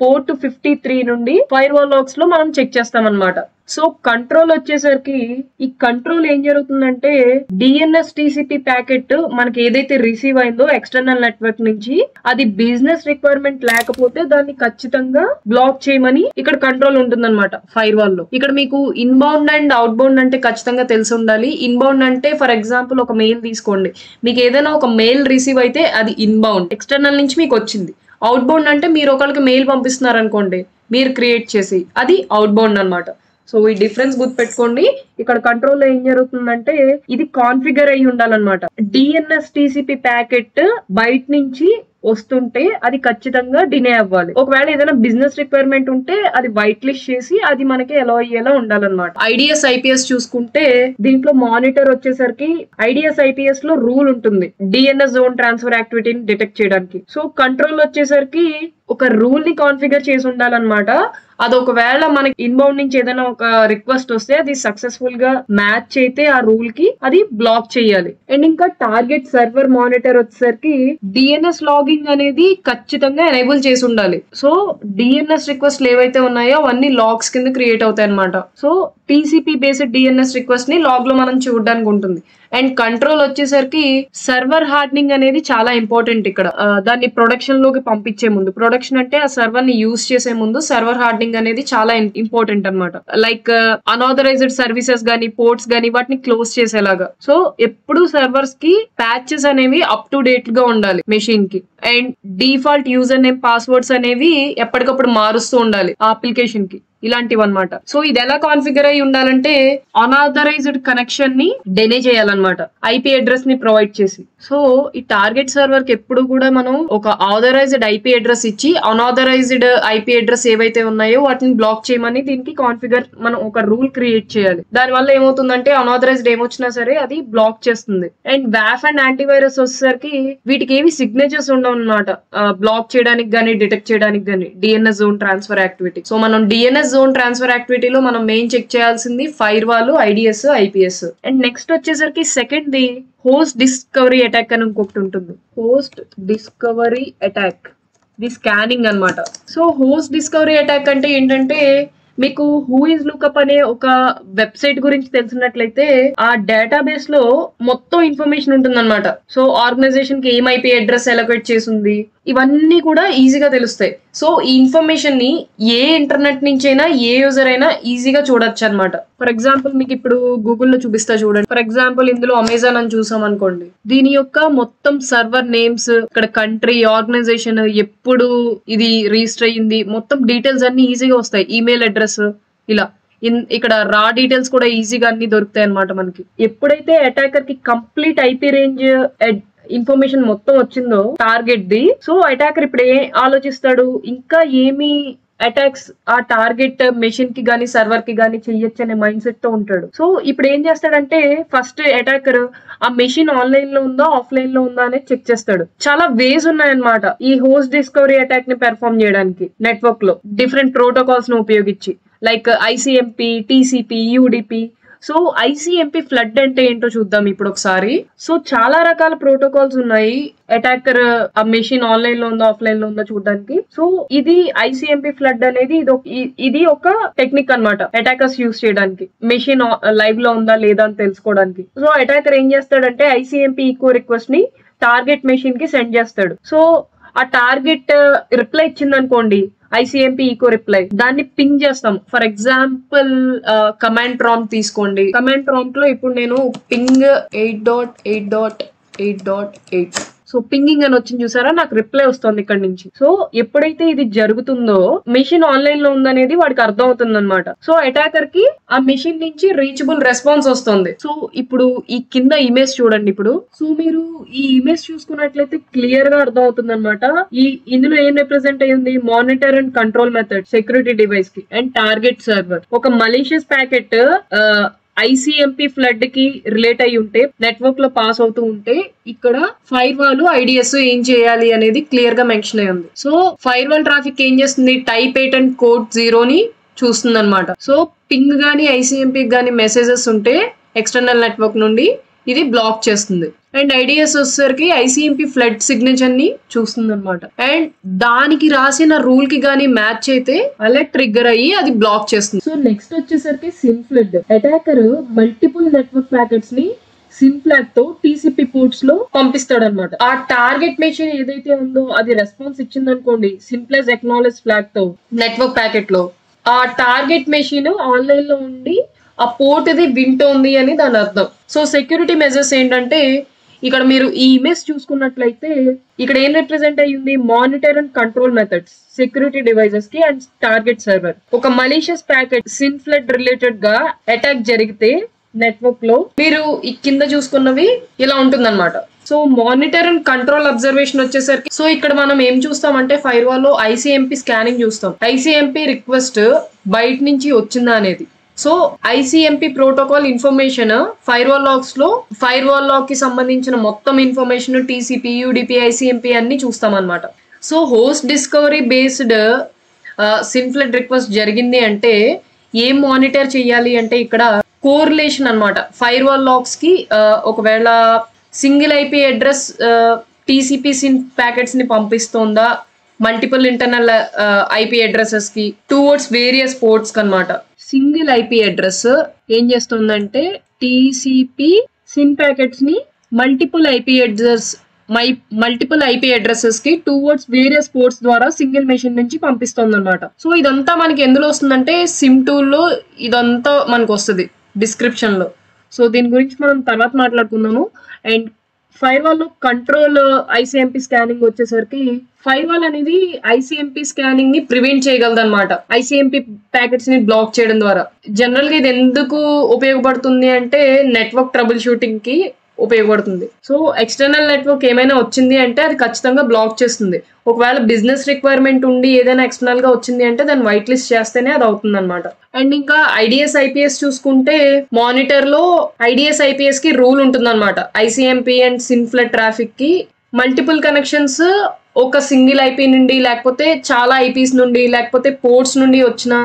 పోర్ట్ 53 నుండి ఫైర్ వాల్ లాగ్స్ లో మనం చెక్ చేస్తాం అనమాట. సో కంట్రోల్ వచ్చేసరికి ఈ కంట్రోల్ ఏం జరుగుతుందంటే డిఎన్ఎస్ టీసీపీ ప్యాకెట్ మనకి ఏదైతే రిసీవ్ అయిందో ఎక్స్టర్నల్ నెట్వర్క్ నుంచి అది బిజినెస్ రిక్వైర్మెంట్ లేకపోతే దాన్ని ఖచ్చితంగా బ్లాక్ చేయమని ఇక్కడ కంట్రోల్ ఉంటుంది అనమాట ఫైర్ వాల్ లో. ఇక్కడ మీకు ఇన్బౌండ్ అండ్ అవుట్ బౌండ్ అంటే ఖచ్చితంగా తెలిసి ఉండాలి. ఇన్బౌండ్ అంటే ఫర్ ఎగ్జాంపుల్ ఒక మెయిల్ తీసుకోండి, మీకు ఏదైనా ఒక మెయిల్ రిసీవ్ అయితే అది ఇన్బౌండ్, ఎక్స్టర్నల్ నుంచి మీకు వచ్చింది. అవుట్ బౌండ్ అంటే మీరు ఒకరికి మెయిల్ పంపిస్తున్నారు అనుకోండి మీరు క్రియేట్ చేసి, అది అవుట్ బౌండ్ అనమాట. సో ఈ డిఫరెన్స్ గుర్తుపెట్టుకోండి. ఇక్కడ కంట్రోల్ లో ఏం జరుగుతుందంటే ఇది కాన్ఫిగర్ అయ్యి ఉండాలన్నమాట. డిఎన్ఎస్ టీసీపీ ప్యాకెట్ బయట నుంచి వస్తుంటే అది ఖచ్చితంగా డినే అవ్వాలి. ఒకవేళ ఏదైనా బిజినెస్ రిక్వైర్మెంట్ ఉంటే అది వైట్ లిస్ట్ చేసి అది మనకి ఎలా అయ్యేలా ఉండాలన్నమాట. ఐడిఎస్ ఐపీఎస్ చూసుకుంటే దీంట్లో మానిటర్ వచ్చేసరికి ఐడిఎస్ ఐపీఎస్ లో రూల్ ఉంటుంది డిఎన్ఎస్ జోన్ ట్రాన్స్ఫర్ యాక్టివిటీని డిటెక్ట్ చేయడానికి. సో కంట్రోల్ వచ్చేసరికి ఒక రూల్ ని కాన్ఫిగర్ చేసి ఉండాలన్నమాట. అది ఒకవేళ మనకి ఇన్బౌండ్ నుంచి ఏదైనా ఒక రిక్వెస్ట్ వస్తే అది సక్సెస్ఫుల్ గా మ్యాచ్ అయితే ఆ రూల్ కి అది బ్లాక్ చేయాలి. అండ్ ఇంకా టార్గెట్ సర్వర్ మానిటర్ వచ్చేసరికి డిఎన్ఎస్ లాగింగ్ అనేది ఖచ్చితంగా ఎనేబుల్ చేసి ఉండాలి. సో డిఎన్ఎస్ రిక్వెస్ట్లు ఏవైతే ఉన్నాయో అవన్నీ లాగ్స్ కింద క్రియేట్ అవుతాయి అనమాట. So TCP based DNS request ని లాగ్ లో మనం చూడడానికి ఉంటుంది. అండ్ కంట్రోల్ వచ్చేసరికి సర్వర్ హార్డనింగ్ అనేది చాలా ఇంపార్టెంట్ ఇక్కడ. దాన్ని ప్రొడక్షన్ లోకి పంపించే ముందు, ప్రొడక్షన్ అంటే ఆ సర్వర్ ని యూజ్ చేసే ముందు సర్వర్ హార్డనింగ్ అనేది చాలా ఇంపార్టెంట్ అనమాట. లైక్ అన్ఆథరైజ్డ్ సర్వీసెస్ గానీ, పోర్ట్స్ గానీ వాటిని క్లోజ్ చేసేలాగా. సో ఎప్పుడు సర్వర్స్ కి ప్యాచెస్ అనేవి అప్ టు డేట్ గా ఉండాలి మెషిన్ కి. And default user name, passwords అనేవి ఎప్పటికప్పుడు మారుస్తూ ఉండాలి ఆ అప్లికేషన్ కి. ఇలాంటివి అనమాట. సో ఇది ఎలా కాన్ఫిగర్ అయి ఉండాలంటే అన్ఆథరైజ్డ్ కనెక్షన్ ని డెనే చేయాలన్నమాట ఐపీ అడ్రస్ ని ప్రొవైడ్ చేసి. సో ఈ టార్గెట్ సర్వర్ కి ఎప్పుడు కూడా మనం ఒక ఆథరైజ్డ్ ఐపీ అడ్రస్ ఇచ్చి అన్ఆథరైజ్డ్ ఐపీ అడ్రస్ ఏవైతే ఉన్నాయో వాటిని బ్లాక్ చేయమని దీనికి కాన్ఫిగర్ మనం ఒక రూల్ క్రియేట్ చేయాలి. దాని వల్ల ఏమవుతుందంటే అన్ఆథరైజ్డ్ ఏమొచ్చినా సరే అది బ్లాక్ చేస్తుంది. అండ్ వాఫ్ అండ్ యాంటీవైరస్ వచ్చేసరికి వీటికి ఏవి సిగ్నేచర్స్ ఉండవు అనమాట బ్లాక్ చేయడానికి గానీ డిటెక్ట్ చేయడానికి గానీ. DNS zone transfer activity. So మనం డిఎన్ఎస్ జోన్ ట్రాన్స్ఫర్ యాక్టివిటీలో మనం మెయిన్ చెక్ చేయాల్సింది firewall, IDS, IPS. And next వచ్చేసరికి second the host discovery attack అని ఇంకొకటి ఉంటుంది. Host discovery attack the scanning అన్నమాట. సో హోస్ట్ డిస్కవరీ అటాక్ అంటే ఏంటంటే మీకు హూ ఇస్ లుకప్ అనే ఒక వెబ్సైట్ గురించి తెలిసినట్లయితే ఆ డేటాబేస్ లో మొత్తం ఇన్ఫర్మేషన్ ఉంటుంది అనమాట. సో ఆర్గనైజేషన్ కి ఏం ఐపీ అడ్రస్ అలొకేట్ చేసింది ఇవన్నీ కూడా ఈజీగా తెలుస్తాయి. సో ఈ ఇన్ఫర్మేషన్ ని ఏ ఇంటర్నెట్ నుంచి అయినా ఏ యూజర్ అయినా ఈజీగా చూడొచ్చు అనమాట. ఫర్ ఎగ్జాంపుల్ మీకు ఇప్పుడు గూగుల్లో చూపిస్తా చూడండి. ఫర్ ఎగ్జాంపుల్ ఇందులో అమెజాన్ అని చూసాం అనుకోండి. దీని యొక్క మొత్తం సర్వర్ నేమ్స్, ఇక్కడ కంట్రీ, ఆర్గనైజేషన్, ఎప్పుడు ఇది రిజిస్టర్ అయ్యింది, మొత్తం డీటెయిల్స్ అన్ని ఈజీగా వస్తాయి. ఈమెయిల్ అడ్రస్ ఇలా ఇక్కడ రా డీటెయిల్స్ కూడా ఈజీగా అన్ని దొరుకుతాయి అనమాట మనకి. ఎప్పుడైతే అటాకర్ కి కంప్లీట్ ఐపీ రేంజ్ ఇన్ఫర్మేషన్ మొత్తం వచ్చిందో టార్గెట్ ది, సో అటాకర్ ఇప్పుడు ఆలోచిస్తాడు ఇంకా ఏమి అటాక్స్ ఆ టార్గెట్ మెషిన్ కి గానీ సర్వర్ కి గానీ చెయ్యొచ్చు అనే మైండ్ సెట్ తో ఉంటాడు. సో ఇప్పుడు ఏం చేస్తాడంటే ఫస్ట్ అటాకర్ ఆ మెషిన్ ఆన్లైన్ లో ఉందా ఆఫ్లైన్ లో ఉందా అనేది చెక్ చేస్తాడు. చాలా వేస్ ఉన్నాయన్నమాట ఈ హోస్ట్ డిస్కవరీ అటాక్ ని పెర్ఫార్మ్ చేయడానికి నెట్వర్క్ లో డిఫరెంట్ ప్రోటోకాల్స్ ను ఉపయోగించి, like ICMP, TCP, UDP. So ICMP flood అంటే ఏంటో చూద్దాం ఇప్పుడు ఒకసారి. సో చాలా రకాల ప్రోటోకాల్స్ ఉన్నాయి అటాకర్ ఆ మెషిన్ ఆన్లైన్ లో ఉందో ఆఫ్లైన్ లో ఉందో చూడడానికి. సో ఇది ఐసిఎంపి ఫ్లడ్ అనేది ఇది ఒక టెక్నిక్ అన్నమాట అటాకర్స్ యూస్ చేయడానికి, మెషిన్ లైవ్ లో ఉందా లేదా అని తెలుసుకోవడానికి. సో అటాకర్ ఏం చేస్తాడంటే ఐసిఎంపి ఈకో రిక్వెస్ట్ ని టార్గెట్ మెషిన్ కి సెండ్ చేస్తాడు. సో ఆ టార్గెట్ రిప్లై ఇచ్చింది అనుకోండి, ఐసిఎంపి ఈకో రిప్లై, దాన్ని పింగ్ చేస్తాం. ఫర్ ఎగ్జాంపుల్ కమాండ్ ప్రాంప్ట్ తీసుకోండి. కమాండ్ ప్రాంప్ట్ లో ఇప్పుడు నేను పింగ్ 8.8.8.8 సో పింగింగ్ అని వచ్చింది చూసారా, నాకు రిప్లై వస్తుంది ఇక్కడ నుంచి. సో ఎప్పుడైతే ఇది జరుగుతుందో మెషిన్ ఆన్లైన్ లో ఉందనేది వాడికి అర్థం అవుతుంది అనమాట. సో అటాకర్ కి ఆ మెషిన్ నుంచి రీచబుల్ రెస్పాన్స్ వస్తుంది. సో ఇప్పుడు ఈ కింద ఇమేజ్ చూడండి. ఇప్పుడు సో మీరు ఈ ఇమేజ్ చూసుకున్నట్లయితే క్లియర్ గా అర్థం అవుతుంది అనమాట. ఇందులో ఏం రిప్రజెంట్ అయ్యింది, monitor and control method security device కి అండ్ టార్గెట్ సర్వర్. ఒక మలీషియస్ ప్యాకెట్ ఐసిఎంపి ఫ్లడ్ కి రిలేట్ అయి ఉంటే నెట్వర్క్ లో పాస్ అవుతూ ఉంటే ఇక్కడ ఫైర్ వాల్, ఐడిఎస్ ఏం చేయాలి అనేది క్లియర్ గా మెన్షన్ అయ్యి ఉంది. సో ఫైర్ వాల్ ట్రాఫిక్ ఏం చేస్తుంది, టైప్ 8 అండ్ కోడ్ 0 ని చూస్తుంది అనమాట. సో పింగ్ గానీ ఐసిఎంపి గానీ మెసేజెస్ ఉంటే ఎక్స్టర్నల్ నెట్వర్క్ నుండి ఇది బ్లాక్ చేస్తుంది. అండ్ ఐడిఎస్ వచ్చేసరికి ఐసిఎంపి ఫ్లడ్ సిగ్నేచర్ ని చూస్తుంది అనమాట. అండ్ దానికి రాసిన రూల్ కి గానీ మ్యాచ్ అయితే అలర్ట్ ట్రిగ్గర్ అయ్యి అది బ్లాక్ చేస్తుంది. సో నెక్స్ట్ వచ్చేసరికి SIM flood. Attacker multiple network packets ని సిమ్ ఫ్లాగ్ తో టీసీపీ పోర్ట్స్ లో పంపిస్తాడు అనమాట. ఆ టార్గెట్ మెషిన్ ఏదైతే ఉందో అది రెస్పాన్స్ ఇచ్చింది అనుకోండి సింప్లెస్ ఎక్నాలెడ్జ్ ఫ్లాగ్ తో నెట్వర్క్ ప్యాకెట్ లో, ఆ టార్గెట్ మెషిన్ ఆన్లైన్ లో ఉండి ఆ పోర్ట్ ఇది వింటోంది అని దాని అర్థం. సో సెక్యూరిటీ మెజర్స్ ఏంటంటే ఇక్కడ మీరు ఈ ఇమేజ్ చూసుకున్నట్లయితే ఇక్కడ ఏం రిప్రజెంట్ అయ్యింది, monitor and control methods security devices కి అండ్ టార్గెట్ సర్వర్. ఒక malicious packet SIM flood related గా అటాక్ జరిగితే నెట్వర్క్ లో మీరు ఈ కింద చూసుకున్నవి ఇలా ఉంటుందన్నమాట. So monitor and control observation వచ్చేసరికి సో ఇక్కడ మనం ఏం చూస్తామంటే ఫైర్ వాల్ లో ఐసిఎంపి స్కానింగ్ చూస్తాం. ఐసిఎంపి రిక్వెస్ట్ బయట నుంచి వచ్చిందా అనేది. So ICMP protocol information firewall logs లో ఫైర్ వాల్ లాగ్ కి సంబంధించిన మొత్తం ఇన్ఫర్మేషన్ టీసీపీ, యూడిపి, ఐసిఎంపి అన్ని చూస్తాం అనమాట. So host discovery based SIM flood request జరిగింది అంటే ఏం మానిటర్ చేయాలి అంటే ఇక్కడ కోరిలేషన్ అనమాట. ఫైర్ వాల్ లాగ్స్ కి ఒకవేళ single IP address TCP SIM packets ని పంపిస్తోందా, మల్టిపుల్ ఇంటర్నల్ ఐపీ అడ్రసెస్ కి టువర్డ్స్ వేరియస్ పోర్ట్స్ అనమాట. సింగిల్ ఐపీ అడ్రస్ ఏం చేస్తుందంటే టీసీపీ సిమ్ ప్యాకెట్స్ ని మల్టిపుల్ ఐపీ అడ్రసెస్ కి టువర్డ్స్ వేరియస్ పోర్ట్స్ ద్వారా సింగిల్ మెషిన్ నుంచి పంపిస్తుంది అనమాట. సో ఇదంతా మనకి ఎందులో వస్తుందంటే సిమ్ టూల్ లో ఇదంతా మనకు వస్తుంది డిస్క్రిప్షన్ లో. సో దీని గురించి మనం తర్వాత మాట్లాడుకుందాము. అండ్ ఫైర్ వాల్ లో కంట్రోల్ ICMP స్కానింగ్ వచ్చేసరికి ఫైర్ వాల్ అనేది ICMP స్కానింగ్ ని ప్రివెంట్ చేయగలదు అనమాట. ICMP ప్యాకెట్స్ ని బ్లాక్ చేయడం ద్వారా. జనరల్ గా ఇది ఎందుకు ఉపయోగపడుతుంది అంటే నెట్వర్క్ ట్రబుల్ షూటింగ్ కి ఉపయోగపడుతుంది. సో ఎక్స్టర్నల్ నెట్వర్క్ ఏమైనా వచ్చింది అంటే అది ఖచ్చితంగా బ్లాక్ చేస్తుంది. ఒకవేళ బిజినెస్ రిక్వైర్మెంట్ ఉండి ఏదైనా ఎక్స్టర్నల్ గా వచ్చింది అంటే దాన్ని వైట్ లిస్ట్ చేస్తేనే అది అవుతుంది అనమాట. అండ్ ఇంకా IDS IPS చూసుకుంటే మానిటర్ లో IDS IPS కి రూల్ ఉంటుంది అనమాట. ICMP అండ్ సిన్ఫ్లెట్ ట్రాఫిక్ కి మల్టిపుల్ కనెక్షన్స్ ఒక సింగిల్ IP నుండి లేకపోతే చాలా IPs నుండి లేకపోతే పోర్ట్స్ నుండి వచ్చిన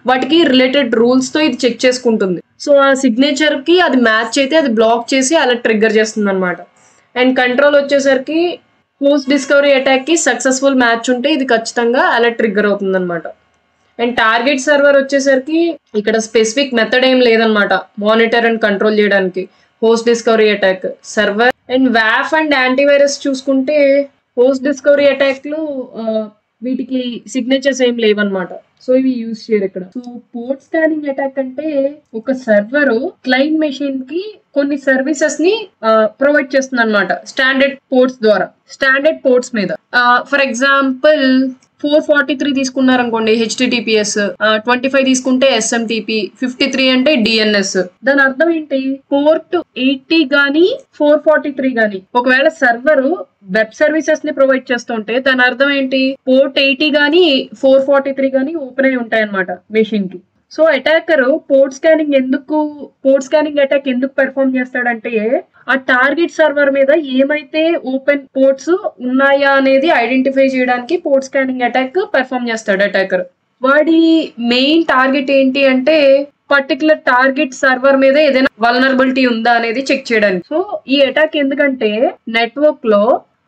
వాటికి రిలేటెడ్ రూల్స్ తో ఇది చెక్ చేసుకుంటుంది. సో ఆ సిగ్నేచర్ కి అది మ్యాచ్ అయితే అది బ్లాక్ చేసి అలా ట్రిగ్గర్ చేస్తుంది అనమాట. అండ్ కంట్రోల్ వచ్చేసరికి పోస్ట్ డిస్కవరీ అటాక్ కి సక్సెస్ఫుల్ మ్యాచ్ ఉంటే ఇది ఖచ్చితంగా అలా ట్రిగ్గర్ అవుతుంది అనమాట. అండ్ టార్గెట్ సర్వర్ వచ్చేసరికి ఇక్కడ స్పెసిఫిక్ మెథడ్ ఏం లేదనమాట మానిటర్ అండ్ కంట్రోల్ చేయడానికి. Post discovery attack server and WAF and antivirus చూసుకుంటే పోస్ట్ డిస్కవరీ అటాక్ లో వీటికి సిగ్నేచర్స్ ఏం లేవన్నమాట. సో ఇవి యూజ్ చేయరు ఇక్కడ. సో పోర్ట్ స్కానింగ్ అటాక్ అంటే ఒక సర్వర్ క్లయింట్ మెషిన్ కి కొన్ని సర్వీసెస్ ని ప్రొవైడ్ చేస్తుంది అనమాట స్టాండర్డ్ పోర్ట్స్ ద్వారా, స్టాండర్డ్ పోర్ట్స్ మీద. ఫర్ ఎగ్జాంపుల్ 443 తీసుకున్నారు అనుకోండి HTTPS, 25 తీసుకుంటే SMTP, 53 అంటే DNS. దాని అర్థం ఏంటి? పోర్ట్ 80 గానీ 443 గానీ ఒకవేళ సర్వర్ వెబ్ సర్వీసెస్ ని ప్రొవైడ్ చేస్తుంటే దాని అర్థం ఏంటి? పోర్ట్ 80 గానీ 443 గానీ ఓపెన్ అయి ఉంటాయి అనమాట మెషిన్ కి. So attacker port scanning attack ఎందుకు పెర్ఫార్మ్ చేస్తాడంటే ఆ టార్గెట్ సర్వర్ మీద ఏమైతే ఓపెన్ పోర్ట్స్ ఉన్నాయా అనేది ఐడెంటిఫై చేయడానికి పోర్ట్ స్కానింగ్ అటాక్ పెర్ఫార్మ్ చేస్తాడు అటాకర్. వాడి మెయిన్ టార్గెట్ ఏంటి అంటే పర్టికులర్ టార్గెట్ సర్వర్ మీద ఏదైనా వల్నరబిలిటీ ఉందా అనేది చెక్ చేయడానికి. సో ఈ అటాక్ ఎందుకంటే నెట్వర్క్ లో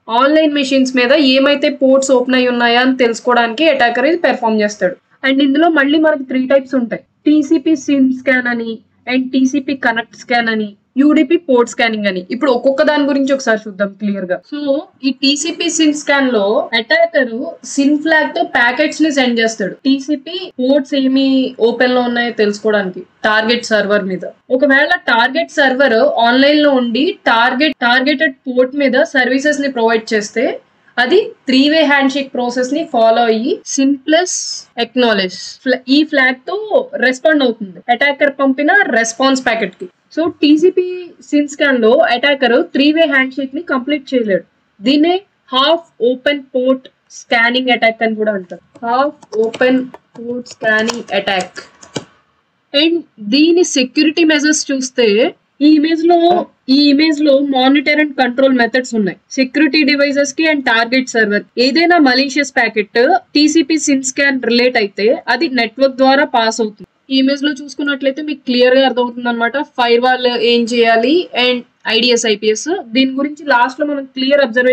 ఆన్లైన్ మెషిన్స్ మీద ఏమైతే పోర్ట్స్ ఓపెన్ అయి ఉన్నాయా అని తెలుసుకోవడానికి అటాకర్ ఇది పెర్ఫార్మ్ చేస్తాడు. అండ్ ఇందులో మళ్ళీ మనకి 3 టైప్స్ ఉంటాయి. TCP SYN స్కాన్ అని, అండ్ TCP కనెక్ట్ స్కాన్ అని, UDP పోర్ట్ స్కానింగ్ అని. ఇప్పుడు ఒక్కొక్క దాని గురించి ఒకసారి చూద్దాం క్లియర్ గా. సో ఈ TCP SYN స్కాన్ లో అటాకర్ SYN ఫ్లాగ్ తో ప్యాకెట్స్ ని సెండ్ చేస్తాడు TCP పోర్ట్స్ ఏమి ఓపెన్ లో ఉన్నాయో తెలుసుకోవడానికి టార్గెట్ సర్వర్ మీద. ఒకవేళ టార్గెట్ సర్వర్ ఆన్లైన్ లో ఉండి టార్గెటెడ్ పోర్ట్ మీద సర్వీసెస్ ని ప్రొవైడ్ చేస్తే అది 3-way హ్యాండ్ షేక్ ప్రాసెస్ ని ఫాలో అయ్యి SYN ప్లస్ అక్నాలెడ్జ్ ఈ ఫ్లాగ్ తో రెస్పాండ్ అవుతుంది అటాకర్ పంపిన రెస్పాన్స్ ప్యాకెట్ కి. సో TCP SYN స్కాన్ లో అటాకర్ 3-way హ్యాండ్ షేక్ ని కంప్లీట్ చేయలేడు. దీన్నే half open port scanning attack అని కూడా అంటారు. Half open port scanning attack. And దీని సెక్యూరిటీ మెజర్స్ చూస్తే ఈ ఇమేజ్ లో మానిటర్ అండ్ కంట్రోల్ మెథడ్స్ ఉన్నాయి. సెక్యూరిటీ డివైజెస్ కి అండ్ టార్గెట్ సర్వర్ ఏదైనా malicious packet TCP SYN scan relate అయితే అది నెట్వర్క్ ద్వారా పాస్ అవుతుంది. ఈ ఇమేజ్ లో చూసుకున్నట్లయితే మీకు క్లియర్ గా అర్థమవుతుంది అనమాట ఫైర్ వాల్ ఏం చేయాలి అండ్ IDS IPS. దీని గురించి లాస్ట్ లో మనం క్లియర్ అబ్జర్వ్